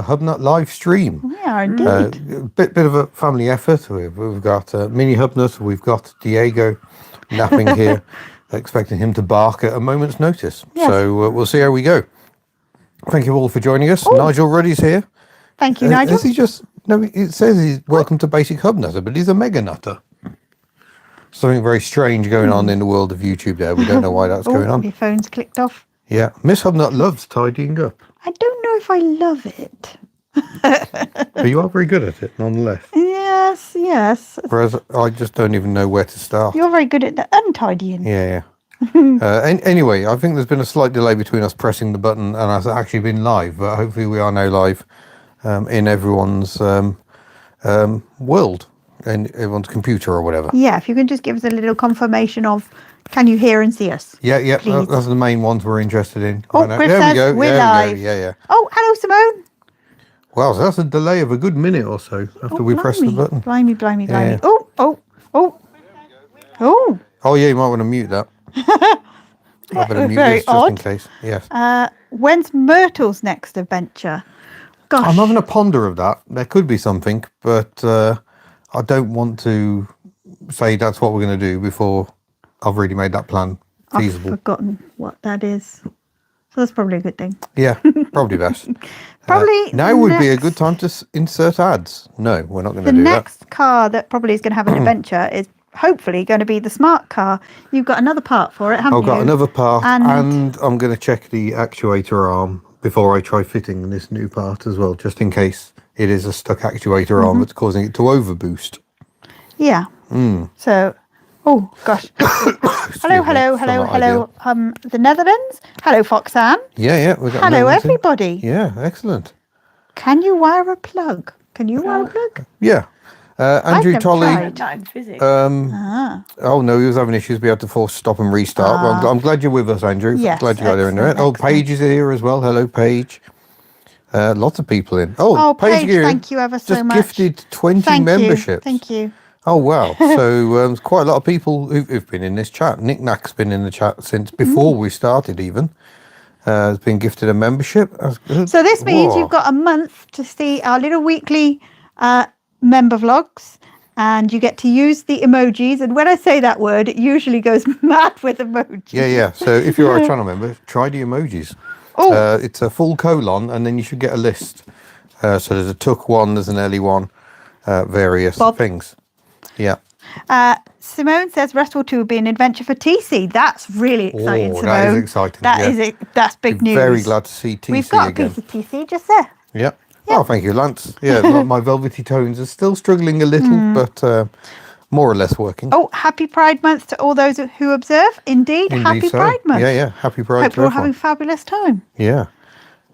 HubNut Livestream. Yeah, indeed. Bit of a family effort. We've got Mini HubNut. We've got Diego napping here, expecting him to bark at a moment's notice. Yes. So we'll see how we go. Thank you all for joining us. Ooh. Nigel Ruddy's here. Thank you, Nigel. Has he just... No, it says he's welcome to Basic HubNutter, but he's a mega nutter. Something very strange going on in the world of YouTube there. We don't know why that's going on. Your phone's clicked off. Yeah. Miss HubNut loves tidying up. I don't know if I love it. But you are very good at it, nonetheless. Yes. Whereas I just don't even know where to start. You're very good at the untidying. Yeah. Anyway, I think there's been a slight delay between us pressing the button and us actually been live, but hopefully we are now live in everyone's world, in everyone's computer or whatever. Yeah, if you can just give us a little confirmation of, can you hear and see us? Yeah, that's the main ones we're interested in. Oh, Chris says we're live. Yeah. Oh, hello, Simone. Wow, so that's a delay of a good minute or so after we press the button. Blimey. Yeah. Oh. Oh, yeah, you might want to mute that. I better mute this just in case. Yes. When's Myrtle's next adventure? Gosh. I'm having a ponder of that. There could be something, but I don't want to say that's what we're going to do before I've really made that plan feasible. I've forgotten what that is. So that's probably a good thing. Yeah, probably best. Probably now would be a good time to insert ads. No, we're not going to do that. The next car that probably is going to have an adventure is hopefully going to be the smart car. You've got another part for it, haven't you? I've got another part, and I'm going to check the actuator arm before I try fitting this new part as well, just in case it is a stuck actuator arm that's causing it to overboost. Yeah. So, oh gosh. hello. The Netherlands. Hello, Foxanne. Yeah. We got hello, everybody. Yeah, excellent. Can you wire a plug? Yeah. Andrew Tolley. Oh no, he was having issues. We had to force stop and restart. Well, I'm glad you're with us, Andrew. Yes, glad you got there in there. Oh, Paige is here as well. Hello, Paige. Lots of people in. Oh, Paige, thank you ever so much. Just gifted 20 memberships. Thank you. Oh wow! So there's quite a lot of people who've been in this chat. Nick Knack's been in the chat since before we started even. Has been gifted a membership. So this means you've got a month to see our little weekly member vlogs, and you get to use the emojis. And when I say that word, it usually goes mad with emojis. Yeah. So if you're a channel member, try the emojis. It's a full colon, and then you should get a list. So there's a Tuck one, there's an Ellie one, various things. Yeah. Simone says Rustival 2 will be an adventure for TC. That's really exciting, Simone. That is exciting. That's big news. Very glad to see TC again. We've got a piece of TC just there. Yeah. Oh, thank you, Lance. Yeah, my velvety tones are still struggling a little, but more or less working. Oh, happy Pride Month to all those who observe. Indeed happy Pride Month. Yeah. Happy Pride. Hope you're all having a fabulous time. Yeah.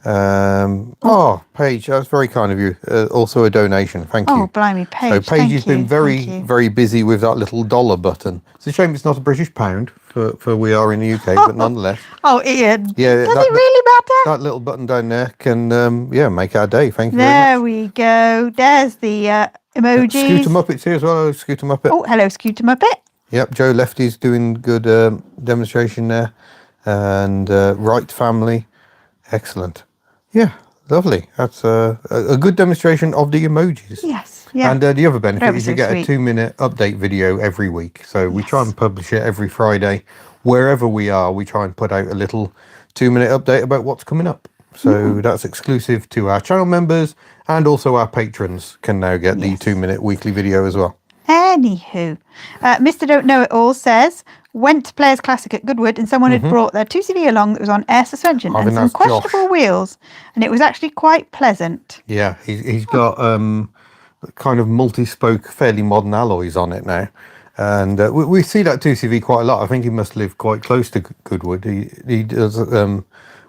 Paige, that's very kind of you. Also a donation. Thank you. Oh, blimey, Paige. So Paige has been very busy with that little dollar button. It's a shame it's not a British pound for we are in the UK, but nonetheless. Oh, Ian. Yeah. Does it really matter? That little button down there can make our day. Thank you very much. There we go. There's the emojis. Scooter Muppet's here as well. Hello, Scooter Muppet. Oh, hello, Scooter Muppet. Yep, Joe Lefty's doing good demonstration there. And Wright family. Excellent. Yeah, lovely. That's a good demonstration of the emojis. Yes. Yeah. And the other benefit is you get a 2-minute update video every week. So we try and publish it every Friday. Wherever we are, we try and put out a little 2-minute update about what's coming up. So that's exclusive to our channel members, and also our patrons can now get the 2-minute weekly video as well. Anywho, Mr. Don't Know It All says, went to Players Classic at Goodwood and someone had brought their 2CV along that was on air suspension and some questionable wheels, and it was actually quite pleasant. Yeah, he's got kind of multi-spoke, fairly modern alloys on it now. And we see that 2CV quite a lot. I think he must live quite close to Goodwood. He does,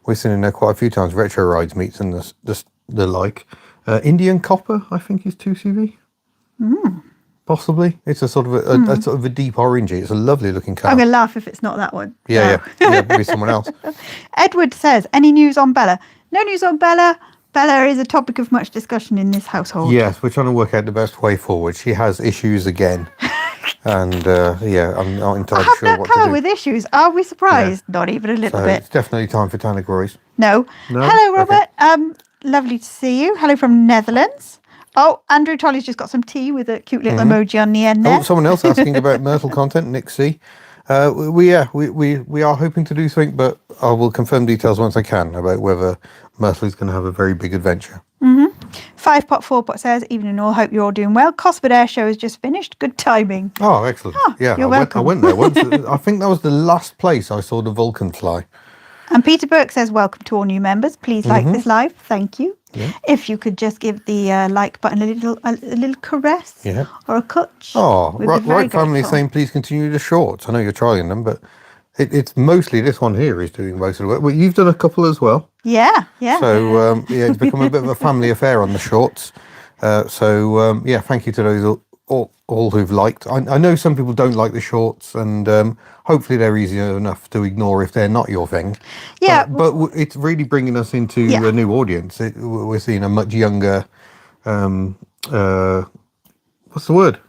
we've seen him there quite a few times, retro rides meets and the like. Indian Copper, I think, is 2CV. Possibly. It's a sort of a deep orangey. It's a lovely looking car. I'm going to laugh if it's not that one. Yeah, maybe someone else. Edward says, any news on Bella? No news on Bella. Bella is a topic of much discussion in this household. Yes, we're trying to work out the best way forward. She has issues again. And I'm not entirely sure what to do. car with issues. Are we surprised? Yeah. Not even a little bit. It's definitely time for Tana Glories. No. Hello, Robert. Okay. lovely to see you. Hello from Netherlands. Oh, Andrew Tolley's just got some tea with a cute little emoji on the end there. Oh, someone else asking about Myrtle content, Nick C. We are hoping to do something, but I will confirm details once I can about whether Myrtle is going to have a very big adventure. 5pot4pot says, evening all, hope you're all doing well. Cosford Air Show has just finished. Good timing. Oh, excellent. Yeah, you're welcome. I went there once. I think that was the last place I saw the Vulcan fly. And Peter Burke says, welcome to all new members. Please like this live. Thank you. Yeah. If you could just give the like button a little caress or a touch. Oh, right family grateful. saying please continue the shorts. I know you're trying them, but it's mostly this one here is doing most of the work. Well, you've done a couple as well. Yeah. So, it's become a bit of a family affair on the shorts. Thank you to those all who've liked. I know some people don't like the shorts, and hopefully they're easy enough to ignore if they're not your thing. Yeah. But it's really bringing us into a new audience. We're seeing a much younger, what's the word?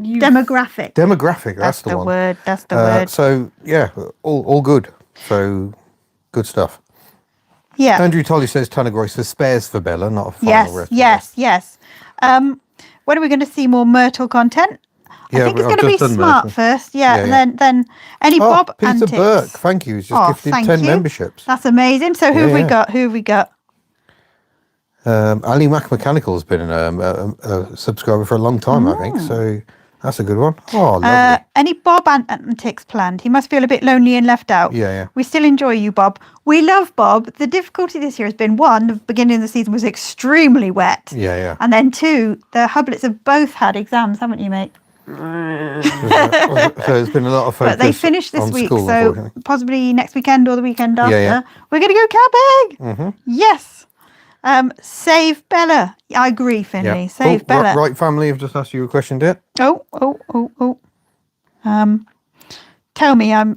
Demographic. That's the one. Word. That's the word. So, yeah, all good. So, good stuff. Yeah. Andrew Tolley says Tanagrois for spares for Bella, not a final reference. Yes. When are we going to see more Myrtle content? I think it's going to be Smart Myrtle first. And then any Bob Peter antics. Burke, thank you. He's just gifted 10 memberships. That's amazing. So who have we got? Ali Mac Mechanical has been a subscriber for a long time, I think. So that's a good one. Oh, lovely. Any Bob antics planned? He must feel a bit lonely and left out. Yeah. We still enjoy you, Bob. We love Bob. The difficulty this year has been, one, the beginning of the season was extremely wet. Yeah. And then two, the Hublets have both had exams, haven't you, mate? So there's been a lot of focus. But they finished this week, school, so possibly next weekend or the weekend after. Yeah. We're going to go camping. Yes. Save Bella. I agree, Finley. Yeah. Save Bella. Right family have just asked you a question, dear. Oh. Tell me, I'm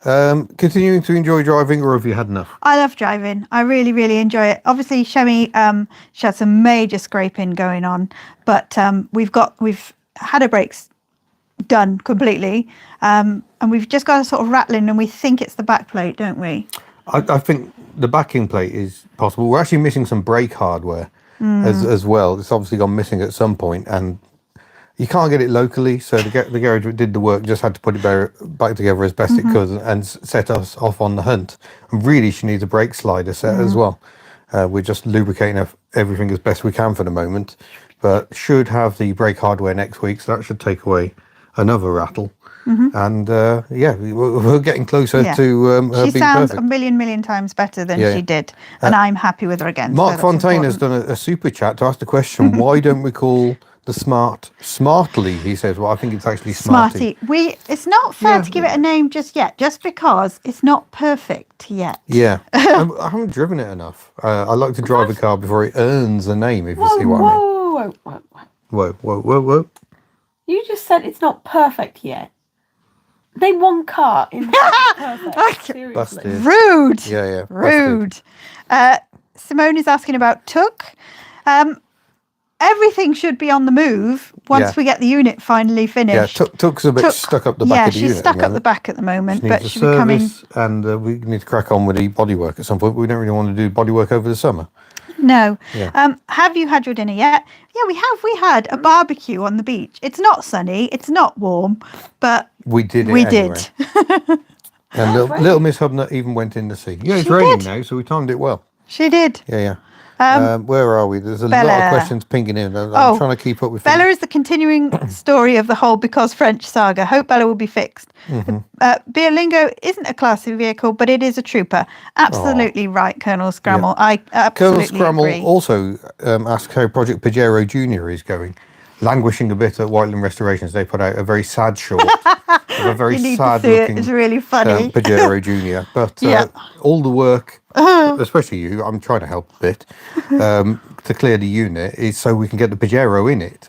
Continuing to enjoy driving, or have you had enough? I love driving. I really, really enjoy it. Obviously, Shemi, she had some major scraping going on, but we've had her brakes done completely, and we've just got a sort of rattling, and we think it's the back plate, don't we? I think the backing plate is possible. We're actually missing some brake hardware as well. It's obviously gone missing at some point, and you can't get it locally. So the garage that did the work just had to put it back together as best it could and set us off on the hunt. And really, she needs a brake slider set as well. We're just lubricating everything as best we can for the moment, but should have the brake hardware next week, so that should take away another rattle. And we're getting closer to her she being sounds perfect. a million times better than she did, and I'm happy with her again. Mark Fontaine has done a super chat to ask the question, why don't we call the Smart Smartly? He says, well, I think it's actually Smarty. It's not fair to give it a name just yet, just because it's not perfect yet. Yeah. I haven't driven it enough. I like to drive a car before it earns a name, if you see what I mean. Whoa. You just said it's not perfect yet. Name one car in perfect. Seriously. Busted. Rude. Yeah. Rude. Simone is asking about Took. Everything should be on the move once we get the unit finally finished. Yeah, Took's a bit stuck up the back of the unit. Yeah, she's stuck up the back at the moment, but she'll she'll be coming. And we need to crack on with the bodywork at some point. We don't really want to do bodywork over the summer. No. Yeah. Have you had your dinner yet? Yeah, we have. We had a barbecue on the beach. It's not sunny. It's not warm, but we did. And little Miss Hubnut even went in to see. Yeah, it's raining now, so we timed it well. She did. Yeah. Where are we? There's a lot of questions pinging in. I'm trying to keep up with Bella is the continuing story of the whole Because French saga. Hope Bella will be fixed. Beerlingo isn't a classy vehicle, but it is a trooper. Absolutely right, Colonel Scrammell. Yeah. I absolutely Colonel Scrammell agree. also asked how Project Pajero Jr. is going. Languishing a bit at Whiteland Restorations. They put out a very sad short of a very sad looking It's really funny. Pajero Jr. But all the work, especially you, I'm trying to help a bit, to clear the unit is so we can get the Pajero in it.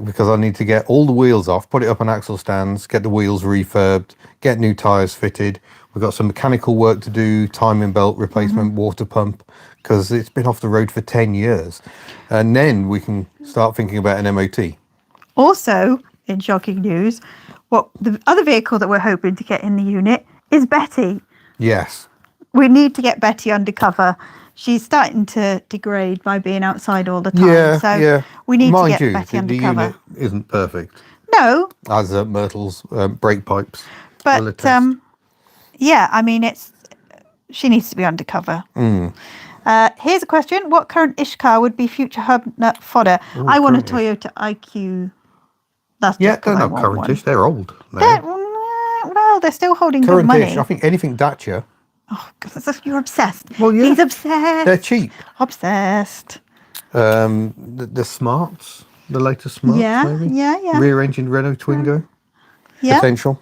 Because I need to get all the wheels off, put it up on axle stands, get the wheels refurbed, get new tyres fitted. We've got some mechanical work to do, timing belt replacement, water pump, because it's been off the road for 10 years. And then we can start thinking about an MOT. Also, in shocking news, the other vehicle that we're hoping to get in the unit is Betty. Yes. We need to get Betty undercover she's starting to degrade by being outside all the time. So we need to get Betty under cover. Unit isn't perfect. No. As Myrtle's brake pipes. But yeah, I mean, she needs to be undercover. Here's a question. What current-ish car would be future HubNut fodder? I want a Toyota IQ. That's they're not current-ish. They're old. Well, they're still holding good money. I think anything Dacia. Oh, God, you're obsessed. Well, yeah. He's obsessed. They're cheap. Obsessed. The Smarts, the latest Smarts, maybe? Yeah. Rear-engined Renault Twingo. Yeah. Potential.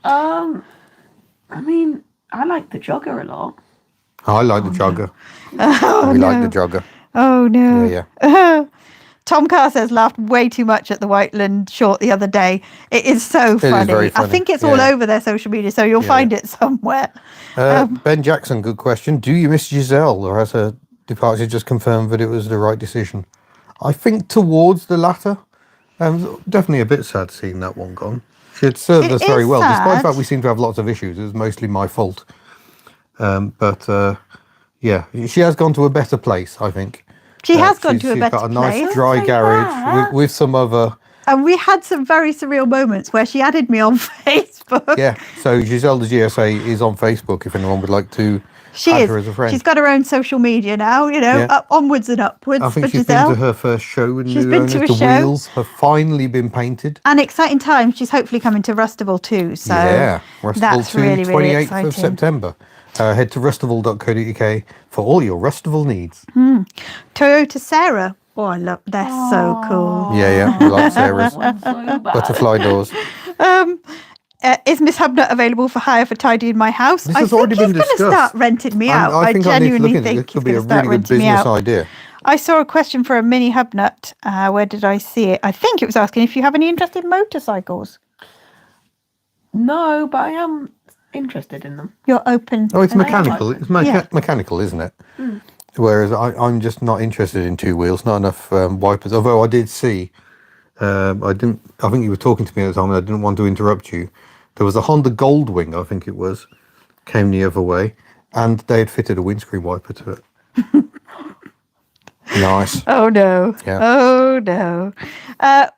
I mean, I like the Jogger a lot. I like the Jogger. We like the Jogger. Oh, no. Yeah. Tom Carr says laughed way too much at the Whiteland short the other day. It is so funny. It is very funny. I think it's all over their social media, so you'll find it somewhere. Ben Jackson, good question. Do you miss Gizelle, or has her departure just confirmed that it was the right decision? I think towards the latter. Definitely a bit sad seeing that one gone. She had served us very well, despite the fact we seem to have lots of issues. It was mostly my fault. But she has gone to a better place, I think. She has gone to a better place. She's got a nice dry garage with some other... And we had some very surreal moments where she added me on Facebook. Yeah, so Gizelle the GSA is on Facebook if anyone would like to add her as a friend. She's got her own social media now, onwards and upwards. I think she's Giselle. been to her first show in She's been to a the show. wheels have finally been painted. And exciting times. She's hopefully coming to Rustival too. So Rustival that's 2, really, really 28th exciting. of September. Head to rustival.co.uk for all your Rustival needs. Toyota Sarah. Oh, I love. They're so cool. Yeah, we like Sarah's. So Butterfly doors. Is Miss HubNut available for hire for tidying my house? This has already been discussed. He's going to start renting me out. I think genuinely I need to look at it. This could be a he's going really to good start renting me business out. idea. I saw a question for a mini HubNut. Where did I see it? I think it was asking if you have any interest in motorcycles. No, but I am interested in them. You're open. Oh, it's mechanical. It's mechanical, isn't it? Whereas I'm just not interested in two wheels. Not enough wipers. Although I did see, I think you were talking to me at the time, and I didn't want to interrupt you. There was a Honda Goldwing, I think it was, came the other way, and they had fitted a windscreen wiper to it. Nice. Oh no. Yeah. Oh no.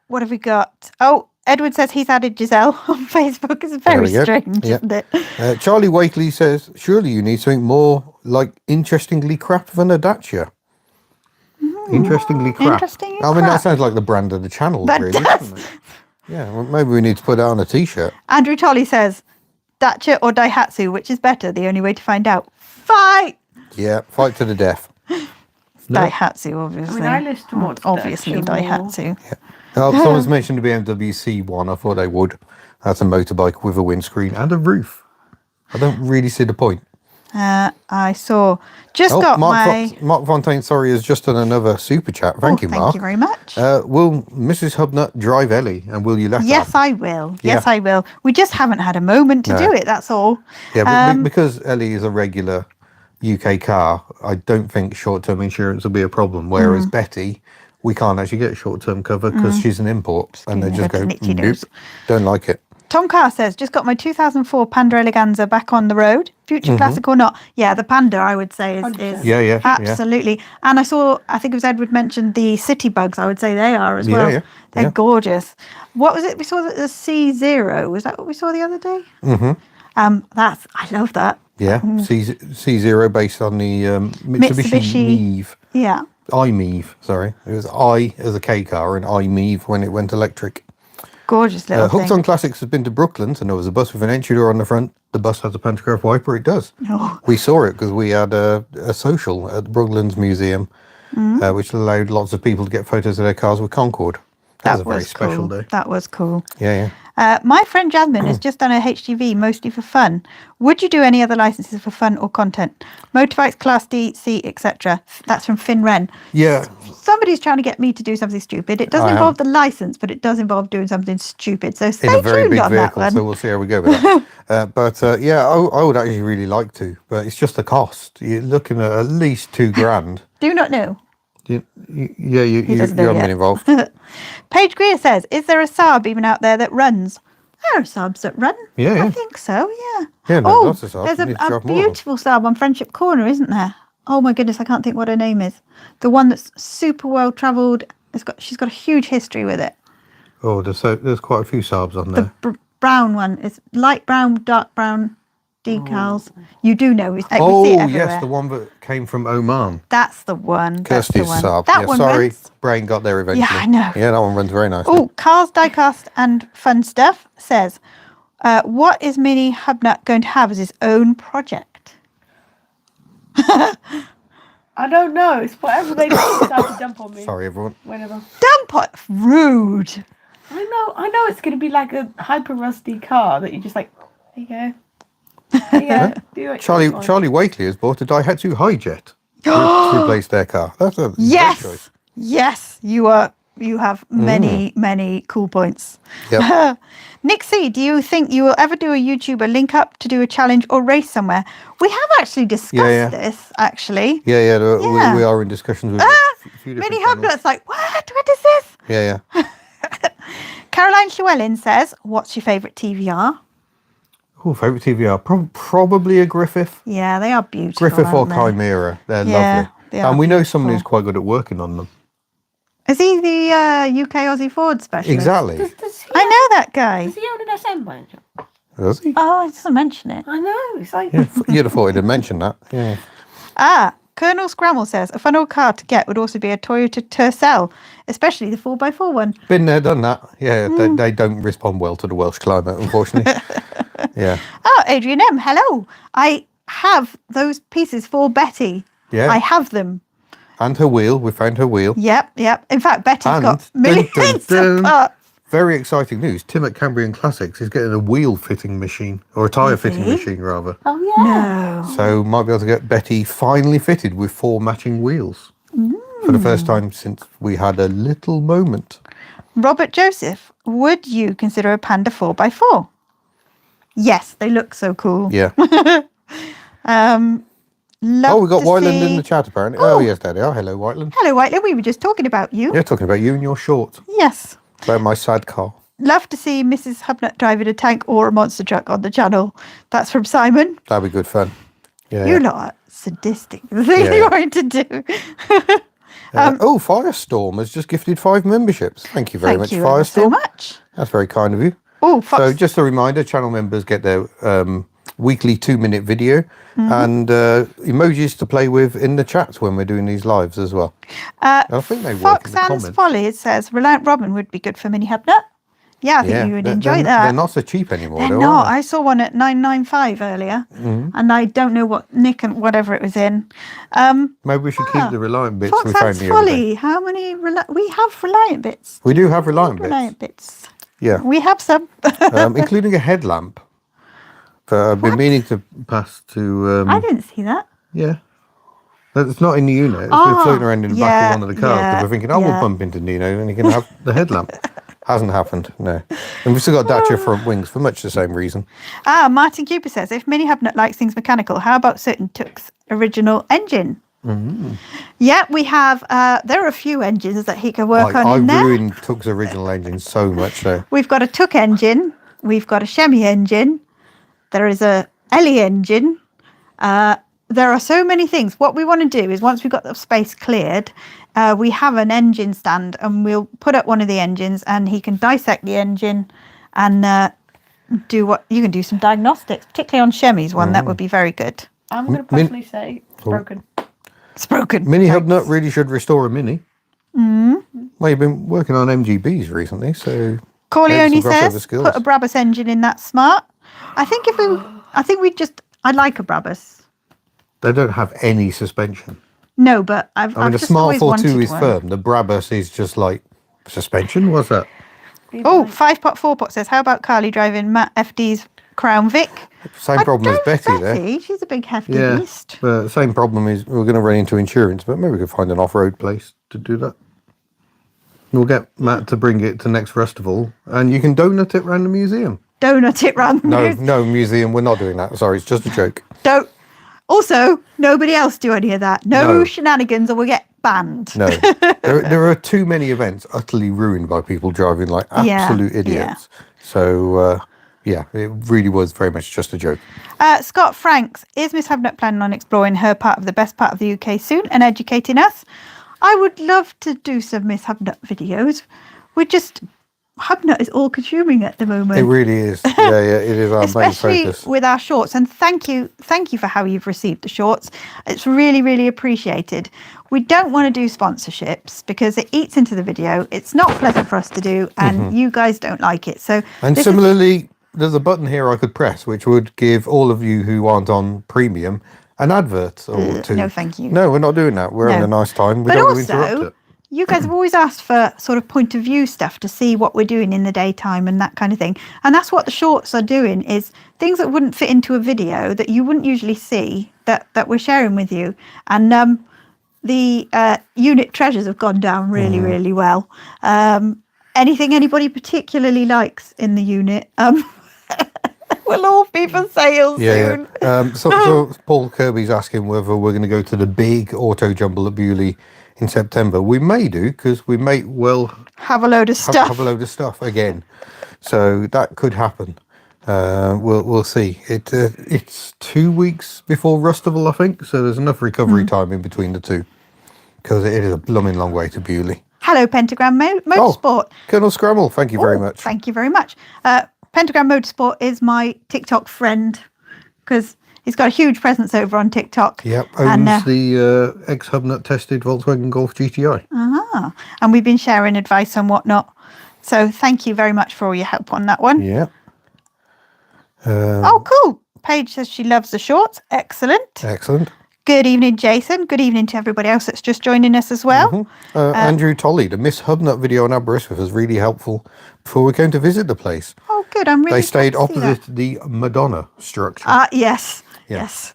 What have we got? Oh, Edward says he's added Giselle on Facebook. It's very strange, isn't it? Charlie Wakely says, surely you need something more like interestingly crap than a Dacia. Interestingly crap. I mean, that sounds like the brand of the channel, That really, does. doesn't it? Yeah, well, maybe we need to put that on a t-shirt. Andrew Tolley says, Dacia or Daihatsu, which is better? The only way to find out. Fight! Yeah, fight to the death. Daihatsu, obviously. I mean, I list towards obviously Daihatsu. Yeah. Someone's mentioned the BMW C1. I thought they would. That's a motorbike with a windscreen and a roof. I don't really see the point. I saw. Mark Fontaine, sorry, has just done another super chat. Thank you, Mark. Thank you very much. Will Mrs. HubNut drive Ellie, and will you let her? Yes, I will. Yes, I will. We just haven't had a moment to do it. That's all. Yeah, but because Ellie is a regular UK car, I don't think short-term insurance will be a problem. Whereas Betty, we can't actually get short-term cover because she's an import, and they just go, nope, don't like it. Tom Carr says, just got my 2004 Panda Eleganza back on the road. Future classic or not? Yeah, the Panda, I would say, is absolutely. And I think it was Edward mentioned the City Bugs. I would say they are as well. They're gorgeous. What was it? We saw the C0. Was that what we saw the other day? I love that. Yeah, C0 based on the Mitsubishi Meve. Yeah. iMeve, sorry. It was I as a K car and iMeve when it went electric. Gorgeous little thing. Hooked on Classics has been to Brooklyn, and there was a bus with an entry door on the front. The bus has a pantograph wiper. It does. Oh. We saw it because we had a social at the Brooklands Museum, which allowed lots of people to get photos of their cars with Concorde. That was a very special day. That was cool. Yeah. My friend Jasmine has just done a HGV mostly for fun. Would you do any other licenses for fun or content? Motorbikes, Class D, C, etc. That's from Finn Wren. Yeah. Somebody's trying to get me to do something stupid. It doesn't involve the license, but it does involve doing something stupid. So stay in a very tuned big on vehicle, that one. so we'll see how we go with that. I would actually really like to, but it's just the cost. You're looking at least $2,000. Do not know. You haven't been involved. Paige Greer says, is there a Saab even out there that runs? There are Saabs that run. Yeah. I think so, yeah. Yeah, lots of Saabs. There's a beautiful Saab on Friendship Corner, isn't there? oh my goodness, I can't think what her name is. The one that's super well travelled. She's got a huge history with it. Oh, there's quite a few Saabs on there. The brown one is light brown, dark brown decals. You do know. We see it everywhere. Yes, the one that came from Oman. That's the one. Kirsty's Saab. That one sorry, runs. brain got there eventually. Yeah, I know. Yeah, that one runs very nicely. Oh, Cars, Diecast and Fun Stuff says, what is Mini HubNut going to have as its own project? I don't know. It's whatever they decide to dump on me. Sorry, everyone. Whenever. Dump on. Rude. I know it's going to be like a hyper rusty car that you just like, there you go. Yeah, Charlie Wakely has bought a Daihatsu Hijet to replace their car. That's a great choice. Yes, you have many cool points. Yep. Nick C, do you think you will ever do a YouTuber link up to do a challenge or race somewhere? We have actually discussed this, actually. Yeah. We are in discussions with a few different Mini channels. HubNut's like, what is this? Yeah. Caroline Llewellyn says, what's your favourite TVR? Oh, favourite TVR? Probably a Griffith. Yeah, they are beautiful. Griffith or aren't they? Chimera. They're Yeah, lovely. And we know someone who's quite good at working on them. Is he the UK Aussie Ford specialist? Exactly. I know that guy. Does he own an SM by any chance? Does he? Oh, he doesn't mention it. I know. It's like... Yeah, you'd have thought he'd have mentioned that. Yeah. Colonel Scramble says, a fun old car to get would also be a Toyota Tercel, especially the 4x4 one. Been there, done that. Yeah, they don't respond well to the Welsh climate, unfortunately. Yeah. Oh, Adrian M, hello. I have those pieces for Betty. Yeah. I have them. And her wheel. We found her wheel. Yep. In fact, Betty's And got millions of parts. Very exciting news. Tim at Cambrian Classics is getting a wheel fitting machine, or a tyre fitting machine, rather. Oh, yeah. No. So might be able to get Betty finally fitted with 4 matching wheels. For the first time since we had a little moment. Robert Joseph, would you consider a Panda 4x4? Yes, they look so cool. Yeah. We got Whiteland in the chat, apparently. Oh, yes, there they are. Hello, Whiteland. Hello, Whiteland. We were just talking about you. Yeah, talking about you and your shorts. Yes. About my sad car. Love to see Mrs. HubNut driving a tank or a monster truck on the channel. That's from Simon. That'd be good fun. Yeah. You lot are sadistic. The thing you're going to do. Firestorm has just gifted 5 memberships. Thank you very much, Thank you Firestorm. ever so much. That's very kind of you. Oh, Fox. So just a reminder, channel members get their weekly 2-minute video and emojis to play with in the chats when we're doing these lives as well. I think they work Fox in the Sans comments. Folly, it says, Reliant Robin would be good for Mini HubNut. Yeah, I think you would enjoy that. They're not so cheap anymore, They're though, not. are I saw one at 995 earlier, and I don't know what Nick and whatever it was in. Maybe we should keep the Reliant bits Fox we found Sans the other day. Folly. How many? We have Reliant bits. We do have Reliant bits. Reliant bits. Yeah. We have some. Including a headlamp that I've been meaning to pass to... I didn't see that. Yeah. It's not in the unit. It's been floating around in the back of one of the cars. Because we're thinking, we'll bump into Nino and he can have the headlamp. Hasn't happened, no. And we've still got Dacia front wings for much the same reason. Martin Cooper says, if Mini HubNut likes things mechanical, how about certain Tux original engine? Yeah, we have, there are a few engines that he can work on in there. I ruined Tug's original engine so much so. We've got a Tuk engine. We've got a Chemi engine. There is a Ellie engine. There are so many things. What we want to do is once we've got the space cleared, we have an engine stand and we'll put up one of the engines and he can dissect the engine and you can do some diagnostics, particularly on Chemi's one. That would be very good. I'm going to personally say it's broken. It's broken. Mini HubNut really should restore a Mini. Well, you've been working on MGBs recently, so... Corleone says, put a Brabus engine in that smart. I'd like a Brabus. They don't have any suspension. No, but I've the just Smart always 42 wanted is one. firm. The Brabus is just like suspension. What's that? Oh, 5-pot, 4-pot says, how about Carly driving Matt FD's Crown Vic? Same problem as Betty there. She's a big hefty Yeah, beast. but the same problem is we're going to run into insurance, but maybe we could find an off-road place to do that. We'll get Matt to bring it to next Rustival, and you can donut it around the museum. Donut it round the museum. No, museum, we're not doing that. Sorry, it's just a joke. Don't. Also, nobody else do any of that. No shenanigans or we'll get banned. No. there are too many events utterly ruined by people driving like absolute idiots. So, yeah, it really was very much just a joke. Scott Franks, is Miss HubNut planning on exploring her part of the best part of the UK soon and educating us? I would love to do some Miss HubNut videos. HubNut is all consuming at the moment. It really is. Yeah, it is our main Especially focus. with our shorts. And thank you for how you've received the shorts. It's really, really appreciated. We don't want to do sponsorships because it eats into the video. It's not pleasant for us to do, and you guys don't like it. So, and similarly, there's a button here I could press, which would give all of you who aren't on premium an advert or two. No, thank you. No, we're not doing that. We're having a nice time. We don't want to interrupt it. You guys have always asked for sort of point of view stuff to see what we're doing in the daytime and that kind of thing. And that's what the shorts are doing, is things that wouldn't fit into a video that you wouldn't usually see that we're sharing with you. And the unit treasures have gone down really, really well. Anything anybody particularly likes in the unit will all be for sale soon. Yeah. So Paul Kirby's asking whether we're going to go to the big auto jumble at Bewley in September. We may do, because we may well have a load of stuff. Have a load of stuff again. So that could happen. We'll see. It's 2 weeks before Rustival, I think. So there's enough recovery time in between the two, because it is a blooming long way to Bewley. Hello, Pentagram Motorsport. Colonel Scramble, thank you very much. Thank you very much. Pentagram Motorsport is my TikTok friend, because he's got a huge presence over on TikTok. Yep, owns the ex-HubNut tested Volkswagen Golf GTI. And we've been sharing advice and whatnot. So thank you very much for all your help on that one. Yeah. Oh, cool. Paige says she loves the shorts. Excellent. Excellent. Good evening, Jason. Good evening to everybody else that's just joining us as well. Andrew Tolley, the Miss HubNut video on Aberystwyth was really helpful before we came to visit the place. Oh, good. I'm really They stayed opposite the Madonna structure. Yes. Yeah. Yes.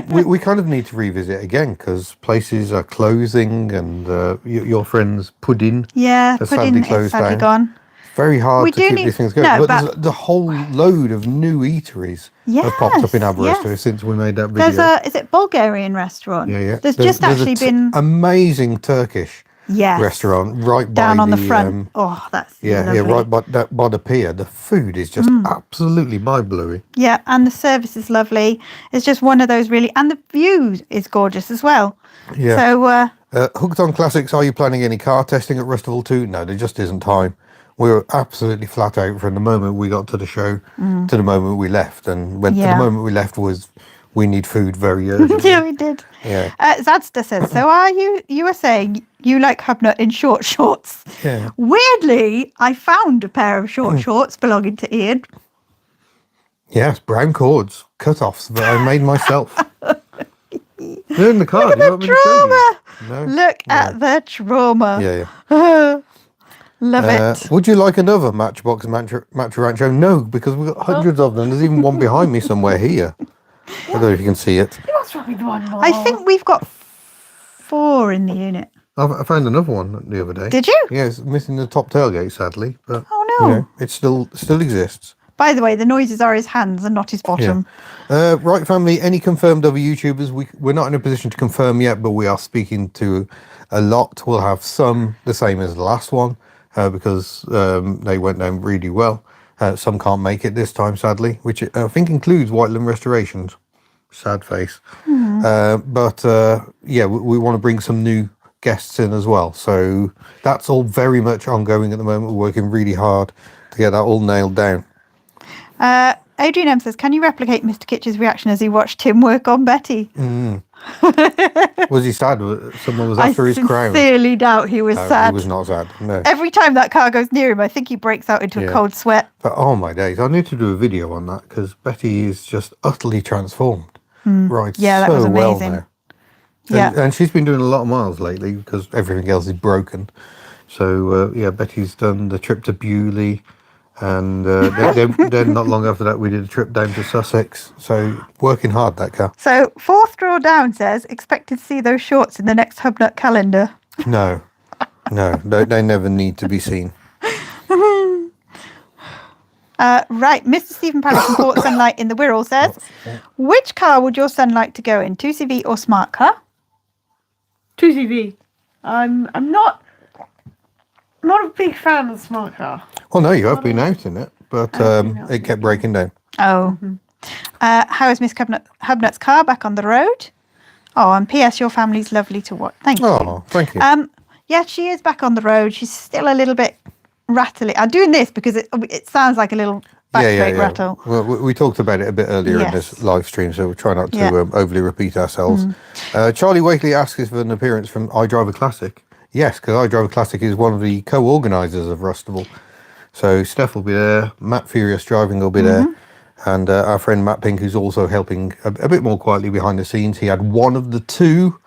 we kind of need to revisit again, because places are closing, and your friend's Puddin has Puddin sadly is sadly down. gone. Very hard to keep these things going. No, but there's the whole load of new eateries have popped up in Aberystwyth since we made that video. There's is it Bulgarian restaurant? Yeah. There's actually been amazing Turkish restaurant right down by on the front. That's lovely. Right by the pier. The food is just absolutely mind-blowing. Yeah, and the service is lovely. It's just one of those really, and the view is gorgeous as well. Yeah. So Hooked on Classics, are you planning any car testing at Rustival too? No, there just isn't time. We were absolutely flat out from the moment we got to the show to the moment we left, and the moment we left was we need food very urgently. Yeah, we did. Yeah. Zadsta says, so are you were saying you like HubNut in short shorts? Yeah. Weirdly, I found a pair of short shorts belonging to Ian. Yes, brown cords, cut-offs that I made myself. They're in the car. Look at the trauma. No? Look at the trauma. Yeah. Love it. Would you like another Matchbox Matcha Rancho? No, because we've got hundreds of them. There's even one behind me somewhere here. I don't know if you can see it. What's wrong with one more? I think we've got 4 in the unit. I found another one the other day. Did you? Yeah, it's missing the top tailgate, sadly. But, oh, no. You know, it still exists. By the way, the noises are his hands and not his bottom. Yeah. Right, family, any confirmed other YouTubers? We're not in a position to confirm yet, but we are speaking to a lot. We'll have some the same as the last one because they went down really well. Some can't make it this time, sadly, which I think includes Whiteland Restorations. Sad face. But we want to bring some new guests in as well. So that's all very much ongoing at the moment. We're working really hard to get that all nailed down. Adrian M says, can you replicate Mr. Kitch's reaction as he watched Tim work on Betty? Was he sad? Someone was after his crown? I sincerely doubt he was sad. He was not sad, no. Every time that car goes near him, I think he breaks out into a cold sweat. But oh my days, I need to do a video on that because Betty is just utterly transformed. Right, yeah, that was amazing. Well now. And she's been doing a lot of miles lately because everything else is broken. So Betty's done the trip to Bewley. And then not long after that we did a trip down to Sussex, so working hard, that car. So fourth draw down says expected to see those shorts in the next HubNut calendar. No, they never need to be seen. Right, Mr. Stephen Patterson bought Sunlight in the Wirral says, which car would your son like to go in, 2CV or smart car? 2CV. I'm not a big fan of the smart car. Well, no, you have been out in it. but it kept breaking down. Oh. How is Miss Hubnut's car back on the road? Oh, and P.S. Your family's lovely to watch. Thank you. Oh, thank you. Yeah, she is back on the road. She's still a little bit rattly. I'm doing this because it sounds like a little backbrake rattle. Well, we talked about it a bit earlier in this live stream, so we'll try not to overly repeat ourselves. Charlie Wakely asks us for an appearance from iDriver Classic. Yes, because iDriver Classic is one of the co-organisers of Rustival. So Steph will be there, Matt Furious Driving will be there, and our friend Matt Pink, who's also helping a bit more quietly behind the scenes. He had one of the 2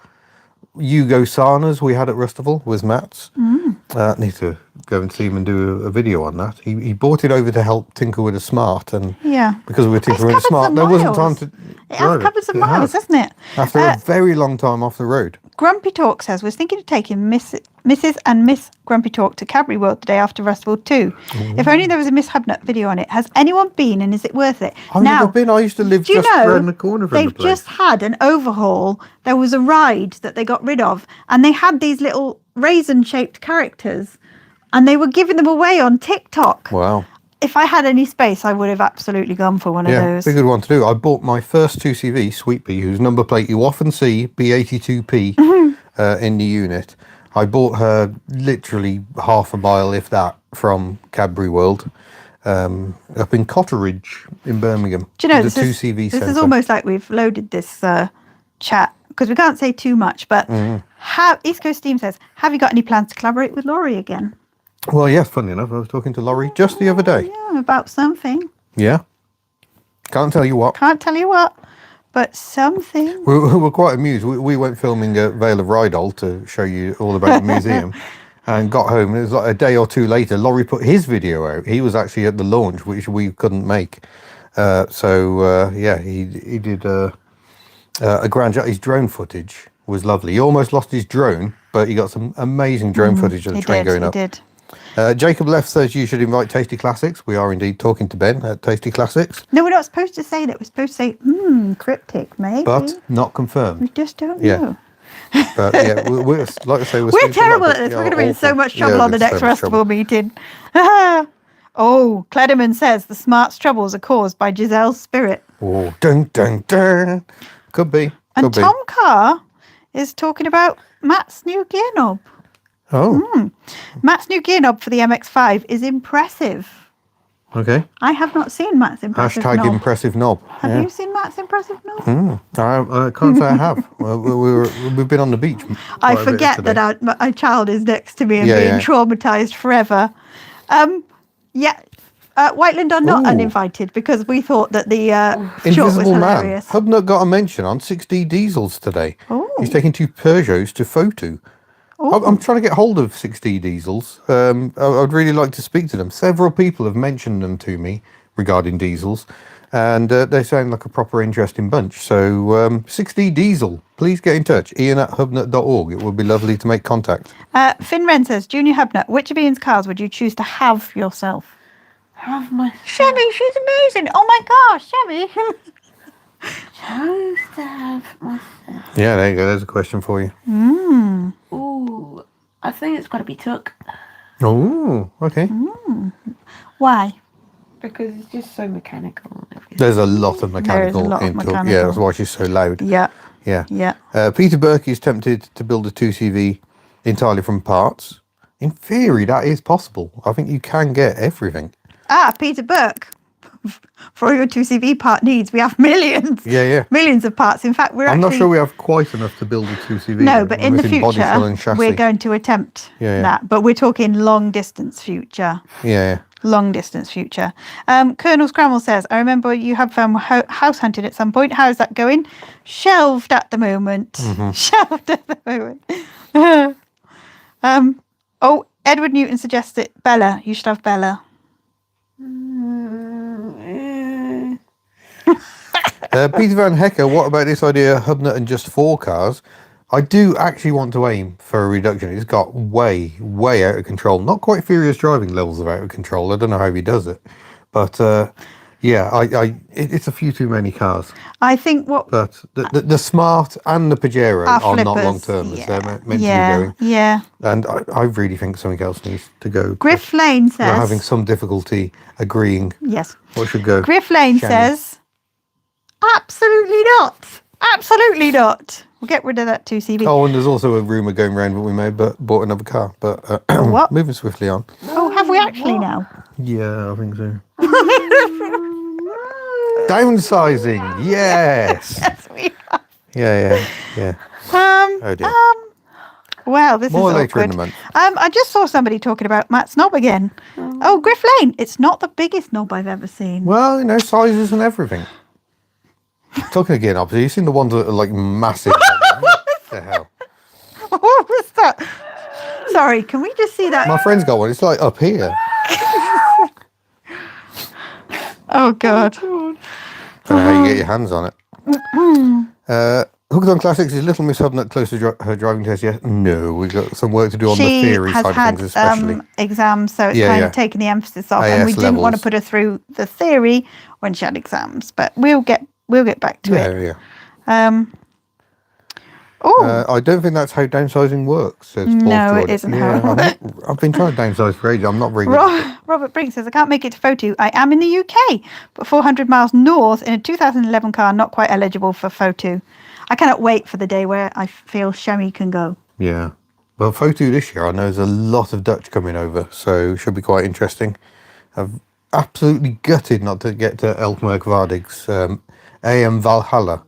Yugo Sanas we had at Rustival, was Matt's. Need to go and see him and do a video on that. He brought it over to help tinker with a Smart, and because we were tinkering with a Smart, there wasn't time to. It has covered some miles, hasn't it? After a very long time off the road. Grumpy Talk says, was thinking of taking Mrs. and Miss Grumpy Talk to Cadbury World the day after Rustival 2. If only there was a Miss Hubnut video on it. Has anyone been, and is it worth it? I've never been. I used to live just around the corner from the place. They've just had an overhaul. There was a ride that they got rid of, and they had these little raisin-shaped characters, and they were giving them away on TikTok. Wow. If I had any space, I would have absolutely gone for one of those. Yeah, a good one to do. I bought my first 2CV, Sweet Pea, whose number plate you often see, B82P, in the unit. I bought her literally half a mile, if that, from Cadbury World, up in Cotteridge in Birmingham. Do you know, this is almost like we've loaded this chat, because we can't say too much, but East Coast Steam says, have you got any plans to collaborate with Laurie again? Well, yes, funny enough, I was talking to Laurie just the other day. Yeah, about something. Yeah. Can't tell you what. Can't tell you what, but something. We were quite amused. We went filming Vale of Rydal to show you all about the museum and got home. And it was like a day or 2 later, Laurie put his video out. He was actually at the launch, which we couldn't make. He did a grand job. His drone footage was lovely. He almost lost his drone, but he got some amazing drone footage of the train going up. He did. Jacob Left says you should invite Tasty Classics. We are indeed talking to Ben at Tasty Classics. No, we're not supposed to say that. We're supposed to say, cryptic, maybe. But not confirmed. We just don't know. But yeah, we're like I say, we're terrible at this. We're going to be in so much trouble on the next Rustival meeting. Oh, Klederman says the Smart's troubles are caused by Giselle's spirit. Oh, dun dun dun. Could be. And Tom Carr is talking about Matt's new gear knob. Oh. Matt's new gear knob for the MX-5 is impressive. Okay. I have not seen Matt's impressive knob. Hashtag impressive knob. Have you seen Matt's impressive knob? I can't say I have. We've been on the beach. I forget that my child is next to me and being traumatized forever. Whiteland are not uninvited because we thought that the short was hilarious. HubNut got a mention on 6D Diesels today. He's taking 2 Peugeots to photo. I'm trying to get hold of 6D Diesels. I'd really like to speak to them. Several people have mentioned them to me regarding diesels, and they sound like a proper interesting bunch. So 6D Diesel, please get in touch. Ian@hubnut.org. It would be lovely to make contact. Finn Wren says, Junior HubNut, which of Ian's cars would you choose to have yourself? Have myself. Chevy, she's amazing. Oh my gosh, Chevy. Chose to have myself. Yeah, there you go. There's a question for you. Ooh, I think it's got to be Took. Oh, okay. Why? Because it's just so mechanical and everything. There's a lot of mechanical in Took. Yeah, that's why she's so loud. Yeah. Peter Burke is tempted to build a 2CV entirely from parts. In theory, that is possible. I think you can get everything. Peter Burke. For all your 2CV part needs, we have millions. Yeah. Millions of parts. In fact, I'm not sure we have quite enough to build a 2CV. No, but in the future, we're going to attempt that. But we're talking long distance future. Yeah. Long distance future. Colonel Scramble says, I remember you had fun house hunting at some point. How's that going? Shelved at the moment. Shelved at the moment. Edward Newton suggested Bella. You should have Bella. Peter Van Hecker, what about this idea, HubNut and just 4 cars? I do actually want to aim for a reduction. It's got way out of control. Not quite Furious Driving levels of out of control. I don't know how he does it. But Yeah, it's a few too many cars. I think what... But the Smart and the Pajero are not flippers, long term as they're meant to be yeah, going. yeah. And I really think something else needs to go. Griff Lane We're says... having some difficulty agreeing Yes. what should go. Griff Lane Shannon. says, absolutely not. Absolutely not. We'll get rid of that 2CV. Oh, and there's also a rumour going around that we may have bought another car. But what? moving swiftly on. Oh, have we actually now? Yeah, I think so. Downsizing, yes. Yes, we are. Yeah. Oh dear. Well, this More is later in awkward. the month. I just saw somebody talking about Matt's knob again. Oh, Griff Lane. It's not the biggest knob I've ever seen. Well, sizes and everything. Talking again, obviously, you've seen the ones that are like massive. What the hell? What was that? Sorry, can we just see that? My friend's got one. It's like up here. Oh, God. I don't know how you get your hands on it. Hooked on Classics, is Little Miss HubNut close to her driving test yet? No, we've got some work to do on the theory side of things, especially. Exams, so it's kind of taken the emphasis off, and we didn't want to put her through the theory when she had exams. But we'll get back to it. Yeah. I don't think that's how downsizing works. Says Paul No, Jordan. it isn't how it works. I've been trying to downsize for ages. I'm not very good at it. Robert Brink says, I can't make it to Photo. I am in the UK, but 400 miles north in a 2011 car, not quite eligible for Photo. I cannot wait for the day where I feel Shemi can go. Yeah. Well, Photo this year, I know there's a lot of Dutch coming over, so it should be quite interesting. I've absolutely gutted not to get to Elkmerk Vaardig's AM Valhalla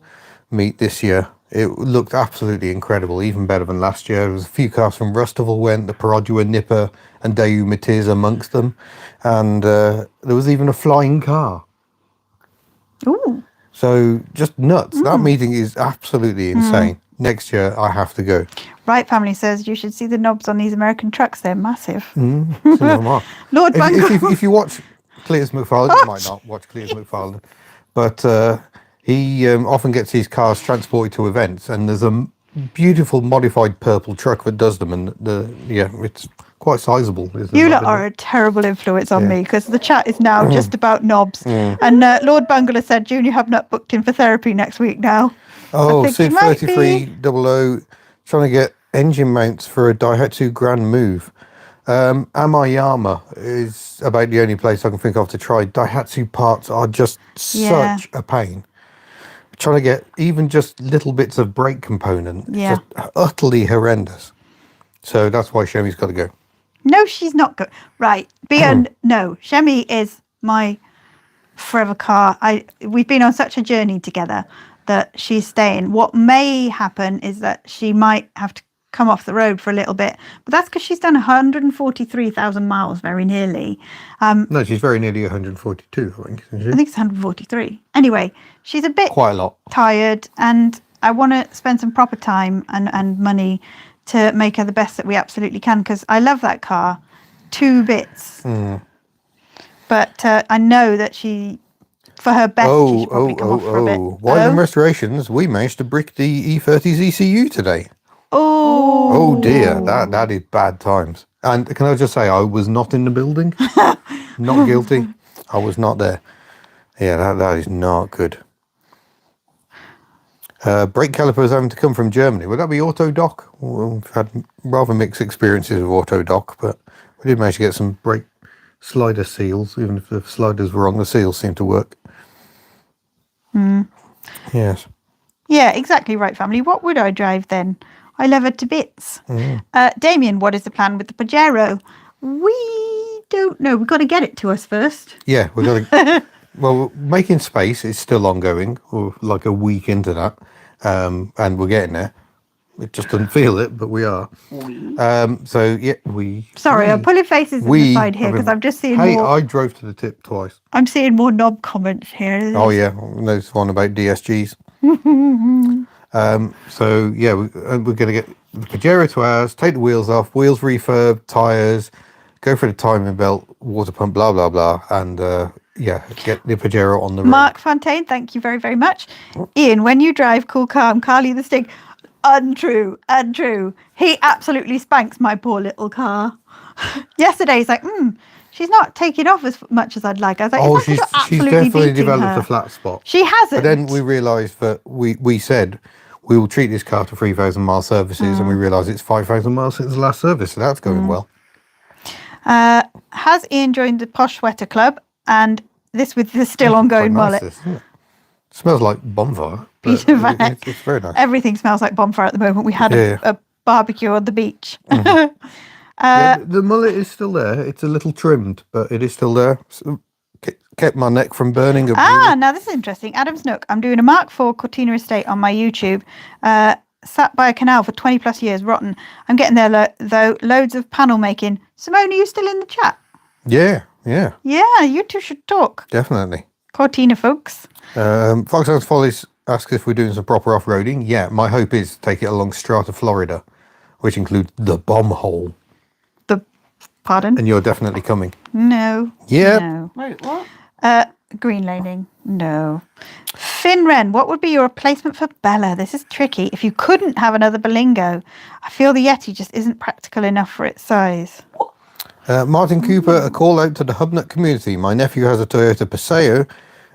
meet this year. It looked absolutely incredible, even better than last year. There was a few cars from Rustival went, the Perodua Nipper and Daewoo Matiz amongst them. And there was even a flying car. Ooh. So just nuts. That meeting is absolutely insane. Next year, I have to go. Right Family says, you should see the knobs on these American trucks. They're massive. Some of them are. Lord Bungle. If you watch Clears McFarlane, you might not watch Clears McFarlane, but he often gets these cars transported to events, and there's a beautiful modified purple truck that does them, and it's quite sizable. You lot are a terrible influence on me, because the chat is now just about knobs. And Lord Bungler said Junior HubNut booked in for therapy next week now. Oh, Sid 3300 trying to get engine mounts for a Daihatsu Grand Move. Amayama is about the only place I can think of to try. Daihatsu parts are just such a pain. Trying to get even just little bits of brake component, just utterly horrendous. So that's why Shemi's got to go. No, she's not good. Right, no, Shemi is my forever car. We've been on such a journey together that she's staying. What may happen is that she might have to come off the road for a little bit, but that's because she's done 143,000 miles very nearly. No, she's very nearly 142, I think, isn't she? I think it's 143. Anyway, she's a bit quite a lot tired, and I want to spend some proper time and money to make her the best that we absolutely can, because I love that car to bits. But I know that she, for her best, she should probably come off for a bit. While in restorations, we managed to brick the E30's ECU today. Oh dear, that is bad times. And can I just say, I was not in the building. Not guilty. I was not there. Yeah, that is not good. Brake calipers having to come from Germany. Would that be Autodoc? Well, we've had rather mixed experiences with Autodoc, but we did manage to get some brake slider seals. Even if the sliders were wrong, the seals seem to work. Yes. Yeah, exactly right, family. What would I drive then? I love it to bits. Damien, what is the plan with the Pajero? We don't know. We've got to get it to us first. Yeah, we've got to... Well, making space is still ongoing. We're like a week into that. And we're getting there. It just doesn't feel it, but we are. So, yeah, Sorry, I'm pulling faces on the side here because I'm just seeing more... Hey, I drove to the tip twice. I'm seeing more knob comments here. Oh, yeah. There's one about DSGs. So, yeah, we're going to get the Pajero to ours, take the wheels off, wheels refurb, tyres, go for the timing belt, water pump, blah, blah, blah, and, get the Pajero on the road. Mark Fontaine, thank you very, very much. Ian, when you drive cool, calm, Carly the Stick, untrue. He absolutely spanks my poor little car. Yesterday, he's like, she's not taking off as much as I'd like. I was like, Oh, is that 'cause you're she's absolutely definitely beating developed her? a flat spot. She hasn't. But then we realised that we said we will treat this car to 3,000 mile services, and we realised it's 5,000 miles since the last service, so that's going well. Has Ian joined the Posh Sweater Club? And this with the still ongoing Quite nice, mullet. this, isn't it? Smells like bonfire. Peter Van It's very nice. Everything smells like bonfire at the moment. We had a barbecue on the beach. The mullet is still there. It's a little trimmed, but it is still there. So, kept my neck from burning. Now this is interesting. Adam's Nook. I'm doing a Mark IV Cortina estate on my YouTube. Sat by a canal for 20 plus years, rotten. I'm getting there though. Loads of panel making. Simone, are you still in the chat? Yeah. Yeah, you two should talk. Definitely. Cortina, folks. Foxhouse Follies asks if we're doing some proper off-roading. Yeah, my hope is to take it along Strata, Florida, which includes the bomb hole. Pardon? And you're definitely coming. No. Yeah. No. Wait, what? Green laning. No. Finren, what would be your replacement for Bella? This is tricky. If you couldn't have another Berlingo, I feel the Yeti just isn't practical enough for its size. Martin Cooper, a call out to the HubNut community. My nephew has a Toyota Paseo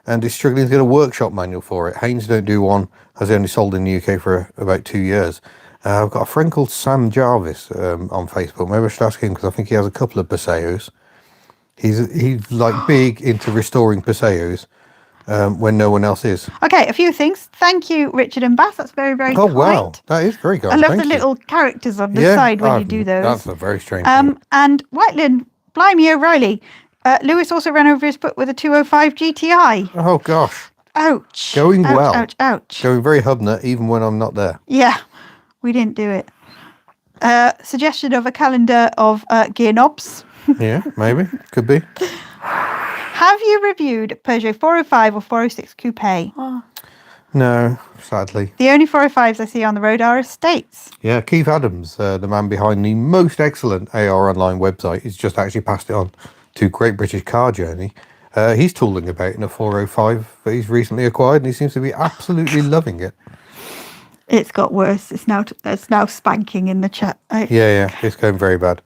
and is struggling to get a workshop manual for it. Haynes don't do one, as they only sold in the UK for about 2 years. I've got a friend called Sam Jarvis on Facebook. Maybe I should ask him because I think he has a couple of Paseos. He's like big into restoring Paseos when no one else is. Okay, a few things. Thank you, Richard and Bass. That's very, very kind. Wow, that is very kind. I love Thank the you. little characters on the side when you do those. That's a very strange thing. And Whiteland, blimey O'Reilly. Lewis also ran over his foot with a 205 GTI. Oh gosh. Ouch. Going ouch, well. Ouch. Going very HubNut even when I'm not there. Yeah, we didn't do it. Suggestion of a calendar of gear knobs. Yeah, maybe. Could be. Have you reviewed Peugeot 405 or 406 Coupe? No, sadly. The only 405s I see on the road are estates. Yeah, Keith Adams, the man behind the most excellent AR Online website, he's just actually passed it on to Great British Car Journey. He's tooling about in a 405 that he's recently acquired, and he seems to be absolutely loving it. It's got worse. It's now spanking in the chat. Yeah, it's going very bad.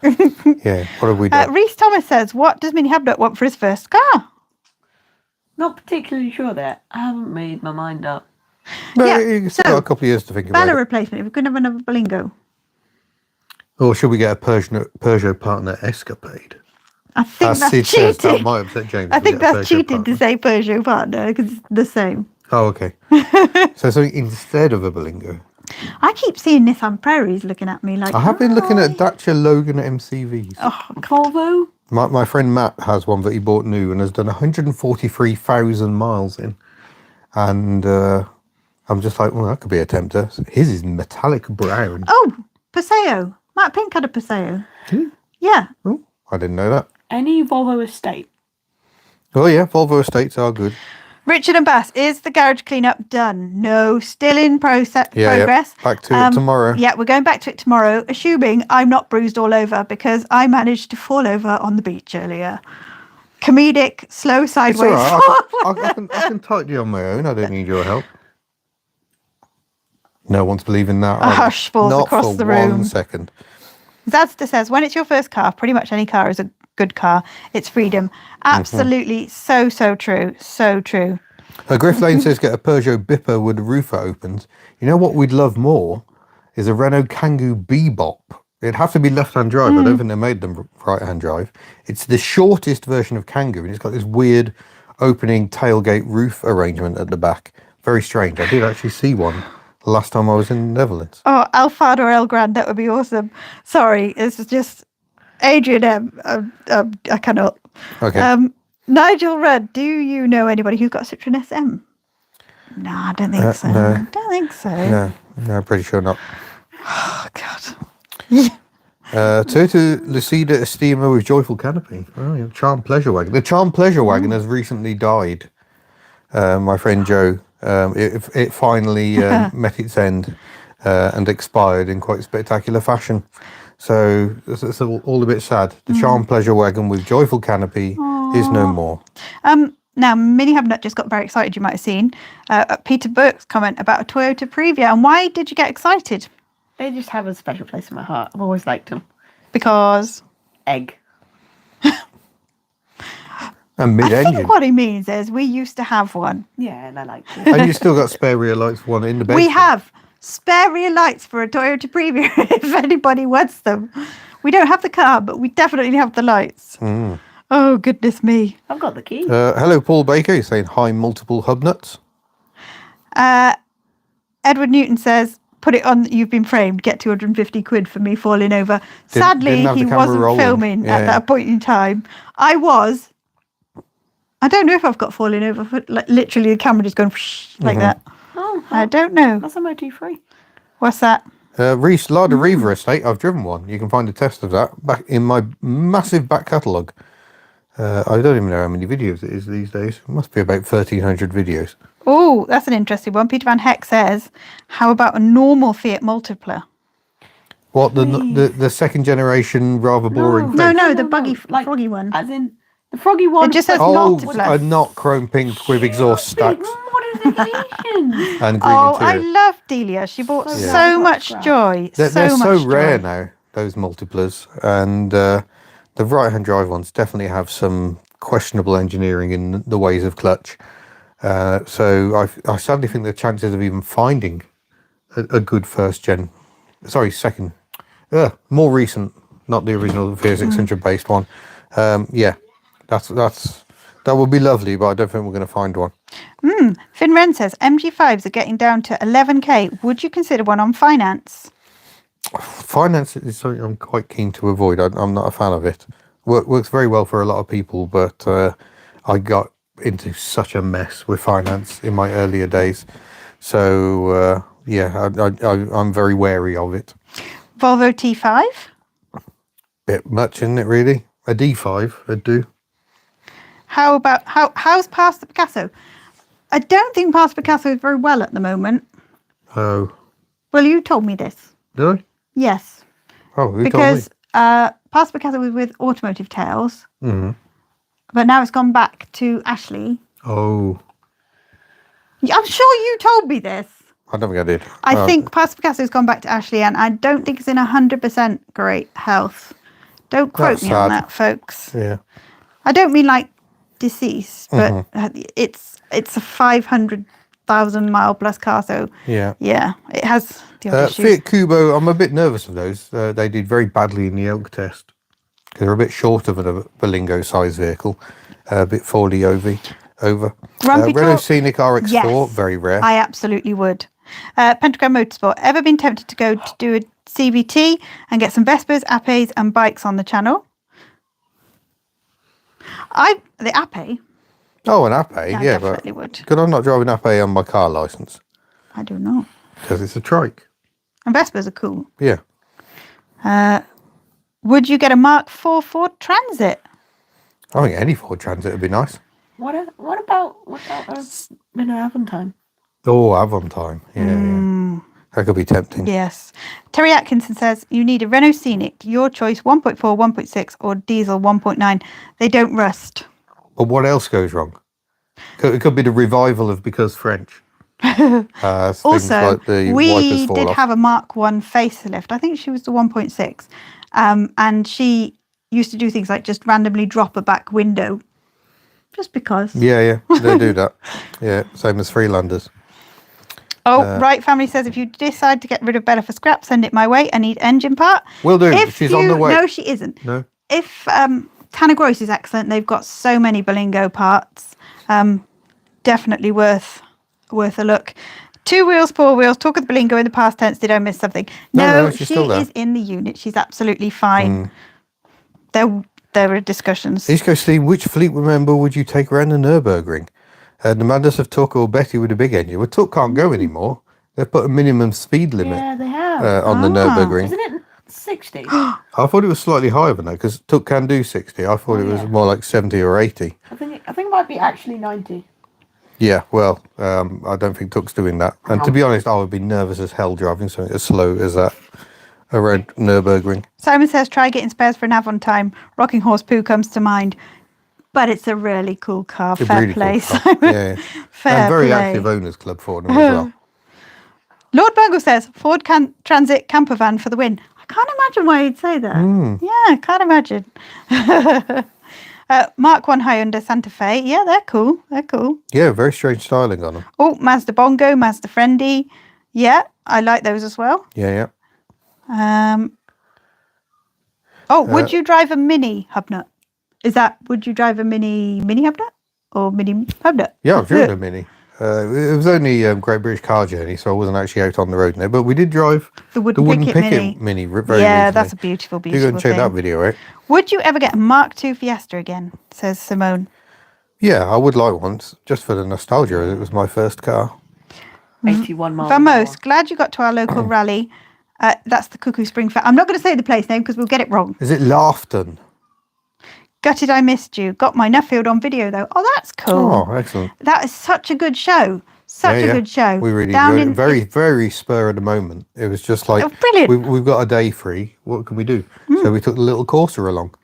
Yeah, what have we done? Reese Thomas says, what does Mini HubNut want for his first car? Not particularly sure there. I haven't made my mind up. No, yeah, you've still got a couple of years to think about Bella it. replacement, if we couldn't have another Berlingo. Or should we get a Peugeot partner Escapade? I think As that's Sid cheating. says, that might upset James. I if we think get a that's Peugeot cheating partner. to say Peugeot partner because it's the same. Oh, okay. So something instead of a Berlingo. I keep seeing Nissan Prairies looking at me like, I have been looking at "Hi." Dacia Logan MCVs. Oh, Volvo? My friend Matt has one that he bought new and has done 143,000 miles in. And I'm just like, well, that could be a tempter. His is metallic brown. Oh, Paseo. Matt Pink had a Paseo. Hmm? Yeah. Oh, I didn't know that. Any Volvo estate? Oh, yeah, Volvo estates are good. Richard and Bass, is the garage cleanup done? No, still in progress. Yeah, back to it tomorrow. Yeah, we're going back to it tomorrow, assuming I'm not bruised all over because I managed to fall over on the beach earlier. Comedic, slow It's sideways. all right. I can tidy on my own. I don't need your help. No one's believing that. A hush falls Not across for the room. 1 second. Zazda says, when it's your first car, pretty much any car is a good car. It's freedom. Absolutely. So true. So true. Griff Lane says get a Peugeot Bipper with the roof that opens. You know what we'd love more is a Renault Kangoo Bebop. It'd have to be left-hand drive. I don't think they made them right-hand drive. It's the shortest version of Kangoo, and it's got this weird opening tailgate roof arrangement at the back. Very strange. I did actually see one last time I was in the Netherlands. Oh, Alphard or El Grand, that would be awesome. Sorry, it's just Adrian M. I cannot. Okay. Nigel Rudd, do you know anybody who's got a Citroen SM? No, I don't think so. no. I don't think so. No, I'm pretty sure not. Oh, God. Toyota Lucida Estima with joyful canopy. Oh, yeah. Charm Pleasure Wagon. The Charm Pleasure Wagon has recently died. My friend Joe, it finally met its end and expired in quite spectacular fashion. So it's all a bit sad. The Charm Pleasure Wagon with joyful canopy is no more. Now, Mini HubNut just got very excited, you might have seen. Peter Burke's comment about a Toyota Previa. And why did you get excited? They just have a special place in my heart. I've always liked them. Because... Egg. And I mid-engine. think what he means is we used to have one. Yeah, and I like it. And you still got spare rear lights for one in the basement. We have spare rear lights for a Toyota Previa if anybody wants them. We don't have the car, but we definitely have the lights. Oh, goodness me. I've got the key. Hello, Paul Baker. He's saying hi, multiple HubNuts. Edward Newton says, put it on, you've been framed, get 250 quid for me falling over. Sadly, didn't have the he camera wasn't rolling. filming at that point in time. I don't know if I've got falling over, but literally the camera just going like that. Oh, I don't know. that's MOT free. What's that? Reese Larder Reaver Estate. I've driven one. You can find a test of that back in my massive back catalogue. I don't even know how many videos it is these days. It must be about 1,300 videos. Oh, that's an interesting one. Peter Van Heck says, how about a normal Fiat Multipla? What, the second generation rather boring thing? No, the buggy, froggy one. As in, the froggy one. It just says a not chrome pink with exhaust stacks Modification. and green Oh, I interior. love Delia. She brought Yeah. so much joy. They're so so much rare joy. now, those multiplas, and the right-hand drive ones definitely have some questionable engineering in the ways of clutch. So I sadly think the chances of even finding a good second, more recent, not the original Fiat 600 based one. That would be lovely, but I don't think we're going to find one. Finn Wren says, MG5s are getting down to 11k. Would you consider one on finance? Finance is something I'm quite keen to avoid. I'm not a fan of it. Works very well for a lot of people, but I got into such a mess with finance in my earlier days. So, I'm very wary of it. Volvo T5? Bit much, isn't it, really? A D5 would do. How about, how's Past the Picasso? I don't think Past the Picasso is very well at the moment. Oh. Well, you told me this. Did I? Yes. Oh, who Because told me? Past the Picasso was with Automotive Tales. But now it's gone back to Ashley. Oh. I'm sure you told me this. I don't think I did. I think Past the Picasso has gone back to Ashley, and I don't think it's in 100% great health. Don't quote That's me on sad. that, folks. Yeah. I don't mean like deceased, but it's a 500,000 mile plus car, so Yeah. it has the odd issues. Fiat Kubo, I'm a bit nervous of those. They did very badly in the elk test. They're a bit short of a Berlingo size vehicle, a bit 40 over. Grumpy Renault Talk- Scenic RX4, Yes, very rare. I absolutely would. Pentagram Motorsport, ever been tempted to go to do a CVT and get some Vespers, Apes and bikes on the channel? The Ape, Oh, an Ape, I yeah, but definitely would. could I not drive an Ape on my car licence? I don't know. Because it's a trike. And Vespers are cool. Yeah. Would you get a Mark IV Ford Transit? I think any Ford Transit would be nice. What about Renault Aventime? Oh, Aventime. Yeah. That could be tempting. Yes. Terry Atkinson says, you need a Renault Scenic. Your choice, 1.4, 1.6 or diesel 1.9. They don't rust. But what else goes wrong? It could be the revival of Because French. Things Also, like the we wipers fall did off. have a Mark 1 facelift. I think she was the 1.6. And she used to do things like just randomly drop a back window. Just because. Yeah, they do that. Yeah, same as Freelanders. Oh, Right Family says, if you decide to get rid of Bella for scrap, send it my way. I need engine part. Will do. She's on the way. No, she isn't. No? If Tanner Gross is excellent, they've got so many Berlingo parts. Definitely worth a look. 2 wheels, 4 wheels. Talk of the Berlingo in the past tense. Did I miss something? No, she she's still there. is in the unit. She's absolutely fine. There are discussions. East Coast Steam, which Fleetwood member would you take around the Nürburgring? The Madness of Tuck or Betty with a big engine? Well, Tuck can't go anymore. They've put a minimum speed limit Yeah, they have. on the Nürburgring. Isn't it 60? I thought it was slightly higher than that because Tuck can do 60. I thought it was more like 70 or 80. I think it might be actually 90. Yeah, well, I don't think Tuck's doing that. And to be honest, I would be nervous as hell driving something as slow as that around Nürburgring. Simon says, try getting spares for an Avon-time. Rocking Horse Poo comes to mind. But it's a really cool car. It's a Fair really play, cool car. Simon. Yeah. Fair And very play. active owners club for them as well. Lord Bungle says, Ford Transit camper van for the win. I can't imagine why he'd say that. Yeah, I can't imagine. Mark 1 Hyundai Santa Fe. Yeah, they're cool. They're cool. Yeah, very strange styling on them. Oh, Mazda Bongo, Mazda Friendly. Yeah, I like those as well. Yeah. Would you drive a mini HubNut? Would you drive a mini HubNut? Or mini HubNut? Yeah, I've driven a Mini. It was only Great British Car Journey, so I wasn't actually out on the road there. But we did drive the wooden picket Mini very yeah, recently. that's a beautiful You go and check thing. that video out. Would you ever get a Mark II Fiesta again? Says Simone. Yeah, I would like one, just for the nostalgia. It was my first car. 81 miles. Vamos, glad you got to our local rally. That's the Cuckoo Spring Fair. I'm not going to say the place name because we'll get it wrong. Is it Laughton? Gutted I missed you. Got my Nuffield on video though. Oh, that's cool. Oh, excellent. That is such a good show. Such a good show. We really Down enjoyed in it. Very, very spur of the moment. It was just like, brilliant. We've got a day free. What can we do? So we took the little Corsa along.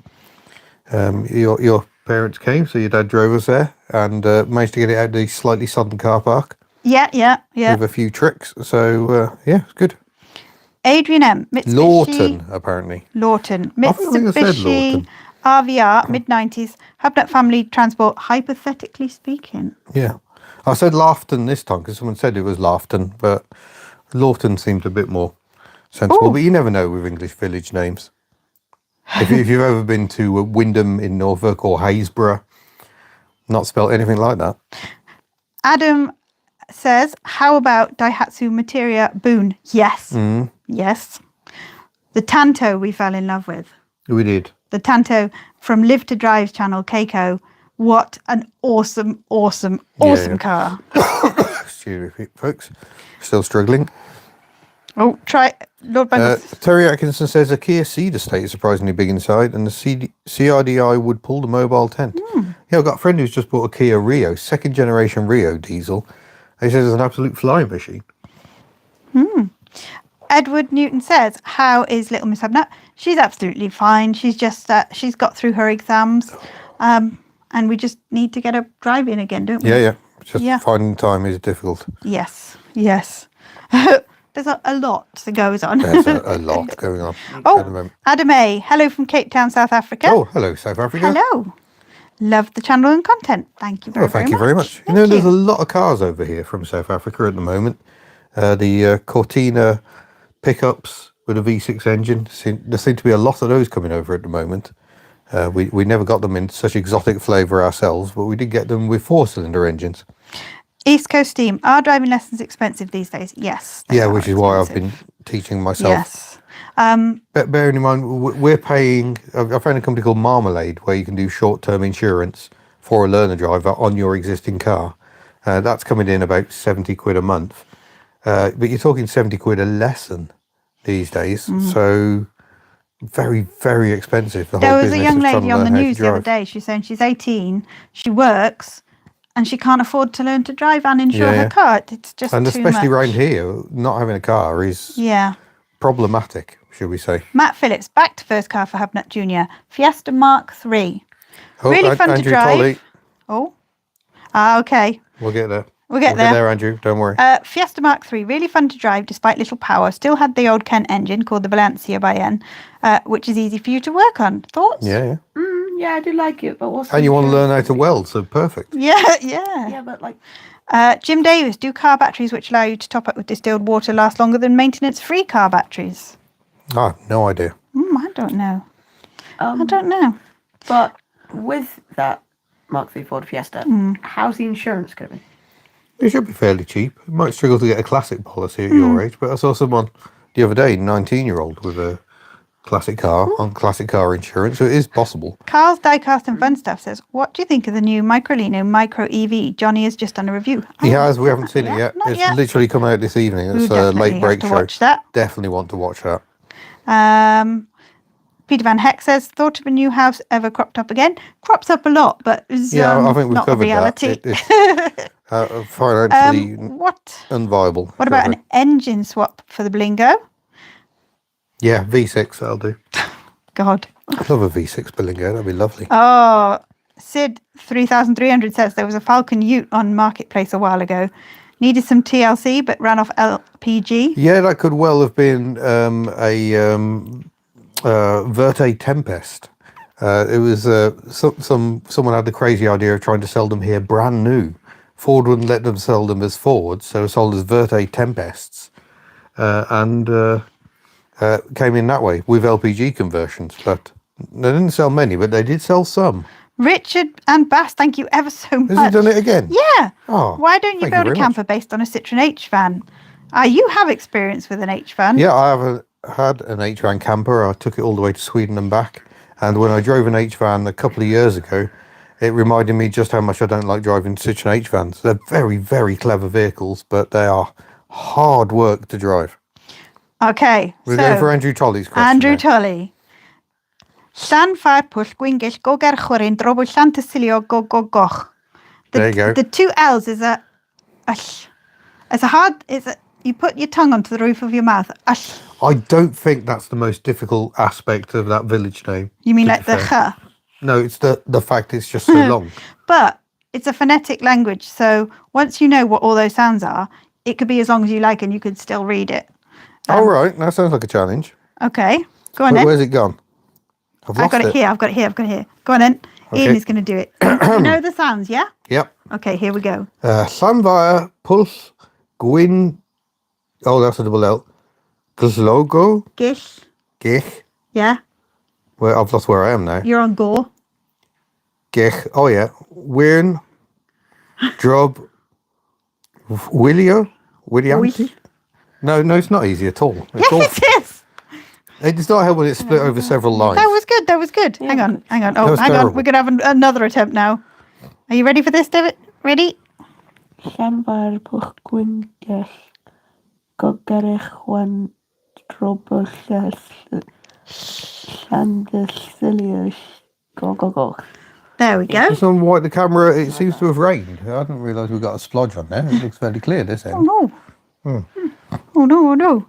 Your parents came, so your dad drove us there and managed to get it out of the slightly sodden car park. Yeah. With a few tricks. So, it's good. Adrian M. Mitsubishi. Lawton, apparently. Lawton. I think I said Mitsubishi Lawton. RVR, mid-90s. HubNut family transport, hypothetically speaking. Yeah. I said Laughton this time because someone said it was Laughton, but Lawton seemed a bit more sensible. Ooh. But you never know with English village names. If you've ever been to Wyndham in Norfolk or Haysborough, not spelt anything like that. Adam says, how about Daihatsu Materia Boon? Yes. Yes. The Tanto we fell in love with. We did. The Tanto from Live to Drive's channel, Keiko. What an awesome car. Excuse me, folks. Still struggling. Oh, try Lord Bungles. Terry Atkinson says a Kia Ceed estate is surprisingly big inside, and the CRDI would pull the mobile tent. Yeah, I've got a friend who's just bought a Kia Rio, second generation Rio diesel. He says it's an absolute flying machine. Edward Newton says, how is little Miss HubNut? She's absolutely fine. She's just she's got through her exams, and we just need to get her driving again, don't we? Yeah. Just finding time is difficult. Yes. There's a lot that goes on. There's a lot going on. Oh, Adam A. Hello from Cape Town, South Africa. Oh, hello, South Africa. Hello. Love the channel and content. Thank you very much. Thank you very much. You know, there's a lot of cars over here from South Africa at the moment. The Cortina pickups with a V6 engine. There seem to be a lot of those coming over at the moment. We never got them in such exotic flavour ourselves, but we did get them with 4-cylinder engines. East Coast Steam. Are driving lessons expensive these days? Yes. Yeah, which is why I've been teaching myself. Yes. But bearing in mind, we're paying... I found a company called Marmalade where you can do short-term insurance for a learner driver on your existing car. That's coming in about 70 quid a month. But you're talking 70 quid a lesson these days. So very, very expensive. There was a young lady on the news the other day. She's saying she's 18, she works, and she can't afford to learn to drive and insure her car. It's just and too especially much. around here, not having a car is problematic, should we say. Matt Phillips, back to first car for HubNut Junior. Fiesta Mark III. Oh, really fun Andrew to drive. Tolley. Oh, okay. We'll get there. We'll get there, Andrew. Don't worry. Fiesta Mark III, really fun to drive despite little power. Still had the old Kent engine called the Valencia by N, which is easy for you to work on. Thoughts? Yeah. Yeah, I do like it, but what's... And you want to learn how to weld, so perfect. Yeah, but like... Jim Davis, do car batteries which allow you to top up with distilled water last longer than maintenance-free car batteries? No idea. I don't know. I don't know. But with that Mark III Ford Fiesta, how's the insurance going to be? It should be fairly cheap. You might struggle to get a classic policy at your age, but I saw someone the other day, 19-year-old, with a classic car on classic car insurance, so it is possible. Carl's Diecast and Fun Stuff says, what do you think of the new Microlino Micro EV? Johnny has just done a review. He has. We haven't seen it yet. Not It's yet. literally come out this evening. It's a late break show. Watch that. Definitely want to watch that. Peter Van Heck says, thought of a new house ever cropped up again? Crops up a lot, but it's I think we've not a covered reality. that. It's financially unviable. What about an engine swap for the Blingo? Yeah, V6, that'll do. God. I'd love a V6 Blingo. That'd be lovely. Oh, Sid 3300 says there was a Falcon Ute on Marketplace a while ago. Needed some TLC, but ran off LPG. Yeah, that could well have been a Verte Tempest. It was someone had the crazy idea of trying to sell them here brand new. Ford wouldn't let them sell them as Fords, so sold as Verte Tempests, and came in that way with LPG conversions. But they didn't sell many, but they did sell some. Richard and Bass, thank you ever so much. Has he done it again? Yeah. Oh, why don't you build a camper based on a Citroen H-van? You have experience with an H-van. Yeah, I have had an H-van camper. I took it all the way to Sweden and back. And when I drove an H-van a couple of years ago, it reminded me just how much I don't like driving Citroen H-vans. They're very, very clever vehicles, but they are hard work to drive. Okay, We're going for Andrew Tolley's question. Andrew Tolley. Llan ffa'r pwll gwyngill go ger chwrin drobo llan tysilio go go goch. There you go. The two L's is a you put your tongue onto the roof of your mouth. I don't think that's the most difficult aspect of that village name. You mean like the ch? No, it's the fact it's just so long. But it's a phonetic language, so once you know what all those sounds are, it could be as long as you like and you could still read it. All right, that sounds like a challenge. Okay, go on then. Where's it gone? I've got it here. Go on then. Okay. Ian is going to do it. You know the sounds, yeah? Yep. Okay, here we go. Llanfair pwll gwyn... Oh, that's a double L. Gizlogo? Gish. Gich. Yeah. Well, I've lost where I am now. You're on go. Gich. Oh, yeah. Wyrn. Drob. Willio? Williamty? No, it's not easy at all. Yes, it is. It's not helpful when it's split over several lines. That was good. Yeah. Hang on. Oh, hang on. We're going to have another attempt now. Are you ready for this, David? Ready? Llanfair pwll gwyngill go ger chwrin drobo llan tysilio go go go. There we go. Just on white the camera, it seems to have rained. I didn't realise we got a splodge on there. It looks fairly clear this end. Oh no.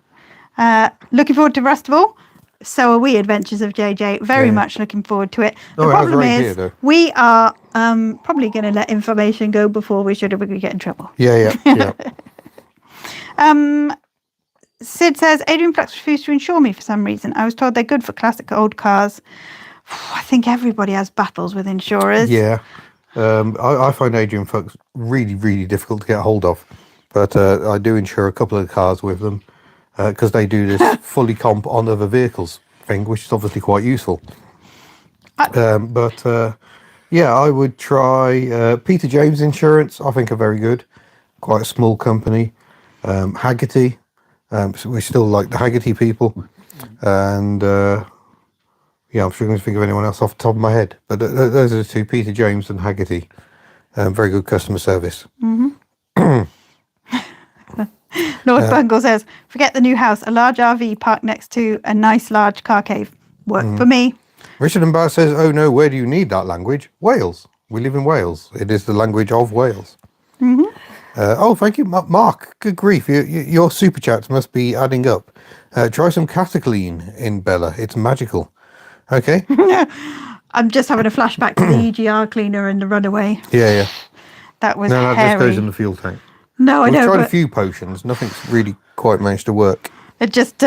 Looking forward to Rustival. So are we, Adventures of JJ. Very much looking forward to it. The problem is we are probably going to let information go before we should, we could get in trouble. Yeah. Sid says, Adrian Flux refused to insure me for some reason. I was told they're good for classic old cars. I think everybody has battles with insurers. Yeah. I find Adrian Flux really, really difficult to get hold of. But I do insure a couple of cars with them because they do this fully comp on other vehicles thing, which is obviously quite useful. Yeah, I would try Peter James Insurance. I think are very good. Quite a small company. Haggerty. So we still like the Haggerty people. And yeah, I'm struggling to think of anyone else off the top of my head. But those are the two, Peter James and Haggerty. Very good customer service. Mm-hmm. Lord Bungle says, forget the new house. A large RV parked next to a nice large car cave. Worked for me. Richard and Bar says, oh no, where do you need that language? Wales. We live in Wales. It is the language of Wales. Mm-hmm. Oh, thank you, Mark. Good grief. Your super chats must be adding up. Try some Cataclean in Bella. It's magical. Okay. I'm just having a flashback to the EGR cleaner and the runaway. Yeah. That was hairy. That just goes in the fuel tank. No, I know. We've tried a few potions. Nothing's really quite managed to work. It just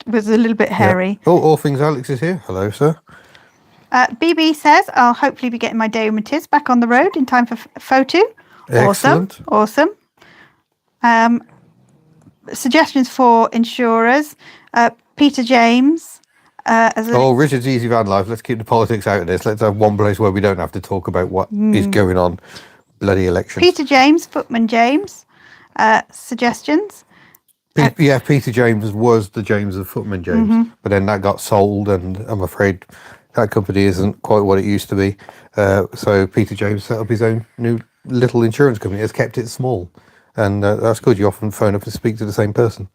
was a little bit hairy. Yeah. Oh, All Things Alex is here. Hello, sir. BB says, I'll hopefully be getting my Daumatiz back on the road in time for photo. Excellent. Awesome. Suggestions for insurers. Peter James. Richard's Easy Van Life. Let's keep the politics out of this. Let's have one place where we don't have to talk about what is going on. Bloody election. Peter James, Footman James. Suggestions. Peter James was the James of Footman James, but then that got sold, and I'm afraid that company isn't quite what it used to be. So Peter James set up his own new little insurance company. Has kept it small, and that's good. You often phone up and speak to the same person.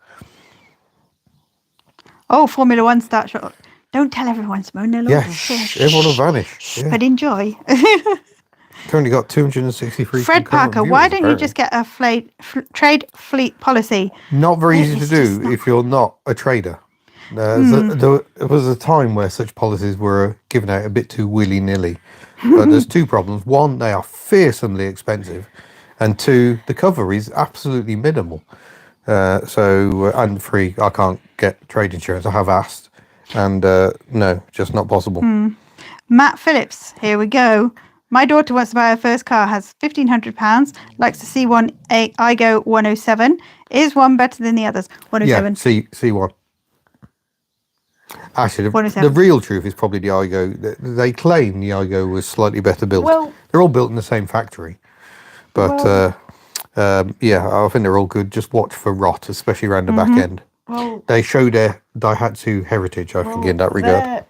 Oh, Formula One start shot. Don't tell everyone, Simone. Everyone will vanish. But enjoy. Currently got 263. Fred Parker, why don't you just get a trade fleet policy? Not very easy to do if you're not a trader. There was a time where such policies were given out a bit too willy-nilly. But there's two problems. One, they are fearsomely expensive. And two, the cover is absolutely minimal. And free. I can't get trade insurance. I have asked. And no, just not possible. Matt Phillips, here we go. My daughter wants to buy her first car, has £1,500, likes to see one IGO 107. Is one better than the others? 107. Yeah, C1. Actually, the 107. real truth is probably the IGO. They claim the IGO was slightly better built. Well, they're all built in the same factory. But, yeah, I think they're all good. Just watch for rot, especially around the back end. well, They show their Daihatsu heritage, I think, in that regard.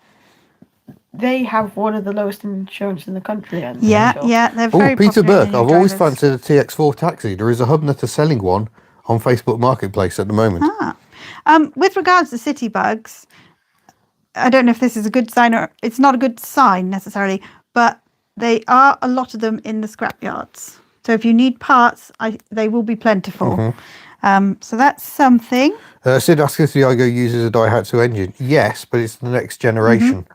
They have one of the lowest insurance in the country. Yeah, they're very Oh, Peter popular Burke, in the I've always drivers. fancied a TX4 taxi. There is a HubNut selling one on Facebook Marketplace at the moment. With regards to city bugs, I don't know if this is a good sign or it's not a good sign necessarily, but they are a lot of them in the scrapyards. So if you need parts, they will be plentiful. So that's something. Sid asks if the IGO uses a Daihatsu engine. Yes, but it's the next generation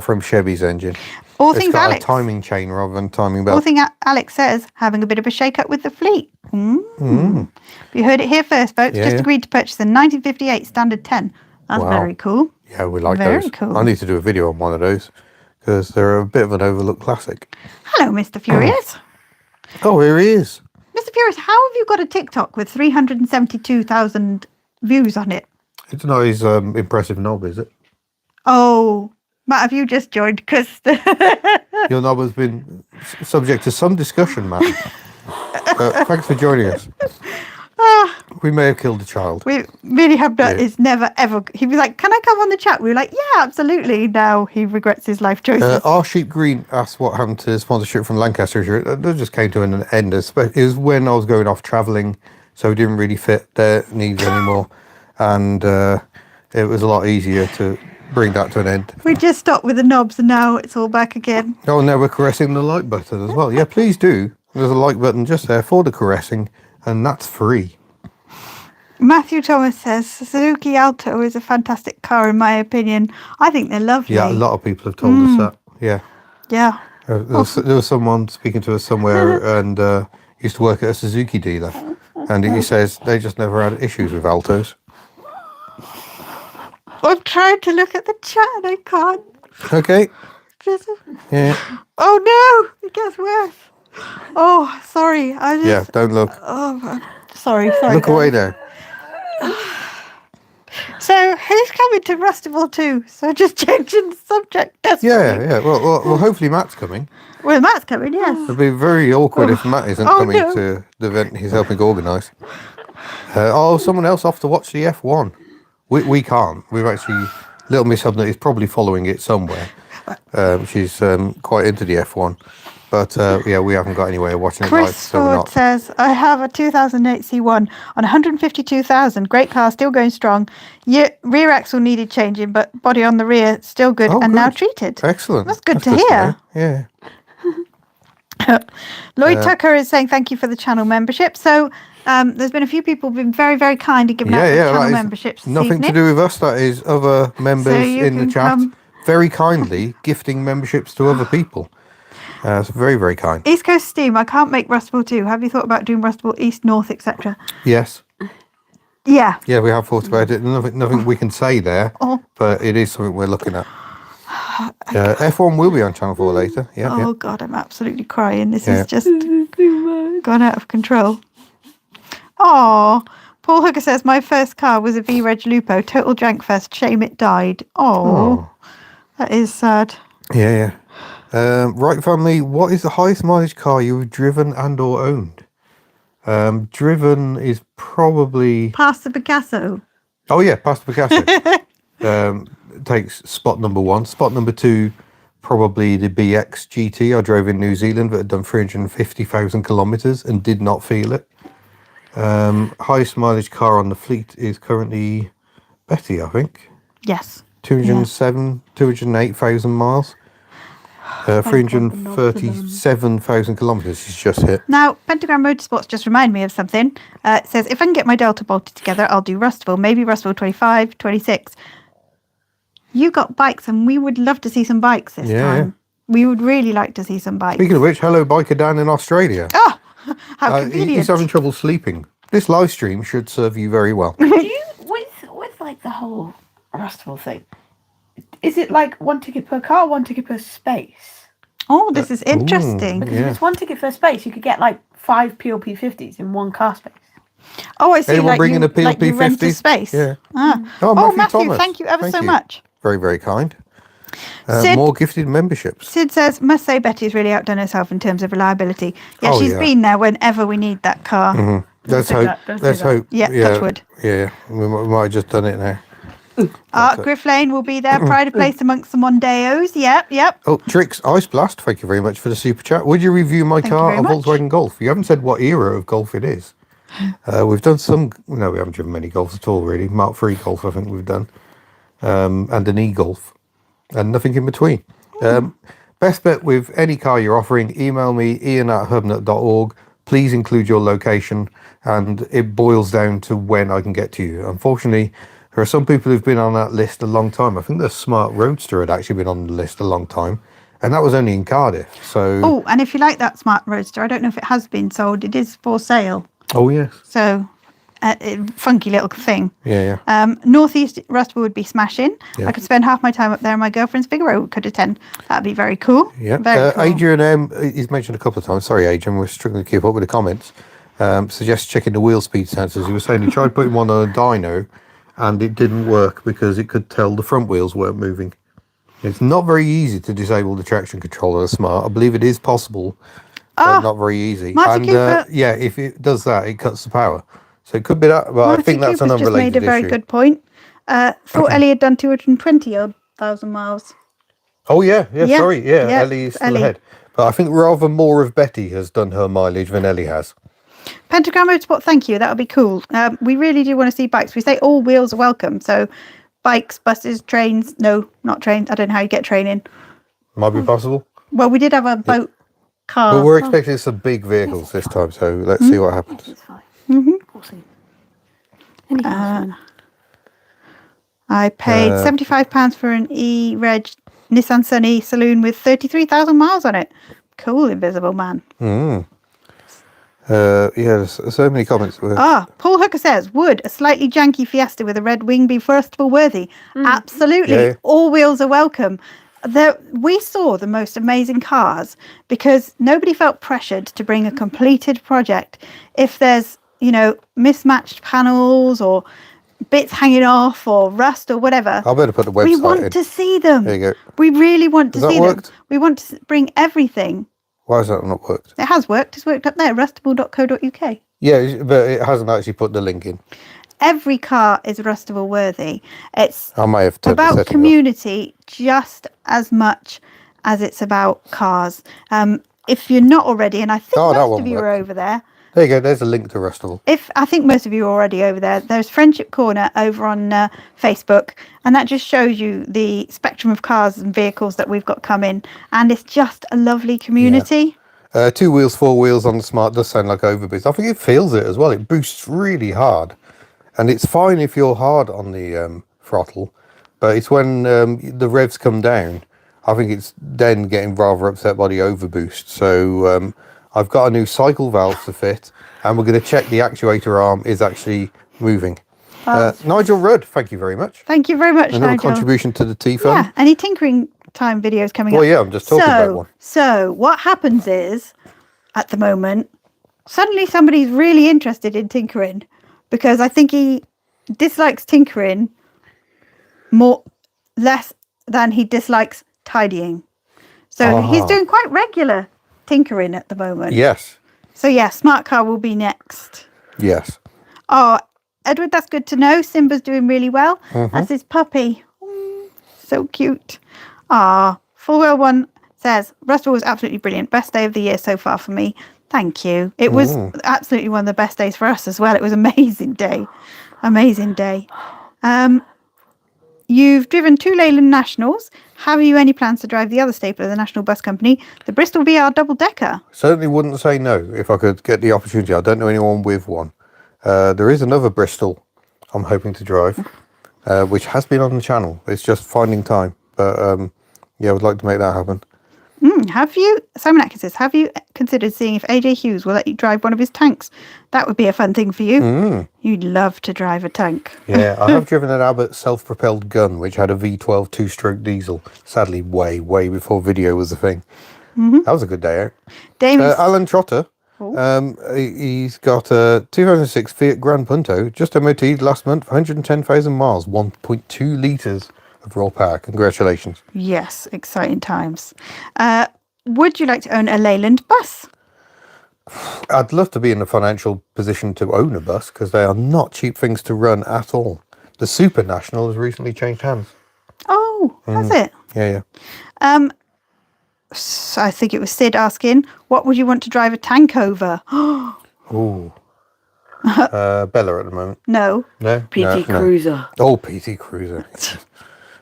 from Chevy's engine. All It's things got Alex. a timing chain rather than timing All belt. thing Alex says, having a bit of a shake-up with the fleet. You heard it here first, folks. Yeah, Just yeah. agreed to purchase a 1958 Standard 10. That's Wow. very cool. Yeah, we like Very those. cool. I need to do a video on one of those because they're a bit of an overlooked classic. Hello, Mr. Furious. Oh, here he is. Mr. Furious, how have you got a TikTok with 372,000 views on it? It's not his impressive knob, is it? Oh, Matt, have you just joined? Because Your knob has been subject to some discussion, Matt. Thanks for joining us. We may have killed a child. we really have done Yeah. is never ever. He was like, "Can I come on the chat?" We were like, "Yeah, absolutely." Now he regrets his life choices. Our Sheep Green asked what happened to sponsorship from Lancaster. That just came to an end. It was when I was going off travelling, so it didn't really fit their needs anymore. And it was a lot easier to bring that to an end. We just stopped with the knobs, and now it's all back again. Oh, now we're caressing the like button as well. Yeah, please do. There's a like button just there for the caressing, and that's free. Matthew Thomas says Suzuki Alto is a fantastic car, in my opinion. I think they're lovely. Yeah, a lot of people have told us that. Yeah. Yeah. There was someone speaking to us somewhere and used to work at a Suzuki dealer. And he says they just never had issues with Altos. I'm trying to look at the chat and I can't. Okay. Yeah. Oh no, it gets worse. Oh, sorry. I just. Yeah, don't look. Oh, sorry. Look away there. So who's coming to Rustival too? So just changing the subject. Yeah. Well, hopefully Matt's coming. Well, Matt's coming. Yes. It'd be very awkward if Matt isn't coming no. to the event he's helping organise. Someone else off to watch the F1. We can't. We've actually... Little Miss HubNut is probably following it somewhere. She's quite into the F1. But, yeah, we haven't got any way of watching it live, Chris so we're Ford not. says, I have a 2008 C1 on 152,000. Great car, still going strong. Rear axle needed changing, but body on the rear, still good Oh, and now good. treated. Excellent. That's good to know. hear. Yeah. Lloyd Tucker is saying thank you for the channel membership. So there's been a few people who've been very, very kind in giving out the channel that is memberships this nothing evening. to do with us. That is other members So you in the can chat come- very kindly gifting memberships to other people. It's very, very kind. East Coast Steam, I can't make Rustival 2. Have you thought about doing Rustival East, North, etc.? Yes. Yeah. Yeah, we have thought about it. Nothing we can say there, Oh. but it is something we're looking at. F1 will be on Channel 4 later. Yeah, Oh, yeah. God, I'm absolutely crying. This Yeah. is just gone out of control. Oh, Paul Hooker says, my first car was a V-Reg Lupo. Total jank fest. Shame it died. Oh, that is sad. Yeah. Right, family, what is the highest mileage car you've driven and or owned? Driven is probably... Past the Picasso. Oh, yeah, past the Picasso. Takes spot number 1. Spot number 2, probably the BX GT I drove in New Zealand that had done 350,000 kilometres and did not feel it. Highest mileage car on the fleet is currently Betty, I think. Yes. 208,000 miles. 337,000 kilometres she's just hit. Now, Pentagram Motorsports just reminded me of something. It says, if I can get my Delta bolted together, I'll do Rustival, maybe Rustival 25, 26. You got bikes, and we would love to see some bikes this time. We would really like to see some bikes. Speaking of which, hello biker Dan in Australia. Oh, how convenient. He's having trouble sleeping. This live stream should serve you very well. Do you, with like the whole Rustival thing, Is it like 1 ticket per car, 1 ticket per space? Oh, this is interesting. Because if it's 1 ticket per space, you could get like 5 PLP50s in 1 car space. Oh, I see. Anyone Like bringing you, a PLP like you rent a 50? space. Yeah. Oh, Matthew, Thomas. thank you ever so much. Very, very kind. Sid- More gifted memberships. Sid says, must say Betty's really outdone herself in terms of reliability. Yeah, Oh, she's yeah. been there whenever we need that car. Let's say hope. that, don't say Let's that. hope. Yeah, touch wood. Yeah, we might have just done it now. Griff Lane will be there. Pride of place amongst the Mondeos. Yep. Oh, Trix Ice Blast, thank you very much for the super chat. Would you review my Thank you car, very a much. Volkswagen Golf? You haven't said what era of Golf it is. We've done some, no, we haven't driven many Golfs at all, really. Mark III Golf, I think we've done. And an E-Golf. And nothing in between. Best bet with any car you're offering, email me, ian@hubnut.org. Please include your location, and it boils down to when I can get to you. Unfortunately, there are some people who've been on that list a long time. I think the Smart Roadster had actually been on the list a long time, and that was only in Cardiff. So, Oh, and if you like that Smart Roadster, I don't know if it has been sold. It is for sale. oh yes, So, funky little thing. yeah. Northeast Rustival would be smashing. Yeah. I could spend half my time up there, and my girlfriend's Figaro could attend. That'd be very cool. Yeah, Very cool. Adrian M, he's mentioned a couple of times. Sorry, Adrian, we're struggling to keep up with the comments. Suggests checking the wheel speed sensors. He was saying he tried putting one on a dyno, and it didn't work because it could tell the front wheels weren't moving. It's not very easy to disable the traction control on a Smart. I believe it is possible, but not very easy. Marty And Cooper- yeah, if it does that, it cuts the power. So it could be that, but I think that's an Cooper's just unrelated made a very issue. good point. Thought Ellie had done 220,000 miles. Oh yeah, Yeah, sorry, yeah, yeah, Ellie is still Ellie. ahead. But I think rather more of Betty has done her mileage than Ellie has. Pentagram Motorsport, thank you. That would be cool. We really do want to see bikes. We say all wheels are welcome. So bikes, buses, trains. No, not trains. I don't know how you get train in. Might be possible. Well, we did have a boat car. But we're expecting some big vehicles this time, so let's see what happens. It's fine. We'll see. Any car's fine. I paid £75 for an E-Reg Nissan Sunny saloon with 33,000 miles on it. Cool, Invisible Man. Yeah, there's so many comments. Paul Hooker says, would a slightly janky Fiesta with a red wing be Rustival worthy? Absolutely. Yeah. All wheels are welcome. We saw the most amazing cars because nobody felt pressured to bring a completed project. If there's, mismatched panels or bits hanging off or rust or whatever, I better put the website we want in. to see them. There you go. We really want to Has that see worked? them. We want to bring everything. Why has that not worked? It has worked. It's worked up there, rustival.co.uk. Yeah, but it hasn't actually put the link in. Every car is Rustival worthy. It's I may have turned the about setting off. community just as much as it's about cars. If you're not already, and I think Oh, that most one of you are worked. over there. There you go. There's a link to Rustival. I think most of you are already over there. There's Friendship Corner over on Facebook, and that just shows you the spectrum of cars and vehicles that we've got coming. And it's just a lovely community. 2 wheels, 4 wheels on the Smart does sound like overboost. I think it feels it as well. It boosts really hard, and it's fine if you're hard on the throttle, but it's when the revs come down. I think it's then getting rather upset by the overboost. So I've got a new cycle valve to fit, and we're going to check the actuator arm is actually moving. Nigel Rudd, thank you very much. Thank you very much, Another Nigel. contribution to the T Fund. Yeah, any tinkering time videos coming up? Well, yeah, I'm just talking about one. So what happens is, at the moment, suddenly somebody's really interested in tinkering because I think he dislikes tinkering less than he dislikes tidying. So he's doing quite regular tinkering at the moment. Yes. So yeah, Smart Car will be next. Yes. Oh, Edward, that's good to know. Simba's doing really well. That's his puppy. So cute. Full Wheel One says, Rustival was absolutely brilliant. Best day of the year so far for me. Thank you. It was absolutely one of the best days for us as well. It was an amazing day. Amazing day. You've driven 2 Leyland Nationals. Have you any plans to drive the other staple of the National Bus Company, the Bristol VR double-decker? Certainly wouldn't say no if I could get the opportunity. I don't know anyone with one. There is another Bristol I'm hoping to drive, which has been on the channel. It's just finding time. But yeah, I would like to make that happen. Simon Atkins says, have you considered seeing if AJ Hughes will let you drive one of his tanks? That would be a fun thing for you. You'd love to drive a tank. Yeah, I have driven an Abbott self-propelled gun, which had a V12 two-stroke diesel. Sadly, way before video was a thing. That was a good day out. Alan Trotter, he's got a 2006 Fiat Gran Punto, just MOT'd last month, 110,000 miles, 1.2 litres of raw power. Congratulations. Yes, exciting times. Would you like to own a Leyland bus? I'd love to be in the financial position to own a bus, because they are not cheap things to run at all. The Super National has recently changed hands. Oh, has it? Yeah. So I think it was Sid asking, what would you want to drive a tank over? Ooh. Bella at the moment. No. No? PT Cruiser. No. Oh, PT Cruiser.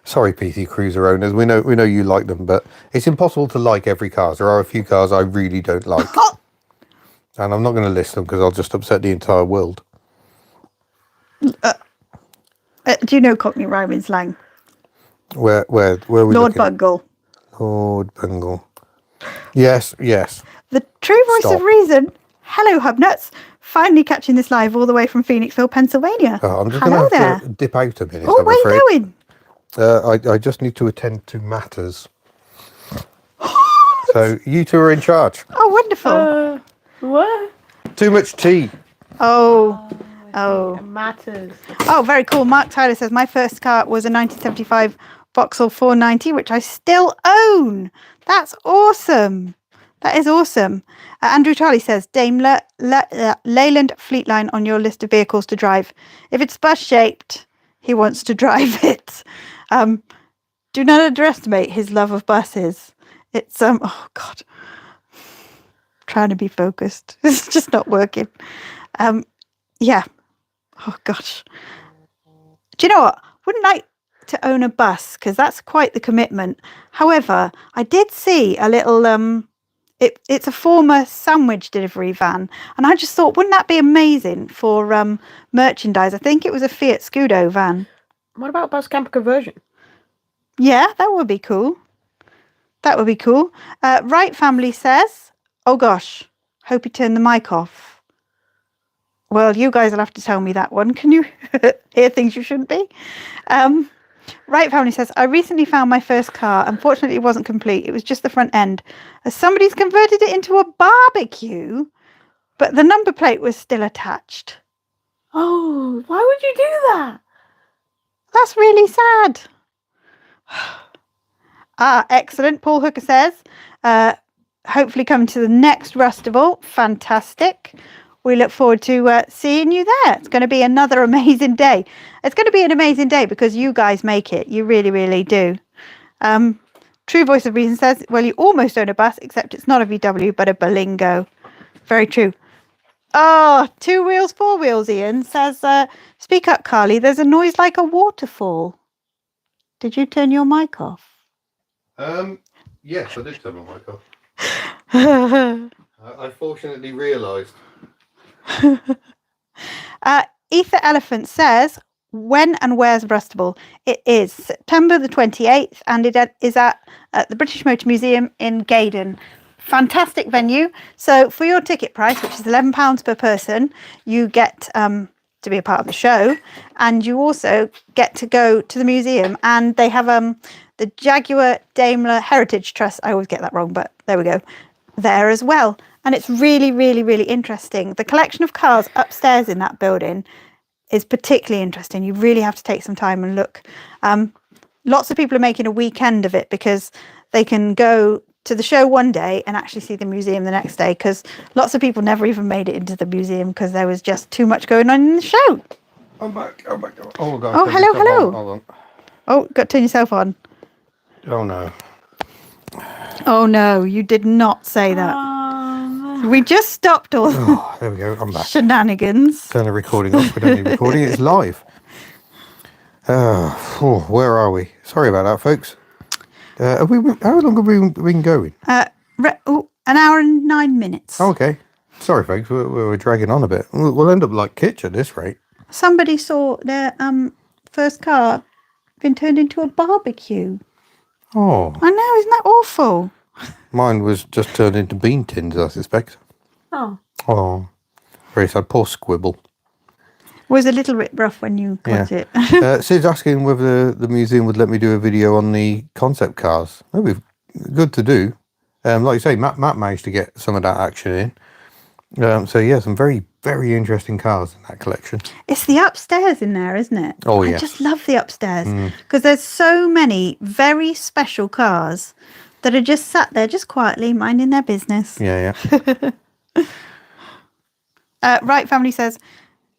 Sorry, PT Cruiser owners. We know you like them, but it's impossible to like every car. There are a few cars I really don't like. And I'm not going to list them because I'll just upset the entire world. Do you know Cockney rhyming slang? Where are we Lord looking? Bungle. Lord Bungle. Yes. The true voice of reason. Hello, Hubnuts. Finally catching this live all the way from Phoenixville, Pennsylvania. I'm just Hello going to there. have to dip out a minute. Oh, I'm where afraid. are you going? I just need to attend to matters. So you two are in charge. Oh, wonderful. What? Too much tea. Oh. It matters. Oh, very cool. Mark Tyler says, my first car was a 1975 Vauxhall 490, which I still own. That's awesome. That is awesome. Andrew Charlie says, Daimler Leyland Fleetline on your list of vehicles to drive. If it's bus-shaped, he wants to drive it. Do not underestimate his love of buses. It's, oh, God. Trying to be focused. It's just not working. Yeah. Oh, gosh. Do you know what? Wouldn't like to own a bus because that's quite the commitment. However, I did see a little it's a former sandwich delivery van, and I just thought, wouldn't that be amazing for merchandise? I think it was a Fiat Scudo van. What about bus camper conversion? Yeah, that would be cool. That would be cool. Right Family says, oh gosh, hope you turn the mic off. Well, you guys will have to tell me that one. Can you hear things you shouldn't be? Right Family says, I recently found my first car. Unfortunately, it wasn't complete. It was just the front end. Somebody's converted it into a barbecue, but the number plate was still attached. Oh, why would you do that? That's really sad. Excellent. Paul Hooker says, hopefully coming to the next Rustival. Fantastic. We look forward to seeing you there. It's going to be another amazing day. It's going to be an amazing day because you guys make it. You really, really do. True Voice of Reason says, well, you almost own a bus, except it's not a VW, but a Berlingo. Very true. Oh, 2 wheels, 4 wheels, Ian says, speak up, Carly. There's a noise like a waterfall. Did you turn your mic off? Yes, I did turn my mic off. I fortunately realised. Ether Elephant says, when and where's Rustival? It is September the 28th, and it is at the British Motor Museum in Gaydon. Fantastic venue. So for your ticket price, which is £11 per person, you get to be a part of the show, and you also get to go to the museum, and they have the Jaguar Daimler Heritage Trust. I always get that wrong, but there we go. There as well. And it's really, really, really interesting. The collection of cars upstairs in that building is particularly interesting. You really have to take some time and look. Lots of people are making a weekend of it because they can go to the show one day and actually see the museum the next day, because lots of people never even made it into the museum because there was just too much going on in the show. I'm back. Oh, God. Oh, hello. Hold on. Oh, got to turn yourself on. Oh, no. Oh, no, you did not say that. We just stopped all There we go. I'm back. shenanigans. Turn the recording off. We don't need recording. It's live. Where are we? Sorry about that, folks. How long have we been going? An hour and 9 minutes. Oh, okay. Sorry, folks. We're dragging on a bit. We'll end up like Kitch at this rate. Somebody saw their first car been turned into a barbecue. Oh. I know, isn't that awful? Mine was just turned into bean tins, I suspect. Oh. Oh, very sad. Poor Squibble. Was a little bit rough when you got it. Sid's asking whether the museum would let me do a video on the concept cars. That would be good to do. Like you say, Matt managed to get some of that action in. So yeah, some very, very interesting cars in that collection. It's the upstairs in there, isn't it? Oh, I yes. just love the upstairs because there's so many very special cars that are just sat there just quietly minding their business. Yeah. Right Family says,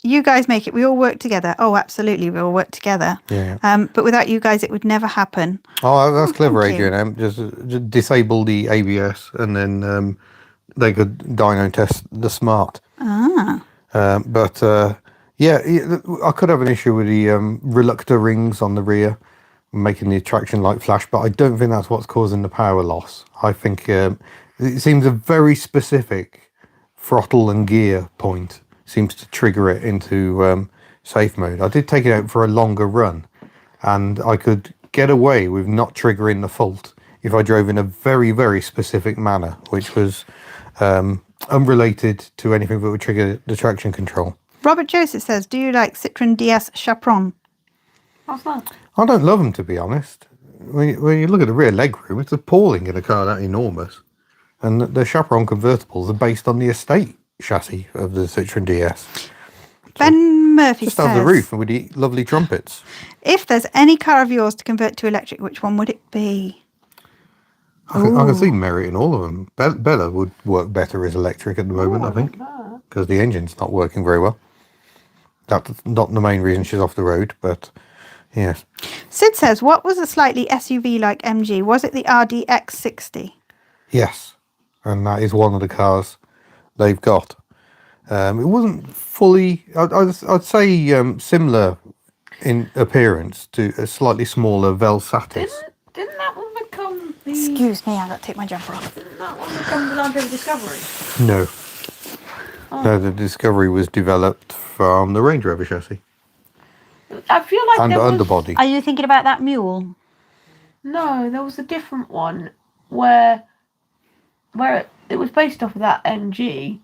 you guys make it. We all work together. Oh, absolutely. We all work together. Yeah. But without you guys, it would never happen. Oh, that's clever, thank you. Adrian. Just disable the ABS and then they could dyno test the smart. But yeah, I could have an issue with the reluctor rings on the rear, making the attraction light flash, but I don't think that's what's causing the power loss. I think it seems a very specific throttle and gear point seems to trigger it into safe mode. I did take it out for a longer run, and I could get away with not triggering the fault if I drove in a very, very specific manner, which was unrelated to anything that would trigger the traction control. Robert Joseph says, do you like Citroen DS Chaperon? What's that? I don't love them, to be honest. When you look at the rear legroom, it's appalling in a car that enormous. And the Chaperon convertibles are based on the estate chassis of the Citroen DS. Ben Murphy Just says, have the roof and with the lovely trumpets. if there's any car of yours to convert to electric, which one would it be? I can see merit in all of them. Bella would work better as electric at the moment, I think, because the engine's not working very well. That's not the main reason she's off the road, but yes. Sid says, what was a slightly SUV-like MG? Was it the RDX60? Yes, and that is one of the cars they've got. It wasn't fully, I'd say similar in appearance to a slightly smaller Velsatis. Didn't that one become the... Excuse me, I've got to take my jumper off. Didn't that one become the Land Rover Discovery? No. No, the Discovery was developed from the Range Rover chassis. I feel like And the there was... underbody. Are you thinking about that mule? No, there was a different one where it was based off of that MG.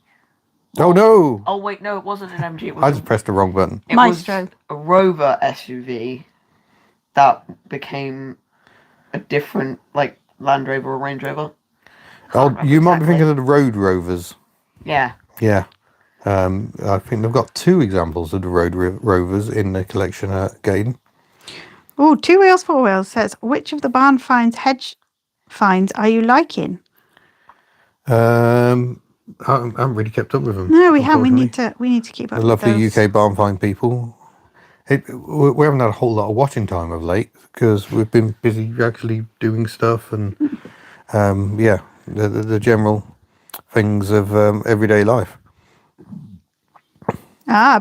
Oh, no! Oh wait, no, it wasn't an MG. It was I just pressed the wrong button. it Maestro. was a Rover SUV that became a different, like, Land Rover or Range Rover. Oh, remember you might be exactly. thinking of the Road Rovers. Yeah. Yeah. I think they've got 2 examples of the Road Rovers in the collection at Gaydon. Oh, 2 Wheels, 4 Wheels says, which of the barn finds, hedge finds are you liking? I haven't really kept up with them. No, we haven't. unfortunately. We need to keep up The with lovely those. UK barn find people. We haven't had a whole lot of watching time of late because we've been busy actually doing stuff and yeah, the general things of everyday life.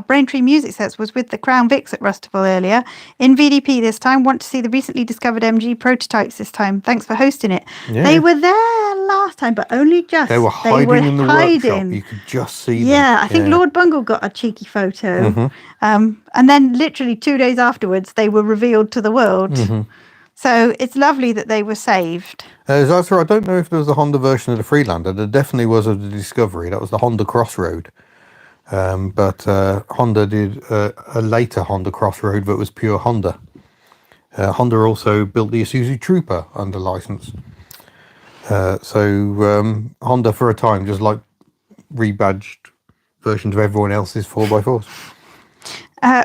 Braintree Music says, was with the Crown Vics at Rustival earlier. In VDP this time. Want to see the recently discovered MG prototypes this time. Thanks for hosting it. Yeah. They were there last time, but only just. They were hiding in the workshop. You could just see them. Yeah, I think Lord Bungle got a cheeky photo. And then literally 2 days afterwards, they were revealed to the world. So it's lovely that they were saved. That's right. I don't know if there was a Honda version of the Freelander. There definitely was of the Discovery. That was the Honda Crossroad. But Honda did a later Honda Crossroad that was pure Honda. Honda also built the Isuzu Trooper under license. So Honda for a time just like rebadged versions of everyone else's 4x4s.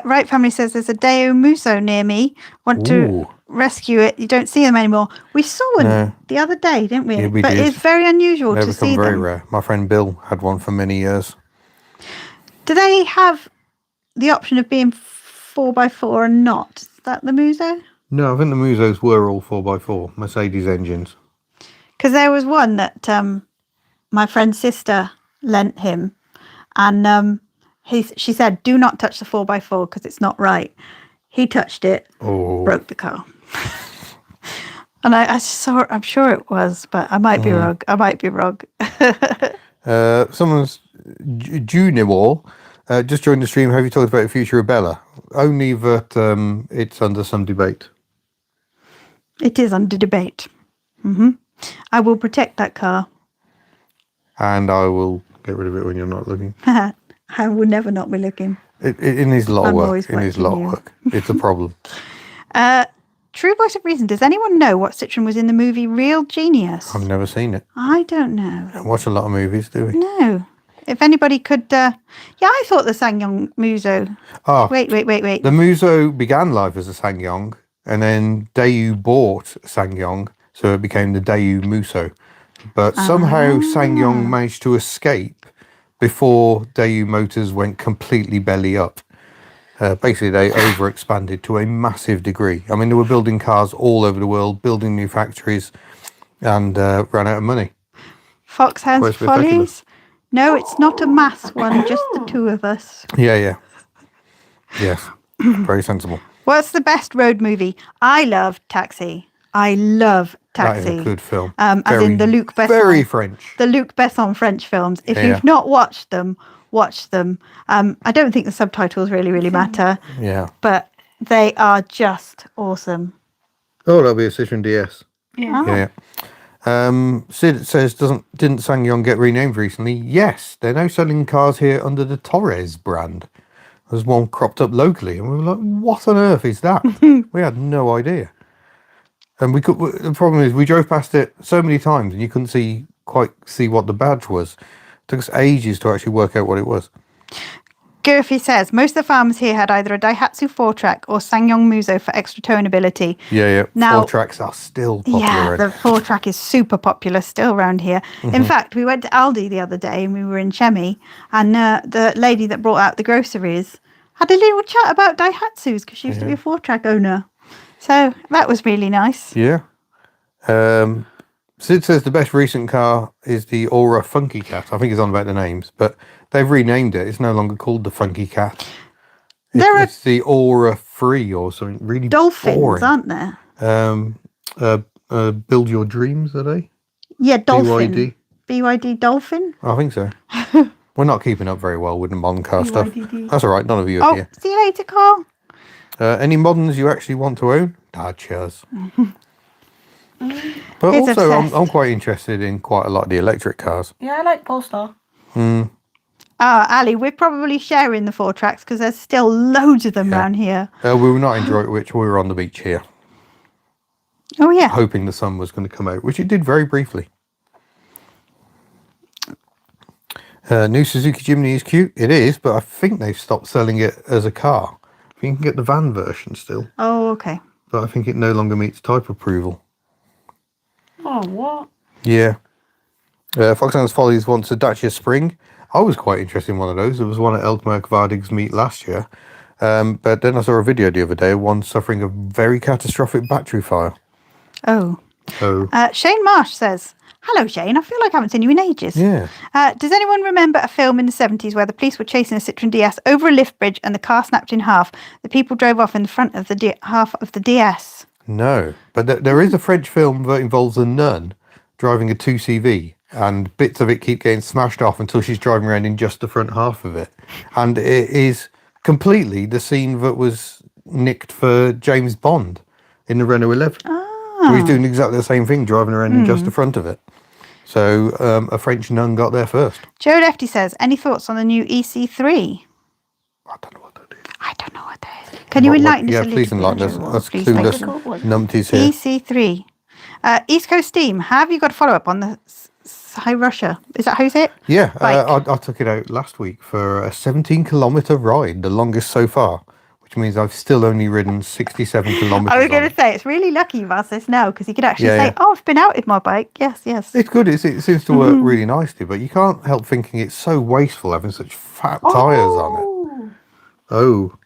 Right Family says there's a Deo Muso near me. Want to rescue it. You don't see them anymore. We saw one the other day, didn't we? Yeah, we but did. it's very unusual They to become see very them. rare. My friend Bill had one for many years. Do they have the option of being 4x4 and not? Is that the Muso? No, I think the Musos were all 4x4 Mercedes engines. Because there was one that my friend's sister lent him, and she said, "Do not touch the 4x4 because it's not right." He touched it, broke the car, and I saw. I'm sure it was, but I might be wrong. I might be wrong. Someone's Junior just joined the stream. Have you talked about the future of Bella? Only that it's under some debate. It is under debate. I will protect that car. And I will get rid of it when you're not looking. I will never not be looking. It needs a lot of I'm work. always It needs a lot watching of you. work. It's a problem. True voice of reason. Does anyone know what Citroen was in the movie Real Genius? I've never seen it. I don't know. Don't watch a lot of movies, do we? No. If anybody could... yeah, I thought the SsangYong Muso... Oh, Wait. the Muso began life as a SsangYong, and then Daewoo bought SsangYong, so it became the Daewoo Muso. But somehow SsangYong managed to escape before Daewoo Motors went completely belly up. Basically, they overexpanded to a massive degree. I mean, they were building cars all over the world, building new factories, and ran out of money. Foxhound's Quite spectacular. Follies? No, it's not a mass one, just the two of us. Yeah. Yes, very sensible. What's the best road movie? I love Taxi. I love Taxi. That is a good film. As in the Luc Besson. Very French. The Luc Besson French films. If Yeah. you've not watched them, watch them. I don't think the subtitles really matter, Yeah. but they are just awesome. Oh, that'll be a Citroen DS. Yeah. Yeah. Sid says, didn't SsangYong get renamed recently? Yes, they're now selling cars here under the Torres brand. There's one cropped up locally, and we were like, what on earth is that? We had no idea. And the problem is we drove past it so many times and you couldn't quite see what the badge was. It took us ages to actually work out what it was. Gurphy says, most of the farmers here had either a Daihatsu 4-track or SsangYong Muso for extra towability. Yeah. Now- 4-tracks are still popular. Yeah, the 4-track is super popular still around here. In fact, we went to Aldi the other day and we were in Chemmy, and the lady that brought out the groceries had a little chat about Daihatsus because she used to be a 4-track owner. So that was really nice. Yeah. Sid says the best recent car is the Aura Funky Cat. I think it's on about the names, but they've renamed it. It's no longer called the Funky Cat. It's the Aura Free or something really Dolphins, boring. aren't there? Build Your Dreams, are they? Yeah, Dolphin. BYD? BYD Dolphin. I think so. We're not keeping up very well with the modern car stuff. BYD. That's all right. None of you are Oh, here. see you later, Carl. Any moderns you actually want to own? Dachas. But He's also, obsessed. I'm quite interested in quite a lot of the electric cars. Yeah, I like Polestar. Ali, we're probably sharing the 4-tracks because there's still loads of them around here. We were not in Droitwich. We were on the beach here, Oh, yeah. hoping the sun was going to come out, which it did very briefly. New Suzuki Jimny is cute. It is, but I think they've stopped selling it as a car. You can get the van version still, Oh, okay. but I think it no longer meets type approval. Oh, what? Yeah. Foxhound's Follies wants a Dacia Spring. I was quite interested in one of those. There was one at Elkmark Vardig's meet last year. But then I saw a video the other day of one suffering a very catastrophic battery fire. Oh. So, Shane Marsh says, hello, Shane. I feel like I haven't seen you in ages. yeah. Does anyone remember a film in the 70s where the police were chasing a Citroen DS over a lift bridge and the car snapped in half? The people drove off in the front of the half of the DS. No. But there is a French film that involves a nun driving a 2CV, and bits of it keep getting smashed off until she's driving around in just the front half of it. And it is completely the scene that was nicked for James Bond in the Renault 11. Where he's doing exactly the same thing, driving around in just the front of it. So a French nun got there first. Joe Lefty says, any thoughts on the new EC3? I don't know what that is. I don't know what that is. Can you enlighten us a Yeah, little please bit, enlighten us. Joe? That's Please, thank clueless you. numpties here. EC3. East Coast Steam, have you got a follow-up on the High Russia? Is that how you say it? Yeah, Bike. I took it out last week for a 17-kilometre ride, the longest so far, which means I've still only ridden 67 kilometres. I was on going it. to say, it's really lucky you've asked this now because you could actually Yeah, say, yeah. oh, I've been out with my bike. Yes. It's good. It seems to work really nicely, but you can't help thinking it's so wasteful having such fat tyres on it. Oh.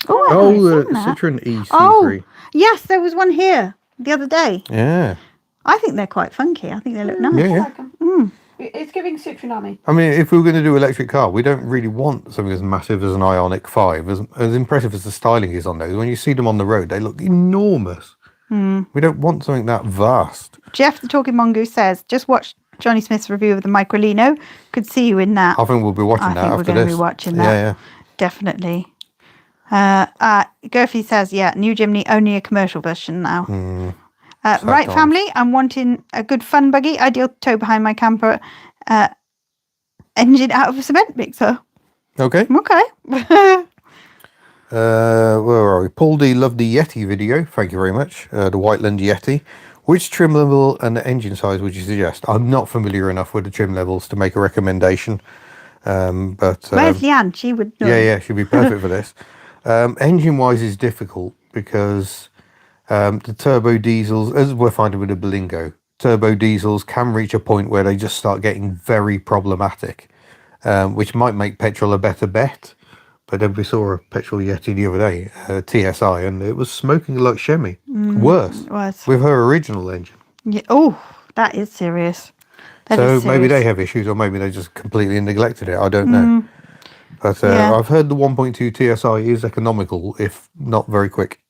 Oh, the Citroen EC3. Oh, yes, there was one here the other day. Yeah. I think they're quite funky. I think they look nice. Yeah, I yeah. like 'em. It's giving Citroen Army. I mean, if we were going to do electric car, we don't really want something as massive as an Ioniq 5. As impressive as the styling is on those, when you see them on the road, they look enormous. We don't want something that vast. Jeff, the Talking Mongoose, says, just watch Johnny Smith's review of the Microlino. Could see you in that. I think we'll be watching I that think we're after going to this. be watching that. Yeah, Definitely. Gurphy says, yeah, new Jimny, only a commercial version now. Right, times. family, I'm wanting a good fun buggy. Ideal to tow behind my camper. Engine out of a cement mixer. Okay. Okay. Where are we? Paul D loved the Yeti video. Thank you very much. The Whiteland Yeti. Which trim level and engine size would you suggest? I'm not familiar enough with the trim levels to make a recommendation. But Where's Leanne? She would know. yeah, she'd be perfect for this. Engine wise is difficult because the turbo diesels, as we're finding with the Berlingo, turbo diesels can reach a point where they just start getting very problematic, which might make petrol a better bet. But then we saw a petrol Yeti the other day, TSI, and it was smoking like Chemi. Worse. It was. With her original engine. Yeah. Oh, that is serious. That So is maybe they serious. have issues, or maybe they just completely neglected it. I don't know. But Yeah. I've heard the 1.2 TSI is economical, if not very quick.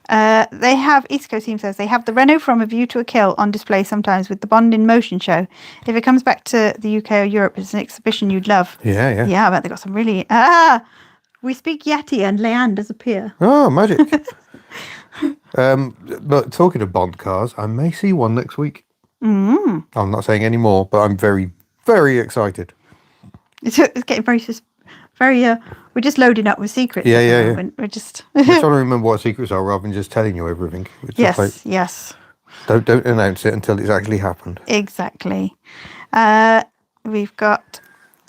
They have, East Coast team says, they have the Renault From a View to a Kill on display sometimes with the Bond in Motion show. If it comes back to the UK or Europe, it's an exhibition you'd love. Yeah. Yeah, I bet they got some really... we speak Yeti and Leanne does appear. Oh, magic. But talking of Bond cars, I may see one next week. I'm not saying any more, but I'm very, very excited. It's getting very, we're just loading up with secrets. Yeah, at the yeah. moment. We're just... I'm trying to remember what secrets are rather than just telling you everything. It's just like, yes. don't announce it until it's actually happened. Exactly. We've got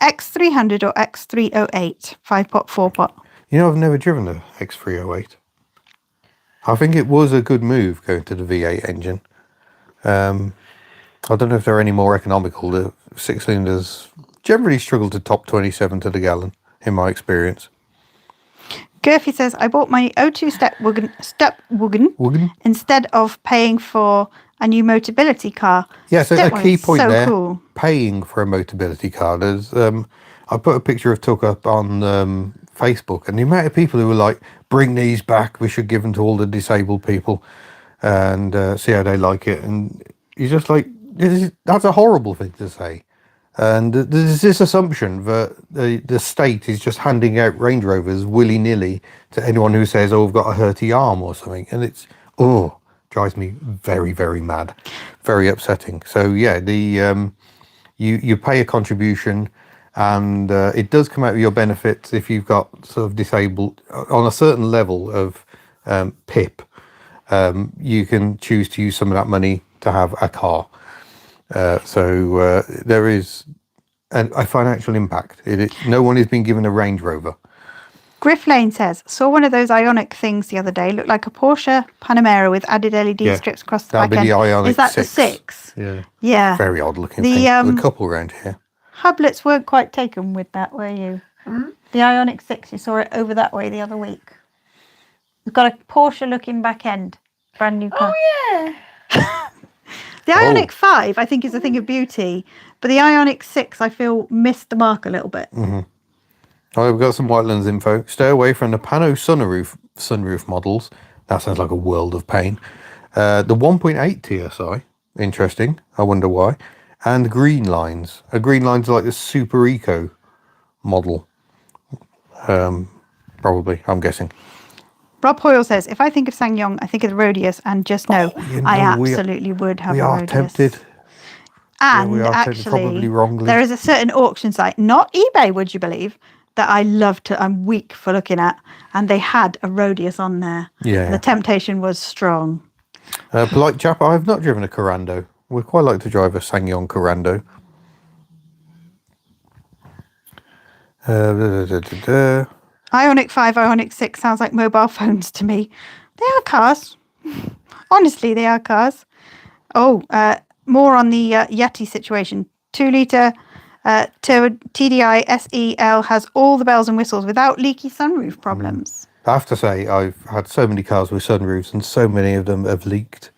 X300 or X308, 5-pot, 4-pot. You know, I've never driven a X308. I think it was a good move going to the V8 engine. I don't know if they're any more economical. The 6-cylinders generally struggle to top 27 to the gallon, in my experience. Gurfy says, I bought my O2 step wagon instead of paying for a new Motability car. Yeah, so a key point so there, cool. paying for a Motability car. There's, I put a picture of Tuck up on Facebook, and the amount of people who were like, bring these back, we should give them to all the disabled people and see how they like it. And you're just like, that's a horrible thing to say. And there's this assumption that the state is just handing out Range Rovers willy-nilly to anyone who says, oh, I've got a hurty arm or something. And it's, drives me very, very mad. Very upsetting. So, yeah, you pay a contribution, and it does come out of your benefits if you've got sort of disabled, on a certain level of PIP, you can choose to use some of that money to have a car. So there is a financial impact. No one has been given a Range Rover. Griff Lane says, saw one of those Ionic things the other day. Looked like a Porsche Panamera with added LED strips across the back end. The Ionic Is that 6. the 6? Yeah. Yeah. Very odd looking thing. There's a couple around here. Hublets weren't quite taken with that, were you? The Ionic 6, you saw it over that way the other week. It's got a Porsche looking back end. Brand new car. Oh, yeah. The Ionic 5, I think, is a thing of beauty. But the Ionic 6, I feel, missed the mark a little bit. Oh, we've got some Whitelands info. Stay away from the Pano sunroof models. That sounds like a world of pain. The 1.8 TSI, interesting. I wonder why. And Green Lines. Green Lines are like the Super Eco model. Probably, I'm guessing. Rob Hoyle says, if I think of SsangYong, I think of the Rodius, and just know, I absolutely would have a Rodius. We are tempted. And we are tempted, actually, probably wrongly. there is a certain auction site, not eBay, would you believe, that I love to, I'm weak for looking at, and they had a Rodius on there. Yeah. The temptation was strong. Polite chap, I have not driven a Corando. We'd quite like to drive a SsangYong Corando. Ionic 5, Ionic 6 sounds like mobile phones to me. They are cars. Honestly, they are cars. More on the Yeti situation. 2-litre TDI SEL has all the bells and whistles without leaky sunroof problems. I have to say, I've had so many cars with sunroofs, and so many of them have leaked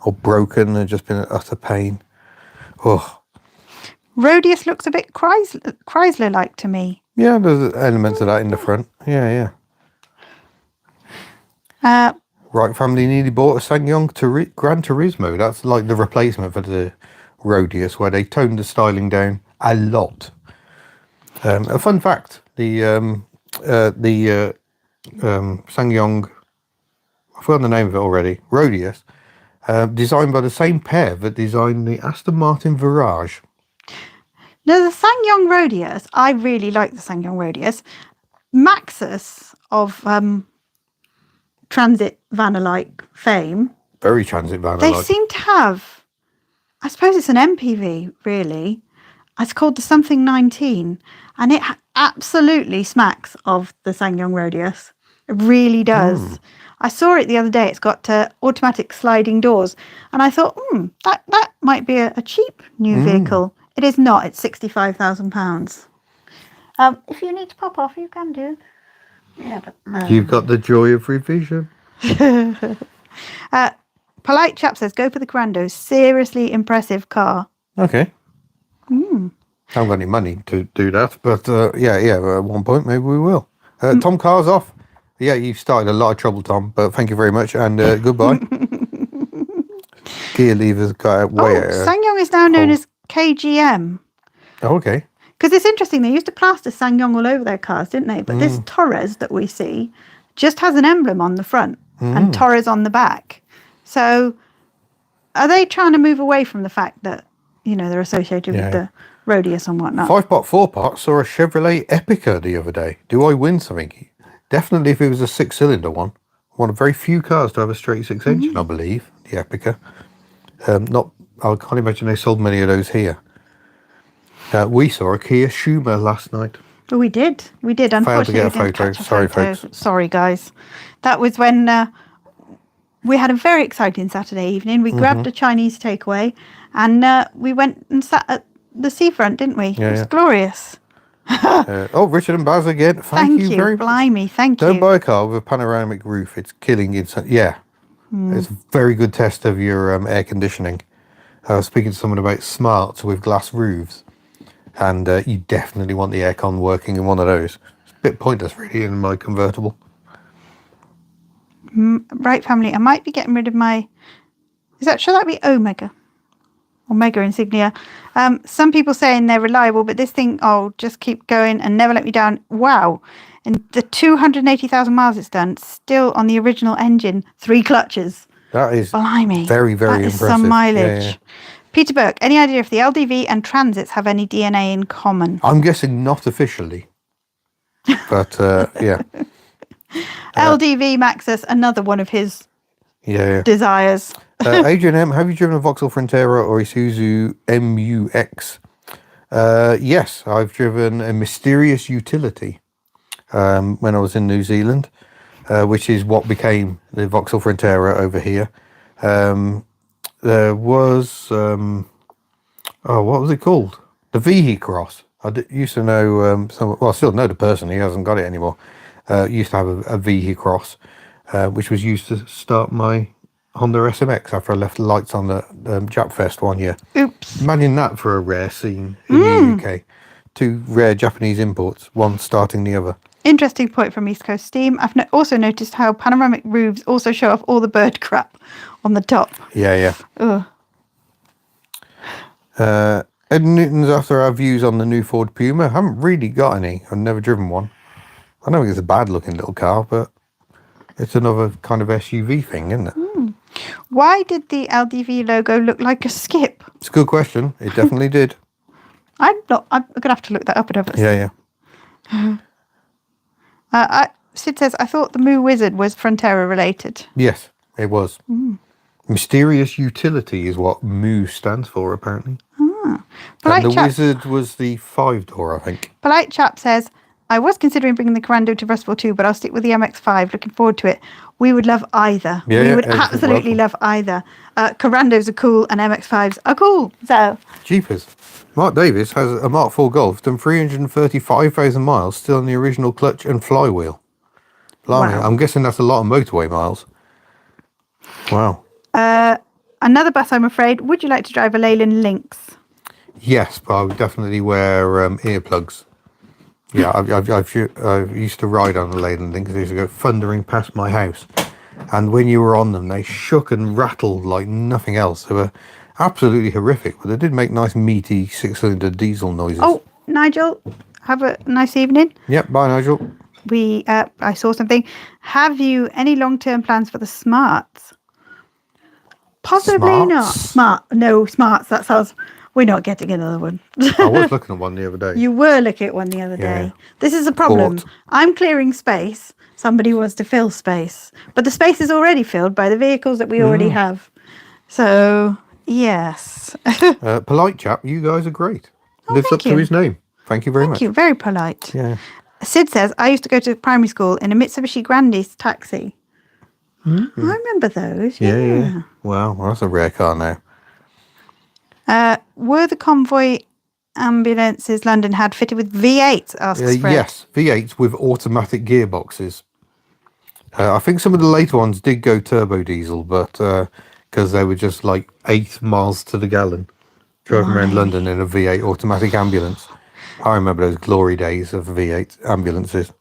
or broken and just been an utter pain. Oh. Rodius looks a bit Chrysler-like to me. Yeah, there's elements of that in the front. Yeah. Right family nearly bought a SsangYong Gran Turismo. That's like the replacement for the Rodius, where they toned the styling down a lot. A fun fact: the SsangYong, I forgot the name of it already, Rodius, designed by the same pair that designed the Aston Martin Virage. Now, the SsangYong Rodius, I really like the SsangYong Rodius. Maxus of transit van-alike fame. Very transit van. They seem to have, I suppose it's an MPV, really. It's called the something 19, and it absolutely smacks of the SsangYong Rodius. It really does. I saw it the other day. It's got automatic sliding doors, and I thought, that might be a cheap new vehicle. It is not. It's £65,000. If you need to pop off, you can do. Yeah, but You've got the joy of revision. Polite chap says, go for the Grando. Seriously impressive car. Okay. Haven't got any money to do that, but at one point maybe we will. Tom Carr's off. Yeah, you've started a lot of trouble, Tom, but thank you very much, and goodbye. Gear levers got away. SsangYong is now known as KGM. Oh, okay. Because it's interesting, they used to plaster SsangYong all over their cars, didn't they? But this Torres that we see just has an emblem on the front and Torres on the back. So are they trying to move away from the fact that, they're associated with the Rodius and whatnot? 5-pot, 4-pot saw a Chevrolet Epica the other day. Do I win something? Definitely if it was a 6-cylinder one. One of very few cars to have a straight 6 engine, I believe, the Epica. I can't imagine they sold many of those here. We saw a Kia Schumer last night. Oh, we did. Unfortunately, failed to get a we didn't photo. catch a Sorry, photo. folks. Sorry, guys. That was when we had a very exciting Saturday evening. We grabbed a Chinese takeaway and we went and sat at the seafront, didn't we? Yeah, it was glorious. Richard and Baz again. Thank you very much. Blimey, thank you. Don't buy a car with a panoramic roof. It's killing inside. Yeah. It's a very good test of your air conditioning. I was speaking to someone about smarts with glass roofs, and you definitely want the aircon working in one of those. It's a bit pointless, really, in my convertible. Right, family. I might be getting rid of my... Should that be Omega? Omega insignia. Some people saying they're reliable, but this thing, just keep going and never let me down. Wow. And the 280,000 miles it's done, still on the original engine, 3 clutches. That is Blimey. very, very that is impressive. Some mileage. Yeah. Peter Burke, any idea if the LDV and Transits have any DNA in common? I'm guessing not officially, but yeah. LDV Maxus, another one of his desires. Adrian M, have you driven a Vauxhall Frontera or Isuzu MUX? Yes, I've driven a mysterious utility when I was in New Zealand, which is what became the Vauxhall Frontera over here. There was, what was it called? The V-Cross. I used to know, I still know the person, he hasn't got it anymore. Used to have a V-Cross, which was used to start my Honda SMX after I left the lights on the Japfest one year. Oops. Imagine that for a rare scene in the UK. 2 rare Japanese imports, one starting the other. Interesting point from East Coast Steam. I've also noticed how panoramic roofs also show off all the bird crap on the top. Yeah. Ugh. Ed Newton's after our views on the new Ford Puma. I haven't really got any. I've never driven one. I don't think it's a bad looking little car, but it's another kind of SUV thing, isn't it? Why did the LDV logo look like a skip? It's a good question. It definitely did. I'm going to have to look that up. Yeah. Sid says, I thought the Moo Wizard was Frontera related. Yes, it was. Mysterious utility is what Moo stands for, apparently. And the Wizard was the 5-door, I think. Polite chap says, I was considering bringing the Corando to Rustival too, but I'll stick with the MX-5. Looking forward to it. We would love either. We would absolutely love either. Corandos are cool and MX-5s are cool. So Jeepers. Mark Davis has a Mark IV Golf, done 335,000 miles, still on the original clutch and flywheel. Blimey, wow. I'm guessing that's a lot of motorway miles. Wow. Another bus, I'm afraid. Would you like to drive a Leyland Lynx? Yes, but I would definitely wear earplugs. Yeah, I used to ride on a Leyland Lynx. They used to go thundering past my house. And when you were on them, they shook and rattled like nothing else. They were absolutely horrific, but they did make nice meaty 6-cylinder diesel noises. Oh, Nigel, have a nice evening. Yep, bye Nigel. I saw something. Have you any long-term plans for the Smarts? Possibly not. Smarts. Smarts. That sounds... We're not getting another one. I was looking at one the other day. You were looking at one the other day. Yeah. This is a problem. Port. I'm clearing space. Somebody wants to fill space. But the space is already filled by the vehicles that we already have. So, yes. Polite chap, you guys are great. Lives thank up to you. his name. Thank you very much. Thank you. Very polite. Yeah. Sid says, I used to go to primary school in a Mitsubishi Grandis taxi. I remember those. Yeah. Wow, well, that's a rare car now. Were the convoy ambulances London had fitted with V8s? Asks Fred. Yes, V8s with automatic gearboxes. I think some of the later ones did go turbo diesel, but because they were just like 8 miles to the gallon driving around London in a V8 automatic ambulance. I remember those glory days of V8 ambulances.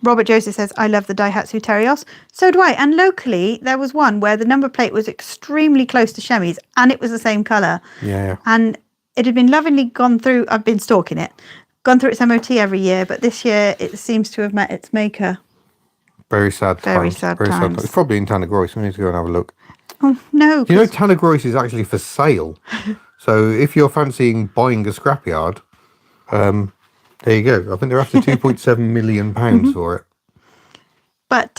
Robert Joseph says, I love the Daihatsu Terios. So do I. And locally, there was one where the number plate was extremely close to Chevy's and it was the same colour. Yeah. And it had been lovingly gone through, I've been stalking it, gone through its MOT every year, but this year it seems to have met its maker. Very sad times. Very sad times. It's probably in Tannergross. We need to go and have a look. Oh, no. You know, Tannergross is actually for sale. So if you're fancying buying a scrapyard, there you go. I think they're after £2.7 million for it. But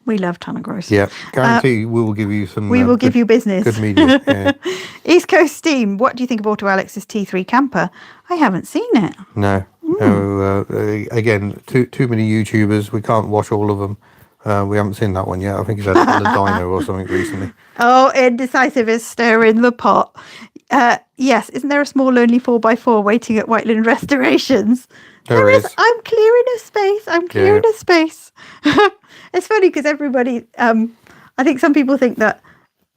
we love Tannergross. Yeah, guarantee we will give you some... We will give you business. Good media, yeah. East Coast Steam, what do you think of Auto Alex's T3 camper? I haven't seen it. No. Again, too many YouTubers. We can't watch all of them. We haven't seen that one yet. I think he's had a dyno or something recently. Oh, indecisive is stirring the pot. Yes, isn't there a small lonely 4x4 waiting at Whiteland Restorations? There is. I'm clearing a space. It's funny because everybody, I think some people think that,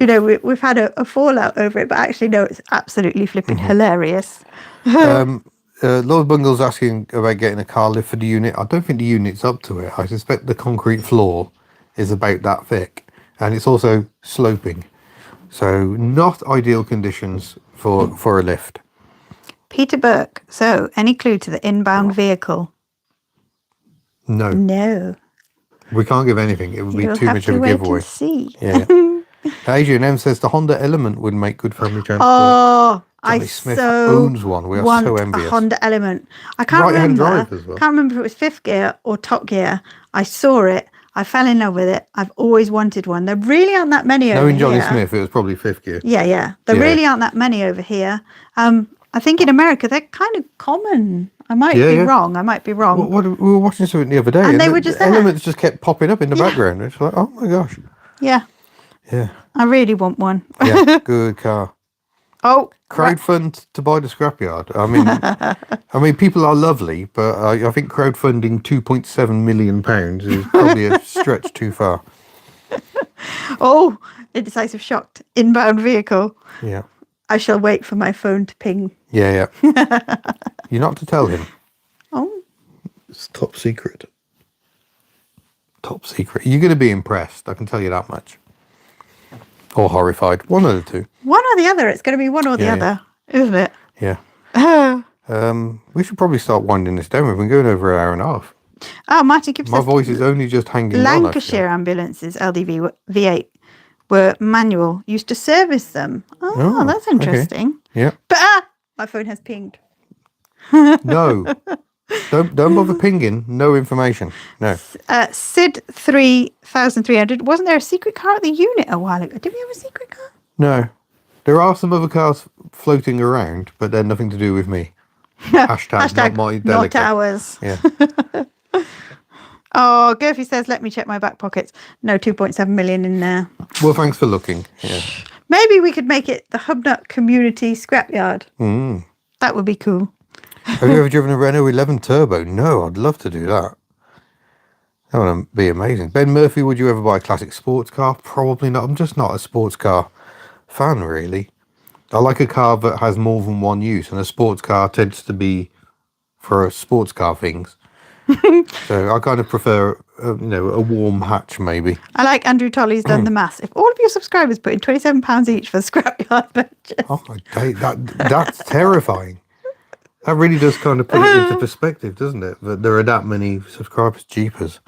you know, we've had a fallout over it, but actually, no, it's absolutely flipping hilarious. Lord Bungle's asking about getting a car lift for the unit. I don't think the unit's up to it. I suspect the concrete floor is about that thick, and it's also sloping. So not ideal conditions for a lift. Peter Burke, so any clue to the inbound vehicle? No. We can't give anything. It would be too much of a giveaway. And see. Yeah. Adrian M says the Honda Element would make good family transport. Oh, Johnny Smith owns one. We are so envious. A Honda Element. I can't Right-hand remember. drive as well. Can't remember if it was fifth gear or top gear. I saw it. I fell in love with it. I've always wanted one. There really aren't that many over Knowing Johnny here. Smith, it was probably fifth gear. Yeah. There really aren't that many over here. I think in America they're kind of common. I might be wrong. We were watching something the other day, and they were just the Elements just kept popping up in the background. It's like, oh my gosh. Yeah. I really want one. Yeah, good car. Oh, Crowdfund to buy the scrapyard. I mean, people are lovely, but I think crowdfunding £2.7 million is probably a stretch too far. Oh, indecisive shocked. Inbound vehicle. Yeah. I shall wait for my phone to ping. Yeah. You're not to tell him. Oh. It's top secret. Top secret. You're going to be impressed, I can tell you that much. Or horrified. One of the two. One or the other. It's going to be one or the other, isn't it? Yeah. We should probably start winding this down. We've been going over an hour and a half. Oh, Martin Gibbs My voice is only just hanging on. Lancashire ambulances, LDV V8, were manual. Used to service them. Oh, that's interesting. Okay. Yeah. But my phone has pinged. No. Don't bother pinging. No information. No. Sid 3300. Wasn't there a secret car at the unit a while ago? Did we have a secret car? No. There are some other cars floating around, but they're nothing to do with me. Hashtag not my delicate. Not ours. Yeah. Oh, Gurphy says, let me check my back pockets. No 2.7 million in there. Well, thanks for looking. Yeah. Maybe we could make it the HubNut Community Scrapyard. That would be cool. Have you ever driven a Renault 11 Turbo? No, I'd love to do that. That would be amazing. Ben Murphy, would you ever buy a classic sports car? Probably not. I'm just not a sports car fan, really. I like a car that has more than one use, and a sports car tends to be for sports car things. So I kind of prefer, a warm hatch, maybe. I like Andrew Tolley's done the maths. If all of your subscribers put in £27 each for the scrapyard purchase. Oh, that's terrifying. That really does kind of put it into perspective, doesn't it? That there are that many subscribers. Jeepers.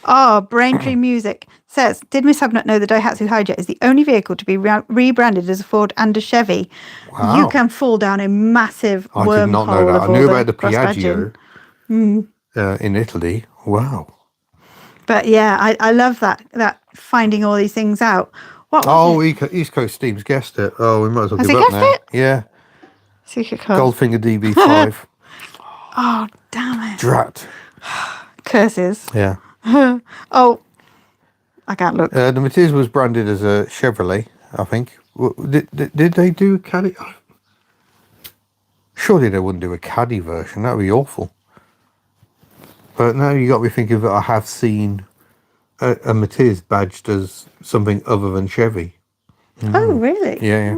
Oh, Braintree Music says, did Miss HubNut know the Daihatsu Hijet is the only vehicle to be rebranded as a Ford and a Chevy? Wow. You can fall down a massive I did not know wormhole that. of I knew all about the cross badging. Piaggio in Italy. Wow. But yeah, I love that finding all these things out. What was it? East Coast Steam's guessed it. Oh, we might as well Has give he up guessed now. it? Yeah. Secret code. Goldfinger DB5. Oh, damn it. Drat. Curses. Yeah. Oh, I can't look. The Matiz was branded as a Chevrolet, I think. Did they do a Caddy? Surely they wouldn't do a Caddy version. That would be awful. But now you got me thinking that I have seen a Matiz badged as something other than Chevy. Oh, really? Yeah.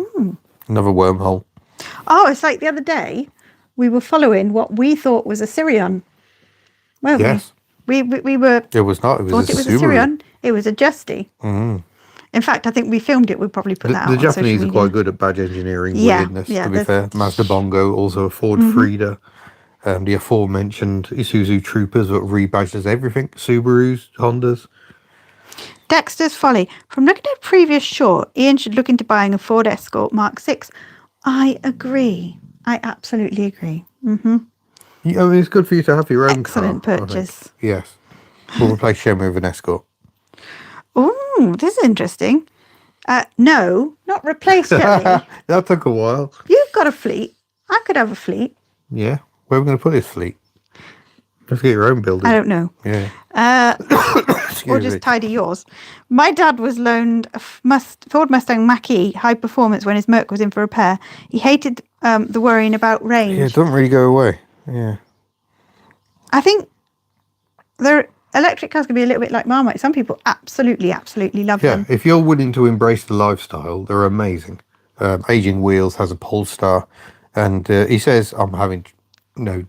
Another wormhole. Oh, it's like the other day we were following what we thought was a Sirion, weren't Yes. we? We were. It was not. It was Thought a it was a Subaru. Sirion. It was a Justy. In fact, I think we filmed it. We'll probably put that out. The on Japanese social are media. quite good at badge engineering Yeah, weirdness, yeah, to be there's- fair. Mazda Bongo, also a Ford Frida. The aforementioned Isuzu Troopers that rebadged as everything. Subarus, Hondas. Dexter's Folly. From looking at a previous short, Ian should look into buying a Ford Escort Mark 6. I agree. I absolutely agree. Yeah, I mean, it's good for you to have your own Excellent car. I think. purchase. Yes. We'll replace Shem with an Escort. Oh, this is interesting. No, not replace Chevy. That took a while. You've got a fleet. I could have a fleet. Yeah. Where are we going to put this fleet? Let's get your own building. I don't know. Yeah. Or just tidy yours. My dad was loaned a Ford Mustang Mach-E high performance when his Merc was in for repair. He hated the worrying about range. Yeah, it doesn't really go away. Yeah. I think their electric cars can be a little bit like Marmite. Some people absolutely love Yeah, them. if you're willing to embrace the lifestyle, they're amazing. Aging Wheels has a Polestar, and he says, I'm having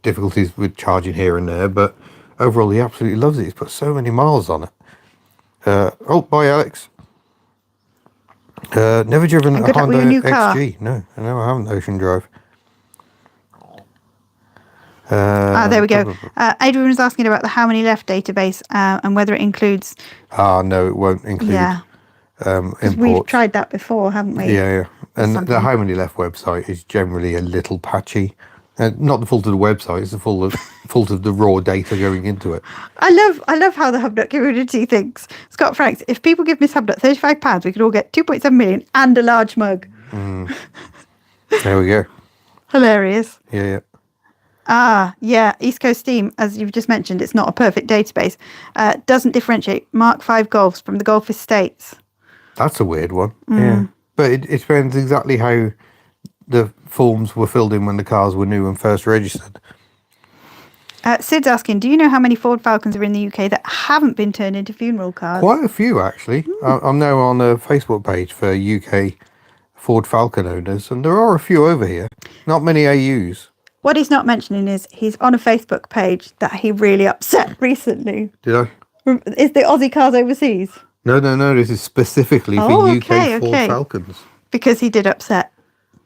difficulties with charging here and there, but overall he absolutely loves it. He's put so many miles on it. Bye Alex. Never driven a good luck with your Honda new car. XG. No, I haven't. Ocean Drive. There we go. Adrian was asking about the How Many Left database and whether it includes... No, it won't include We've imports. tried that before, haven't we? Yeah. And Something. the How Many Left website is generally a little patchy. Not the fault of the website, it's the fault of the raw data going into it. I love how the HubNut community thinks. Scott Franks, if people give Miss HubNut £35, we could all get 2.7 million and a large mug. There we go. Hilarious. Yeah. Yeah, East Coast Steam, as you've just mentioned, it's not a perfect database. Doesn't differentiate Mark V Golfs from the Golf Estates. That's a weird one. Yeah. But it depends exactly how the forms were filled in when the cars were new and first registered. Sid's asking, do you know how many Ford Falcons are in the UK that haven't been turned into funeral cars? Quite a few, actually. I'm now on a Facebook page for UK Ford Falcon owners, and there are a few over here. Not many AUs. What he's not mentioning is he's on a Facebook page that he really upset recently. Did I? Is the Aussie cars overseas? No. This is specifically for UK Ford Falcons. Because he did upset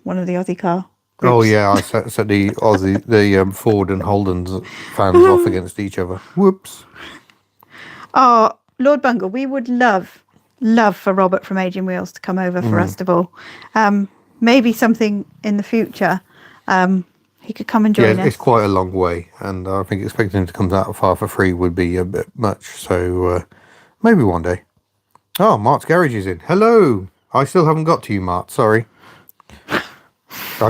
one of the Aussie car groups. Oh yeah, I set the Ford and Holden's fans off against each other. Whoops. Oh, Lord Bungle, we would love for Robert from Aging Wheels to come over for Rustival. Maybe something in the future. He could come and join us. It's quite a long way, and I think expecting him to come that far for free would be a bit much. So maybe one day. Oh, Mart's Garage is in. Hello. I still haven't got to you, Mart. Sorry. I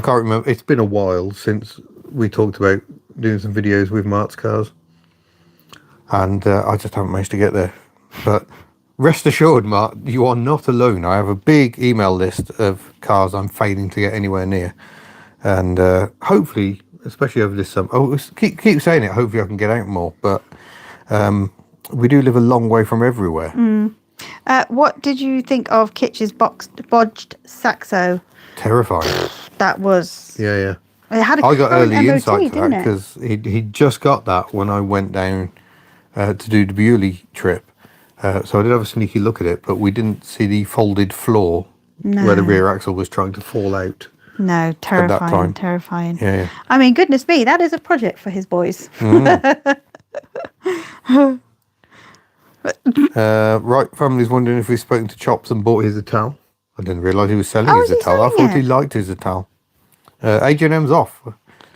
can't remember. It's been a while since we talked about doing some videos with Mart's cars. And I just haven't managed to get there. But rest assured, Mart, you are not alone. I have a big email list of cars I'm failing to get anywhere near. And hopefully, especially over this summer, keep saying it, hopefully I can get out more. But we do live a long way from everywhere. What did you think of Kitch's bodged Saxo? Terrifying. That was... Yeah. It had I got early MOT, insight to that didn't it? because he'd just got that when I went down to do the Bewley trip. So I did have a sneaky look at it, but we didn't see the folded floor where the rear axle was trying to fall out. No, time. terrifying. Yeah. I mean, goodness me, that is a project for his boys. Right, family's wondering if we've spoken to Chops and bought his Ital. I didn't realise he was selling Oh, his is he Ital. I selling thought he it? liked his Ital. Adrian off.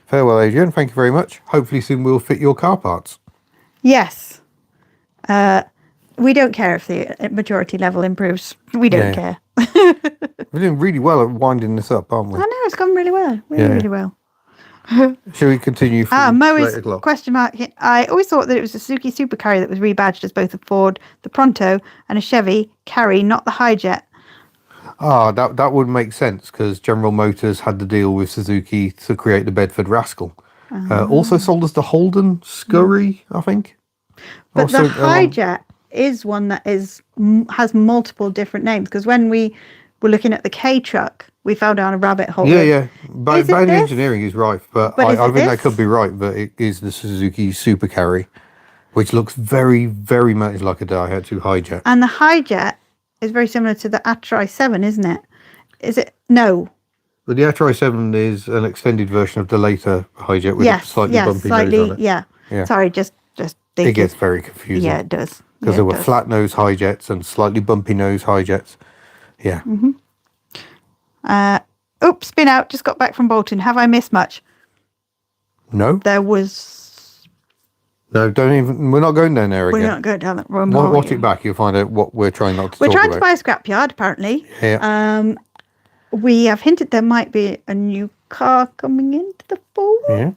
Farewell, Adrian. Thank you very much. Hopefully soon we'll fit your car parts. Yes. We don't care if the majority level improves. We don't care. We're doing really well at winding this up, aren't we? I know, it's gone really well. Really well. Shall we continue from Mo 8 is o'clock? question mark. I always thought that it was a Suzuki Supercarry that was rebadged as both a Ford, the Pronto, and a Chevy Carry, not the Hijet. That would make sense because General Motors had the deal with Suzuki to create the Bedford Rascal. Also sold us the Holden Scurry, I think. But Also, the Hijet is one that has multiple different names, because when we were looking at the K truck, we fell down a rabbit hole. Bound engineering is right, but I think that could be right. But it is the Suzuki Supercarry, which looks very, very much like a Daihatsu Hijet. And the Hijet is very similar to the Atrai 7, isn't it? Is it? No. But the Atrai 7 is an extended version of the later Hijet with a slightly bumpy nose on it. Yeah. Sorry, just it gets very confusing. Yeah, it does. Because there were flat nose Hijets and slightly bumpy nose Hijets. Yeah. Oops, been out. Just got back from Bolton. Have I missed much? No. There was. No, don't even. We're not going down there again. We're not going down that road. Watch it back. You'll find out what we're trying not to We're talk trying about. to buy a scrapyard, apparently. Yeah. We have hinted there might be a new car coming into the fold. Yeah.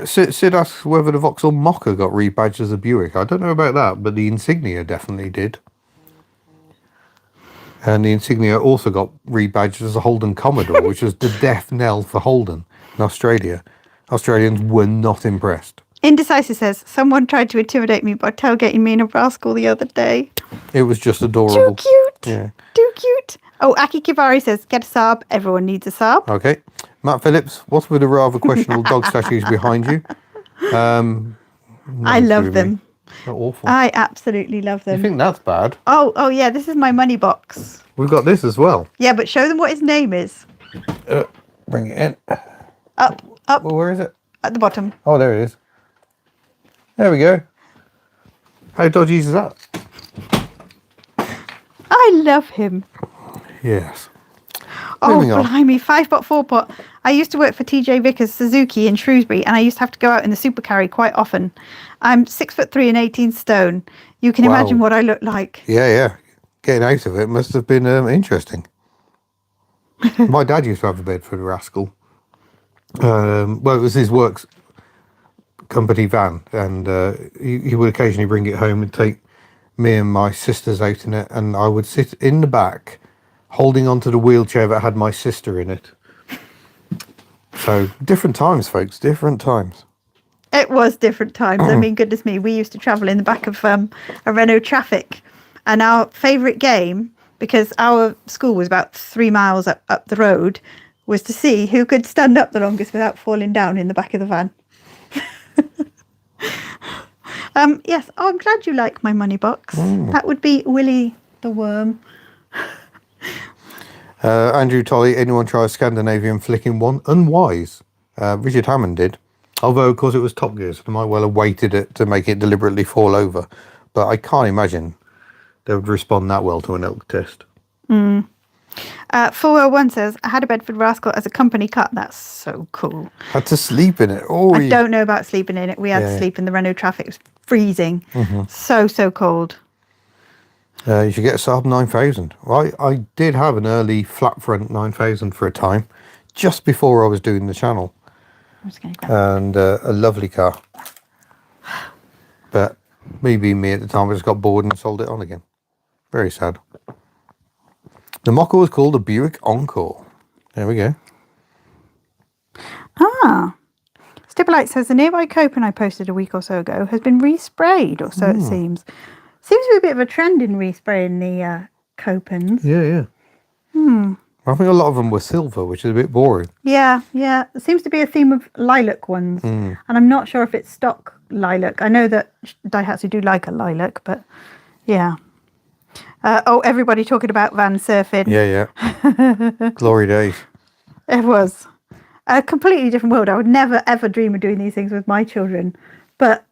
Sid asks whether the Vauxhall Mocha got rebadged as a Buick. I don't know about that, but the Insignia definitely did. And the Insignia also got rebadged as a Holden Commodore, which was the death knell for Holden in Australia. Australians were not impressed. Indecisive says, someone tried to intimidate me by tailgating me in a rascal the other day. It was just adorable. Too cute. Yeah. Too cute. Oh, Aki Kivari says, get a Saab. Everyone needs a Saab. Okay. Matt Phillips, what's with the rather questionable dog statues behind you? I love them. They're awful. I absolutely love them. You think that's bad? Oh yeah, this is my money box. We've got this as well. Yeah, but show them what his name is. Bring it in. Up. Well, where is it? At the bottom. Oh, there it is. There we go. How dodgy is that? I love him. Yes. Oh, Moving on. blimey, 5-pot, 4-pot. I used to work for TJ Vickers Suzuki in Shrewsbury, and I used to have to go out in the supercarry quite often. I'm 6'3" and 18 stone. You can imagine what I look like. Yeah. Getting out of it must have been interesting. My dad used to have a Bedford Rascal. Well, it was his works company van, and he would occasionally bring it home and take me and my sisters out in it, and I would sit in the back holding onto the wheelchair that had my sister in it. So different times, folks, different times. It was different times. I mean, goodness me, we used to travel in the back of a Renault Traffic, and our favourite game, because our school was about 3 miles up the road, was to see who could stand up the longest without falling down in the back of the van. Yes, I'm glad you like my money box. That would be Willy the Worm. Andrew Tolley, anyone try a Scandinavian flicking one? Unwise. Richard Hammond did. Although, of course, it was Top Gear, so they might well have weighted it to make it deliberately fall over. But I can't imagine they would respond that well to an elk test. 401 says, I had a Bedford Rascal as a company car. That's so cool. Had to sleep in it. I don't know about sleeping in it. We had to sleep in the Renault Traffic. It was freezing. So cold. You should get a Saab 9000. Well, I did have an early flat front 9000 for a time, just before I was doing the channel. And a lovely car. But me being me at the time, I just got bored and sold it on again. Very sad. The Mocha was called a Buick Encore. There we go. Stipulite says the nearby Copen I posted a week or so ago has been resprayed, or so it seems. Seems to be a bit of a trend in respraying the Copens. Yeah. I think a lot of them were silver, which is a bit boring. Yeah. There seems to be a theme of lilac ones. And I'm not sure if it's stock lilac. I know that Daihatsu do like a lilac, but yeah. Everybody talking about van surfing. Yeah. Glory days. It was a completely different world. I would never, ever dream of doing these things with my children. But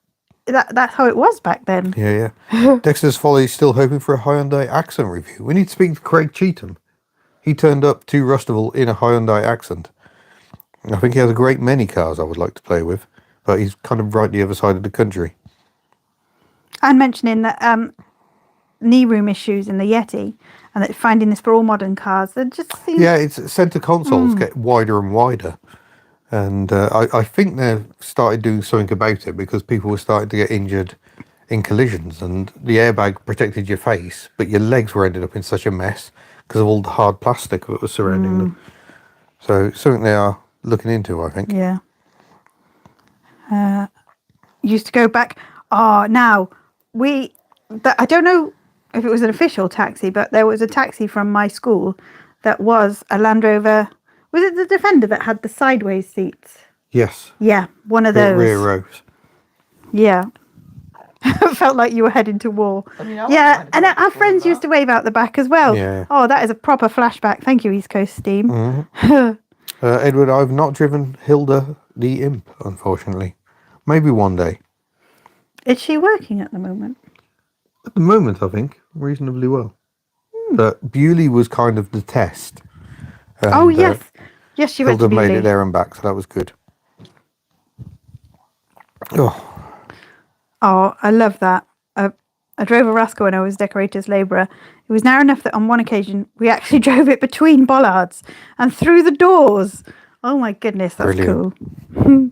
that's how it was back then. Yeah, yeah. Dexter's Folly is still hoping for a Hyundai Accent review. We need to speak to Craig Cheetham. He turned up to Rustival in a Hyundai Accent. I think he has a great many cars I would like to play with, but he's kind of right the other side of the country. And mentioning that knee room issues in the Yeti, and that finding this for all modern cars, that just seems... Yeah, it's centre consoles get wider and wider. And I think they've started doing something about it because people were starting to get injured in collisions, and the airbag protected your face, but your legs were ended up in such a mess because of all the hard plastic that was surrounding them. So something they are looking into, I think. Yeah. Used to go back. Oh, now I don't know if it was an official taxi, but there was a taxi from my school that was a Land Rover. Was it the Defender that had the sideways seats? Yes. Yeah, one of those. Rear rows. Yeah. Felt like you were heading to war. I mean, Yeah, and our friends used to wave out the back as well. Yeah. Oh, that is a proper flashback. Thank you, East Coast Steam. Edward, I've not driven Hilda the Imp, unfortunately. Maybe one day. Is she working at the moment? At the moment, I think, reasonably well. But Bewley was kind of the test. And, Oh, yes. Yes, she went to Hilda made Bewley. it there and back, so that was good. Oh, Oh, I love that. I drove a Rascal when I was decorator's labourer. It was narrow enough that on one occasion we actually drove it between bollards and through the doors. Oh my goodness, that's Brilliant. cool.